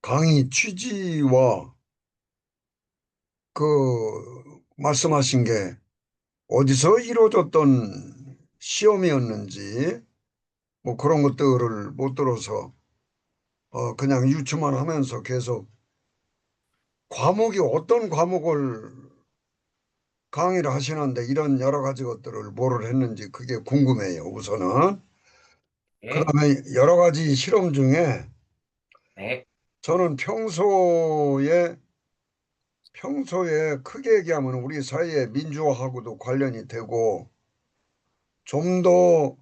Speaker 4: 강의 취지와 말씀하신 게 어디서 이루어졌던 시험이었는지 뭐 그런 것들을 못 들어서 그냥 유추만 하면서 계속 과목이 어떤 과목을 강의를 하시는데 이런 여러 가지 것들을 뭐를 했는지 그게 궁금해요. 우선은.
Speaker 1: 네.
Speaker 4: 그다음에 여러 가지 실험 중에
Speaker 1: 네.
Speaker 4: 저는 평소에 크게 얘기하면 우리 사회의 민주화하고도 관련이 되고 좀 더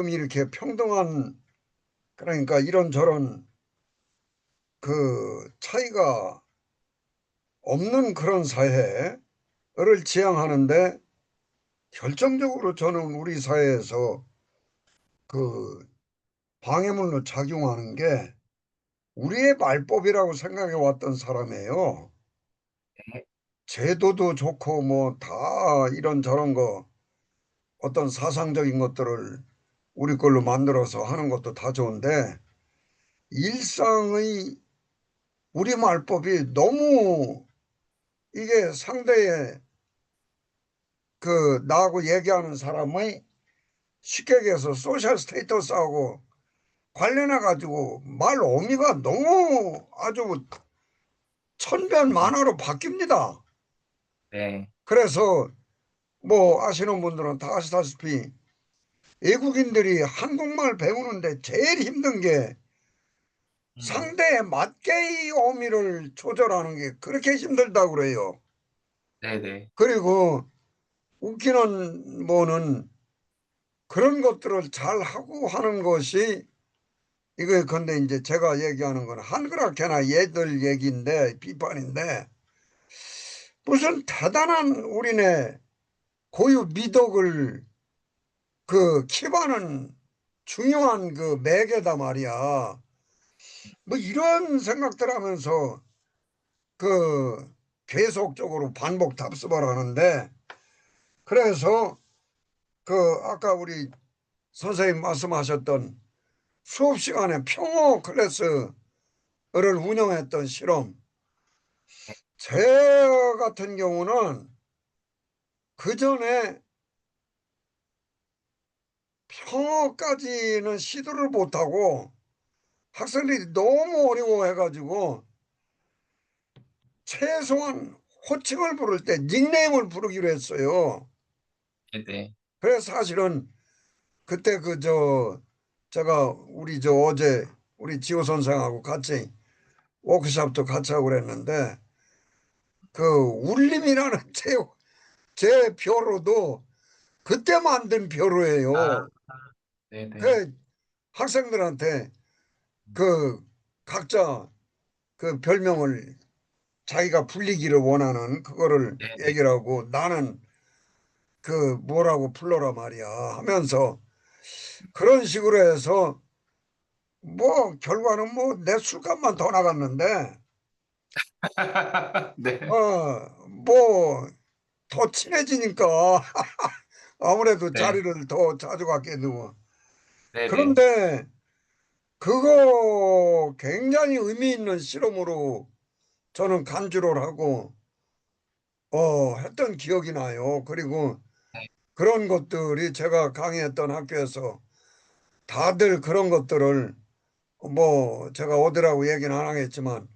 Speaker 4: 이렇게 평등한 그러니까 이런저런 차이가 없는 그런 사회를 지향하는데 결정적으로 저는 우리 사회에서 방해물로 작용하는 게 우리의 말법이라고 생각해 왔던 사람이에요.
Speaker 1: 네.
Speaker 4: 제도도 좋고 뭐 다 이런저런 거 어떤 사상적인 것들을 우리 걸로 만들어서 하는 것도 다 좋은데 일상의 우리 말법이 너무 이게 상대의 나하고 얘기하는 사람의 쉽게 얘기해서 소셜 스테이터스하고 관련해 가지고 말 어미가 너무 아주 천변만화로 바뀝니다.
Speaker 1: 네.
Speaker 4: 그래서 뭐 아시는 분들은 다 아시다시피 외국인들이 한국말 배우는데 제일 힘든 게 상대의 맞게의 어미를 조절하는 게 그렇게 힘들다고 그래요.
Speaker 1: 네네.
Speaker 4: 그리고 웃기는 뭐는 그런 것들을 잘 하고 하는 것이 이거 근데 이제 제가 얘기하는 건 한그렇게나 얘들 얘기인데 비판인데 무슨 대단한 우리네 고유 미덕을 키워는 중요한 매개다 말이야. 뭐 이런 생각들 하면서 계속적으로 반복 답습을 하는데 그래서 아까 우리 선생님 말씀하셨던 수업 시간에 평어 클래스를 운영했던 실험 제 같은 경우는 그 전에 평어까지는 시도를 못하고 학생들이 너무 어려워해가지고 최소한 호칭을 부를 때 닉네임을 부르기로 했어요.
Speaker 1: 네네.
Speaker 4: 그래서 사실은 그때 제가 우리 어제 우리 지호 선생하고 같이 워크숍도 같이 하고 그랬는데 울림이라는 제 벼로도 그때 만든 벼로예요.
Speaker 1: 네네.
Speaker 4: 그 학생들한테 각자 별명을 자기가 불리기를 원하는 그거를
Speaker 1: 네네.
Speaker 4: 얘기를 하고 나는 그 뭐라고 불러라 말이야 하면서 그런 식으로 해서 뭐 결과는 뭐 내 술값만 더 나갔는데
Speaker 1: 네.
Speaker 4: 뭐 더 친해지니까 아무래도
Speaker 1: 네.
Speaker 4: 자리를 더 자주 갖게 되고
Speaker 1: 네네.
Speaker 4: 그런데 그거 굉장히 의미 있는 실험으로 저는 간주를 하고 했던 기억이 나요. 그리고
Speaker 1: 네.
Speaker 4: 그런 것들이 제가 강의했던 학교에서 다들 그런 것들을 뭐 제가 어디라고 얘기는 안 하겠지만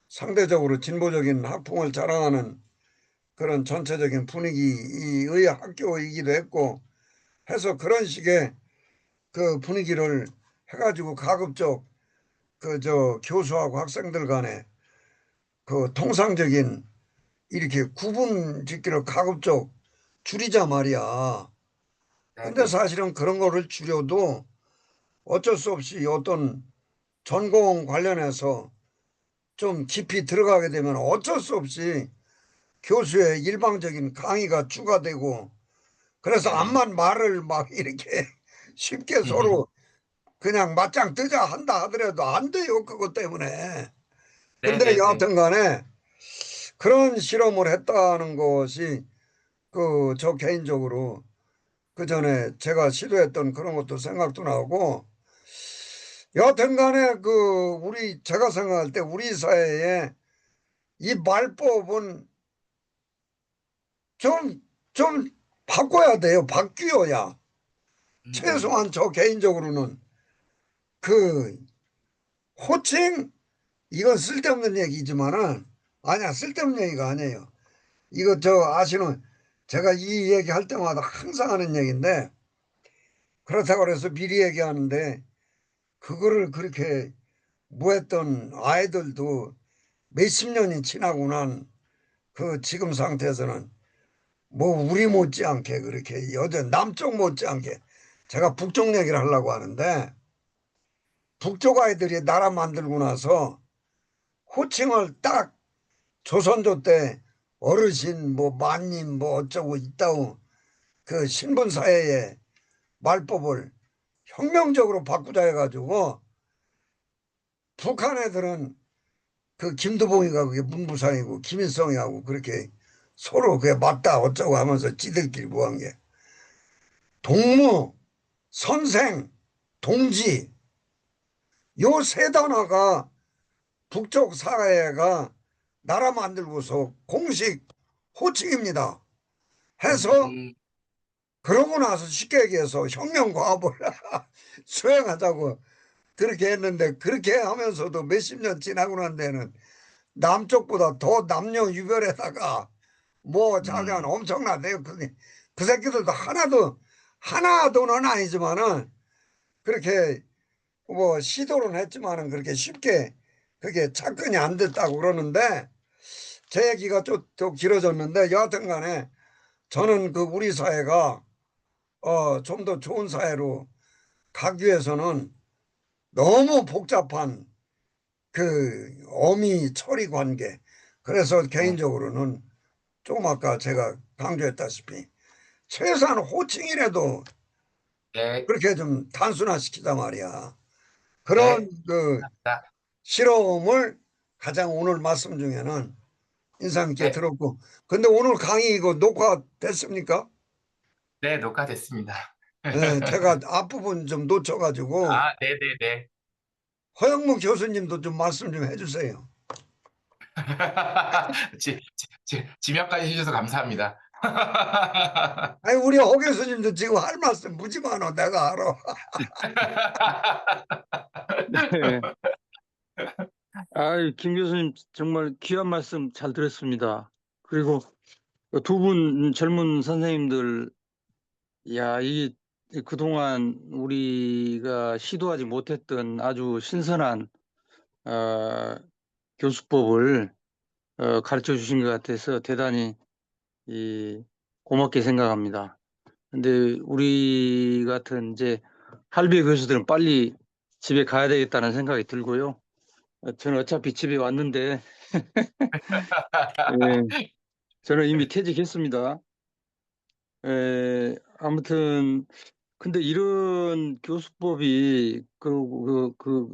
Speaker 4: 상대적으로 진보적인 학풍을 자랑하는 그런 전체적인 분위기의 학교이기도 했고 해서 그런 식의 그 분위기를 해가지고 가급적 그 교수하고 학생들 간에 그 통상적인 이렇게 구분 짓기를 가급적 줄이자 말이야. 근데
Speaker 1: 네네.
Speaker 4: 사실은 그런 거를 줄여도 어쩔 수 없이 어떤 전공 관련해서 좀 깊이 들어가게 되면 어쩔 수 없이 교수의 일방적인 강의가 추가되고 그래서
Speaker 1: 네네.
Speaker 4: 암만 말을 막 이렇게 쉽게 서로 그냥 맞짱 뜨자 한다 하더라도 안 돼요. 그것 때문에. 근데
Speaker 1: 네네네.
Speaker 4: 여하튼 간에 그런 실험을 했다는 것이 그 저 개인적으로 그 전에 제가 시도했던 그런 것도 생각도 나고 여하튼 간에 제가 생각할 때 우리 사회에 이 말법은 좀 바꿔야 돼요. 바뀌어야. 최소한 저 개인적으로는 그 호칭 이건 쓸데없는 얘기지만은 아니야 쓸데없는 얘기가 아니에요. 이거 아시는 제가 이 얘기 할 때마다 항상 하는 얘기인데 그렇다고 해서 미리 얘기하는데 그거를 그렇게 무했던 아이들도 몇십 년이 지나고 난 그 지금 상태에서는 뭐 우리 못지않게 그렇게 남쪽 못지않게 제가 북쪽 얘기를 하려고 하는데 북쪽 아이들이 나라 만들고 나서 호칭을 딱 조선조 때 어르신 뭐 만님 뭐 어쩌고 있다고 그 신분사회의 말법을 혁명적으로 바꾸자 해가지고 북한 애들은 그 김두봉이가 그게 문부상이고 김일성이하고 그렇게 서로 그게 맞다 어쩌고 하면서 지들끼리 뭐한 게 동무, 선생, 동지 요 세 단어가 북쪽 사회가 나라 만들고서 공식 호칭입니다. 해서 그러고 나서 쉽게 얘기해서 혁명과업을 수행하자고 그렇게 했는데 그렇게 하면서도 몇십 년 지나고 난 데는 남쪽보다 더 남녀 유별에다가 뭐 자기는 엄청나대요. 그 새끼들도 하나도는 아니지만은 그렇게 뭐 시도는 했지만은 그렇게 쉽게 그게 착근이 안 됐다고 그러는데 제 얘기가 좀 길어졌는데 여하튼 간에 저는 그 우리 사회가 좀 더 좋은 사회로 가기 위해서는 너무 복잡한 그 어미 처리 관계 그래서 개인적으로는 조금 아까 제가 강조했다시피 최소한 호칭이라도
Speaker 1: 네.
Speaker 4: 그렇게 좀 단순화시키자 말이야.
Speaker 1: 네.
Speaker 4: 그런 그
Speaker 1: 감사합니다.
Speaker 4: 실험을 가장 오늘 말씀 중에는 인상 깊게
Speaker 1: 네.
Speaker 4: 들었고 근데 오늘 강의 이거 녹화됐습니까?
Speaker 1: 네, 녹화됐습니다.
Speaker 4: 네, 제가 앞부분 좀 놓쳐가지고
Speaker 1: 아, 네네네.
Speaker 4: 허영문 교수님도 좀 말씀 좀 해주세요.
Speaker 1: 지명까지 해주셔서 감사합니다.
Speaker 4: 아니 우리 허 교수님도 지금 할 말씀 무지 많아 내가 알아.
Speaker 8: 네. 김 교수님 정말 귀한 말씀 잘 들었습니다. 그리고 두 분 젊은 선생님들, 이게 그동안 우리가 시도하지 못했던 아주 신선한 교수법을 가르쳐 주신 것 같아서 대단히 고맙게 생각합니다. 근데 우리 같은 이제 할배 교수들은 빨리 집에 가야 되겠다는 생각이 들고요. 저는 어차피 집에 왔는데 예, 저는 이미 퇴직했습니다. 아무튼 근데 이런 교수법이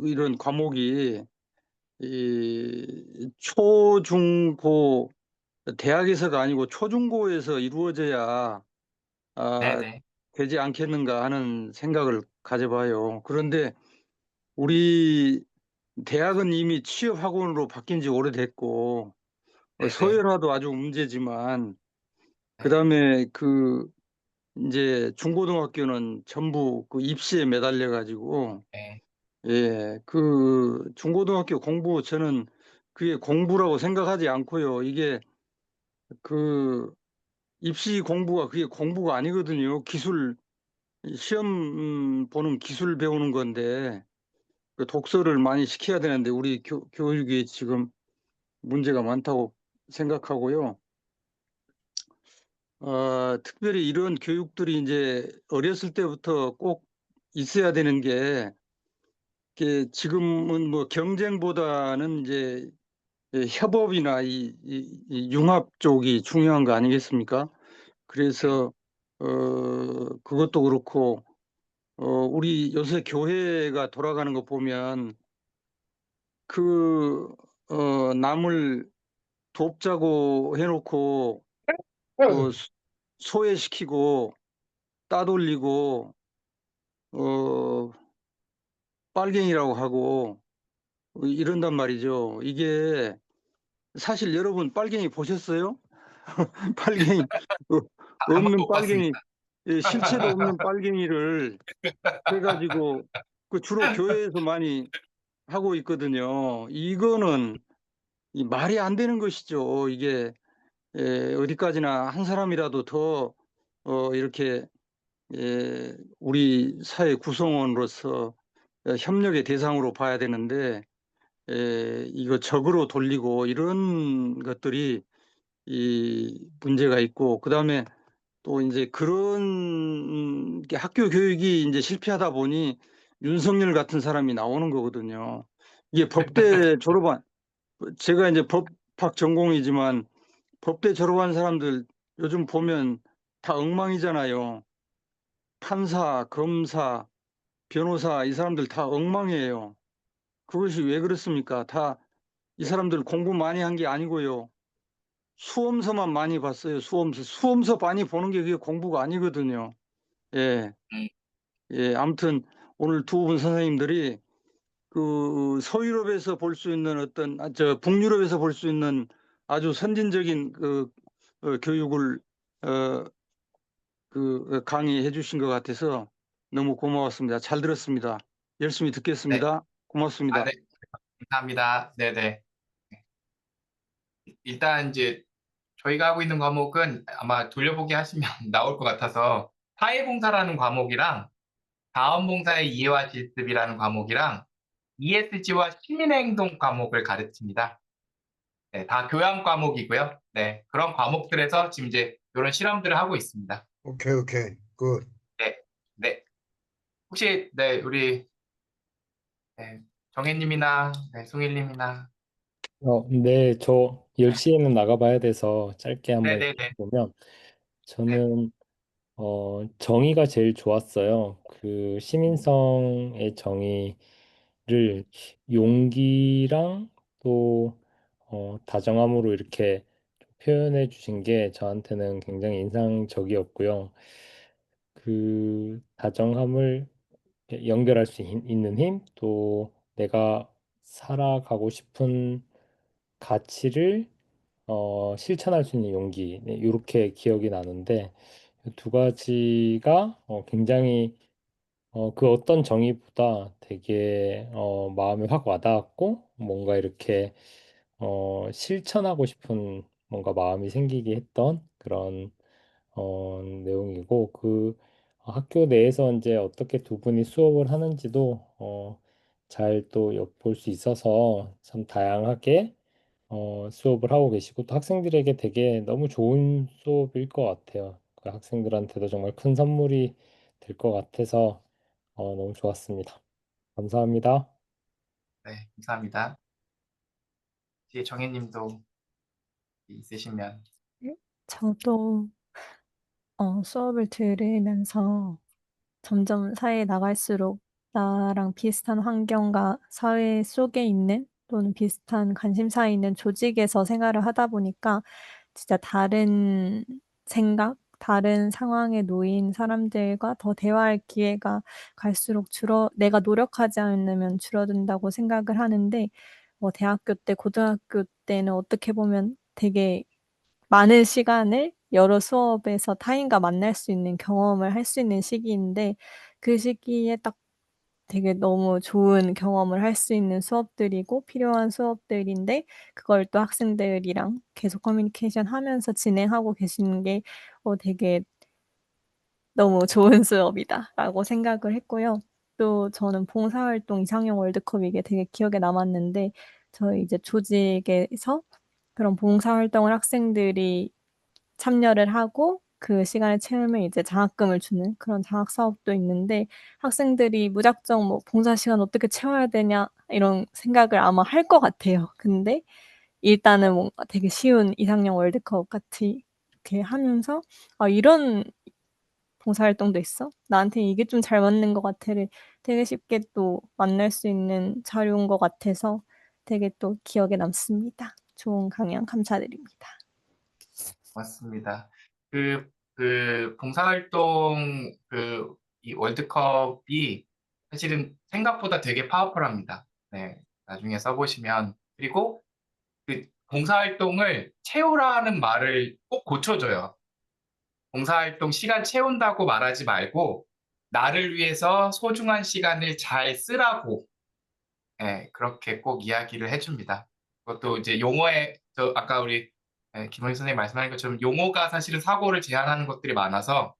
Speaker 8: 이런 과목이 이 초중고 대학에서가 아니고 초중고에서 이루어져야
Speaker 1: 네네.
Speaker 8: 되지 않겠는가 하는 생각을 가져봐요. 그런데 우리 대학은 이미 취업학원으로 바뀐 지 오래됐고
Speaker 1: 네네.
Speaker 8: 서열화도 아주 문제지만
Speaker 1: 네.
Speaker 8: 그다음에 이제 중고등학교는 전부 그 입시에 매달려 가지고
Speaker 1: 네.
Speaker 8: 예, 그 중고등학교 공부 저는 그게 공부라고 생각하지 않고요. 이게 그 입시 공부가 그게 공부가 아니거든요. 기술 시험 보는 기술 배우는 건데 그 독서를 많이 시켜야 되는데 우리 교육이 지금 문제가 많다고 생각하고요. 특별히 이런 교육들이 이제 어렸을 때부터 꼭 있어야 되는 게 이게 지금은 뭐 경쟁보다는 이제 협업이나 이 융합 쪽이 중요한 거 아니겠습니까? 그래서 그것도 그렇고 우리 요새 교회가 돌아가는 거 보면 남을 돕자고 해놓고 소외시키고 따돌리고 어, 빨갱이라고 하고 이런단 말이죠. 이게 사실 여러분 빨갱이 보셨어요? 빨갱이 어,
Speaker 1: 한번
Speaker 8: 없는
Speaker 1: 못 봤습니다.
Speaker 8: 빨갱이 실체도 없는 빨갱이를 해가지고 그 주로 교회에서 많이 하고 있거든요. 이거는 말이 안 되는 것이죠. 이게 어디까지나 한 사람이라도 더 이렇게 우리 사회 구성원으로서 협력의 대상으로 봐야 되는데 이거 적으로 돌리고 이런 것들이 이 문제가 있고 그다음에 또 이제 그런 게 학교 교육이 이제 실패하다 보니 윤석열 같은 사람이 나오는 거거든요. 이게 법대 졸업한 제가 이제 법학 전공이지만 법대 졸업한 사람들 요즘 보면 다 엉망이잖아요. 판사, 검사, 변호사 이 사람들 다 엉망이에요. 그것이 왜 그렇습니까? 다 이 사람들 공부 많이 한 게 아니고요. 수험서만 많이 봤어요. 수험서 많이 보는 게 그게 공부가 아니거든요. 예.
Speaker 1: 음.
Speaker 8: 예. 아무튼 오늘 두 분 선생님들이 그 서유럽에서 볼 수 있는 북유럽에서 볼 수 있는 아주 선진적인 교육을 강의해 주신 것 같아서 너무 고마웠습니다. 잘 들었습니다. 열심히
Speaker 1: 네.
Speaker 8: 듣겠습니다. 고맙습니다.
Speaker 1: 네. 감사합니다. 네네. 일단 이제 저희가 하고 있는 과목은 아마 돌려보기 하시면 나올 것 같아서 사회봉사라는 과목이랑 자원봉사의 이해와 실습이라는 과목이랑 ESG와 시민행동 과목을 가르칩니다. 네, 다 교양 과목이고요. 네, 그런 과목들에서 지금 이제 이런 실험들을 하고 있습니다.
Speaker 4: 오케이, 굿.
Speaker 1: 네, 네. 혹시 네 우리 정혜님이나 송일님이나
Speaker 9: 네, 저 10시에는 나가봐야 돼서 짧게 한번
Speaker 1: 네네네.
Speaker 9: 보면
Speaker 1: 네,
Speaker 9: 저는 정의가 제일 좋았어요. 그 시민성의 정의를 용기랑 또 다정함으로 이렇게 표현해 주신 게 저한테는 굉장히 인상적이었고요. 그 다정함을 연결할 수 있는 힘, 또 내가 살아가고 싶은 가치를 실천할 수 있는 용기, 네, 이렇게 기억이 나는데 두 가지가 굉장히 그 어떤 정의보다 되게 마음에 확 와닿았고 뭔가 이렇게 실천하고 싶은 뭔가 마음이 생기게 했던 그런 내용이고 그 학교 내에서 이제 어떻게 두 분이 수업을 하는지도 잘 또 엿볼 수 있어서 참 다양하게 수업을 하고 계시고 또 학생들에게 되게 너무 좋은 수업일 것 같아요. 그 학생들한테도 정말 큰 선물이 될 것 같아서 너무 좋았습니다. 감사합니다.
Speaker 1: 네, 감사합니다. 뒤에 정혜님도 있으시면
Speaker 10: 저도 수업을 들으면서 점점 사회에 나갈수록 나랑 비슷한 환경과 사회 속에 있는 또는 비슷한 관심사에 있는 조직에서 생활을 하다 보니까 진짜 다른 생각, 다른 상황에 놓인 사람들과 더 대화할 기회가 갈수록 내가 노력하지 않으면 줄어든다고 생각을 하는데, 대학교 때, 고등학교 때는 어떻게 보면 되게 많은 시간을 여러 수업에서 타인과 만날 수 있는 경험을 할 수 있는 시기인데, 그 시기에 딱 되게 너무 좋은 경험을 할 수 있는 수업들이고 필요한 수업들인데, 그걸 또 학생들이랑 계속 커뮤니케이션 하면서 진행하고 계시는 게 되게 너무 좋은 수업이다라고 생각을 했고요. 또 저는 봉사활동 이상형 월드컵 이게 되게 기억에 남았는데, 저희 이제 조직에서 그런 봉사활동을 학생들이 참여를 하고 그 시간을 채우면 이제 장학금을 주는 그런 장학 사업도 있는데, 학생들이 무작정 뭐 봉사 시간 어떻게 채워야 되냐 이런 생각을 아마 할 것 같아요. 근데 일단은 뭔가 되게 쉬운 이상형 월드컵 같이 이렇게 하면서 '아 이런 봉사활동도 있어? 나한테 이게 좀 잘 맞는 것 같아.'를 되게 쉽게 또 만날 수 있는 자료인 것 같아서 되게 또 기억에 남습니다. 좋은 강연 감사드립니다.
Speaker 1: 맞습니다. 봉사활동, 이 월드컵이 사실은 생각보다 되게 파워풀합니다. 네, 나중에 써보시면. 그리고 그 봉사활동을 채우라는 말을 꼭 고쳐줘요. 봉사활동 시간 채운다고 말하지 말고, 나를 위해서 소중한 시간을 잘 쓰라고, 예, 그렇게 꼭 이야기를 해줍니다. 그것도 이제 아까 우리 김원희 선생님 말씀하신 것처럼 용어가 사실은 사고를 제한하는 것들이 많아서,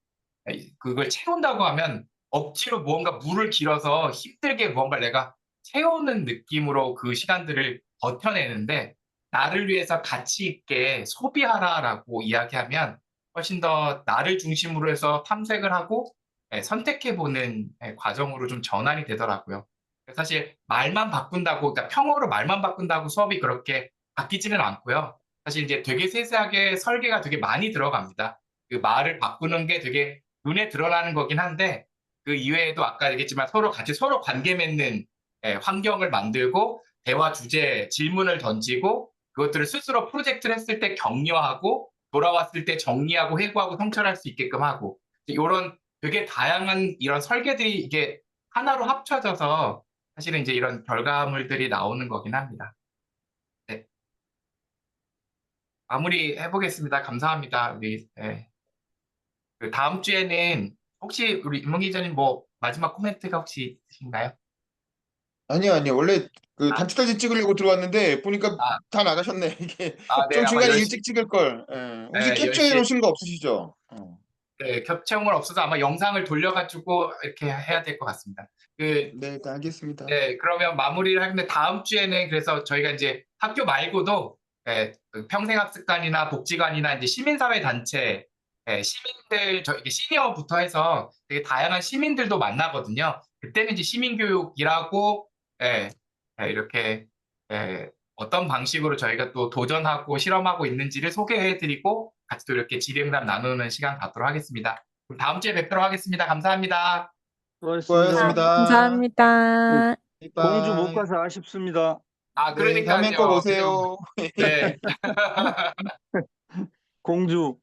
Speaker 1: 그걸 채운다고 하면 억지로 무언가 물을 길어서 힘들게 무언가를 내가 채우는 느낌으로 그 시간들을 버텨내는데, 나를 위해서 가치 있게 소비하라라고 이야기하면 훨씬 더 나를 중심으로 해서 탐색을 하고 선택해보는 과정으로 좀 전환이 되더라고요. 사실 말만 바꾼다고, 그러니까 평어로 말만 바꾼다고 수업이 그렇게 바뀌지는 않고요. 사실 이제 되게 세세하게 설계가 되게 많이 들어갑니다. 그 말을 바꾸는 게 되게 눈에 드러나는 거긴 한데, 그 이외에도 아까 얘기했지만 서로 관계 맺는 환경을 만들고, 대화 주제, 질문을 던지고, 그것들을 스스로 프로젝트를 했을 때 격려하고, 돌아왔을 때 정리하고 회고하고 성찰할 수 있게끔 하고, 이런 되게 다양한 이런 설계들이 이게 하나로 합쳐져서 사실은 이제 이런 결과물들이 나오는 거긴 합니다. 네. 마무리 해보겠습니다. 감사합니다. 그 다음 주에는 혹시 우리 임몽기 기자님 뭐 마지막 코멘트가 혹시 있으신가요?
Speaker 11: 아니요. 원래 그
Speaker 1: 아,
Speaker 11: 단축사진 찍으려고 들어왔는데 보니까
Speaker 1: 아,
Speaker 11: 다 나가셨네. 이게
Speaker 1: 네,
Speaker 11: 좀
Speaker 1: 아마
Speaker 11: 중간에 일찍 찍을 걸. 예. 혹시 캡처해
Speaker 1: 10시,
Speaker 11: 놓으신 거 없으시죠?
Speaker 1: 네, 겹쳐온 없어서 아마 영상을 돌려가지고 이렇게 해야 될 것 같습니다.
Speaker 11: 네, 알겠습니다.
Speaker 1: 네, 그러면 마무리를 하는데 다음 주에는 그래서 저희가 이제 학교 말고도 그 평생학습관이나 복지관이나 이제 시민사회 단체, 시민들, 이게 시니어부터 해서 되게 다양한 시민들도 만나거든요. 그때는 이제 시민교육이라고 이렇게 어떤 방식으로 저희가 또 도전하고 실험하고 있는지를 소개해드리고 같이 또 이렇게 질의응답 나누는 시간 갖도록 하겠습니다. 그럼 다음 주에 뵙도록 하겠습니다. 감사합니다.
Speaker 11: 수고하셨습니다.
Speaker 10: 감사합니다.
Speaker 8: 공주 못
Speaker 11: 바이.
Speaker 8: 가서 아쉽습니다.
Speaker 11: 네, 다음엔 꼭
Speaker 1: 그러니까요.
Speaker 11: 오세요.
Speaker 1: 네.
Speaker 8: 공주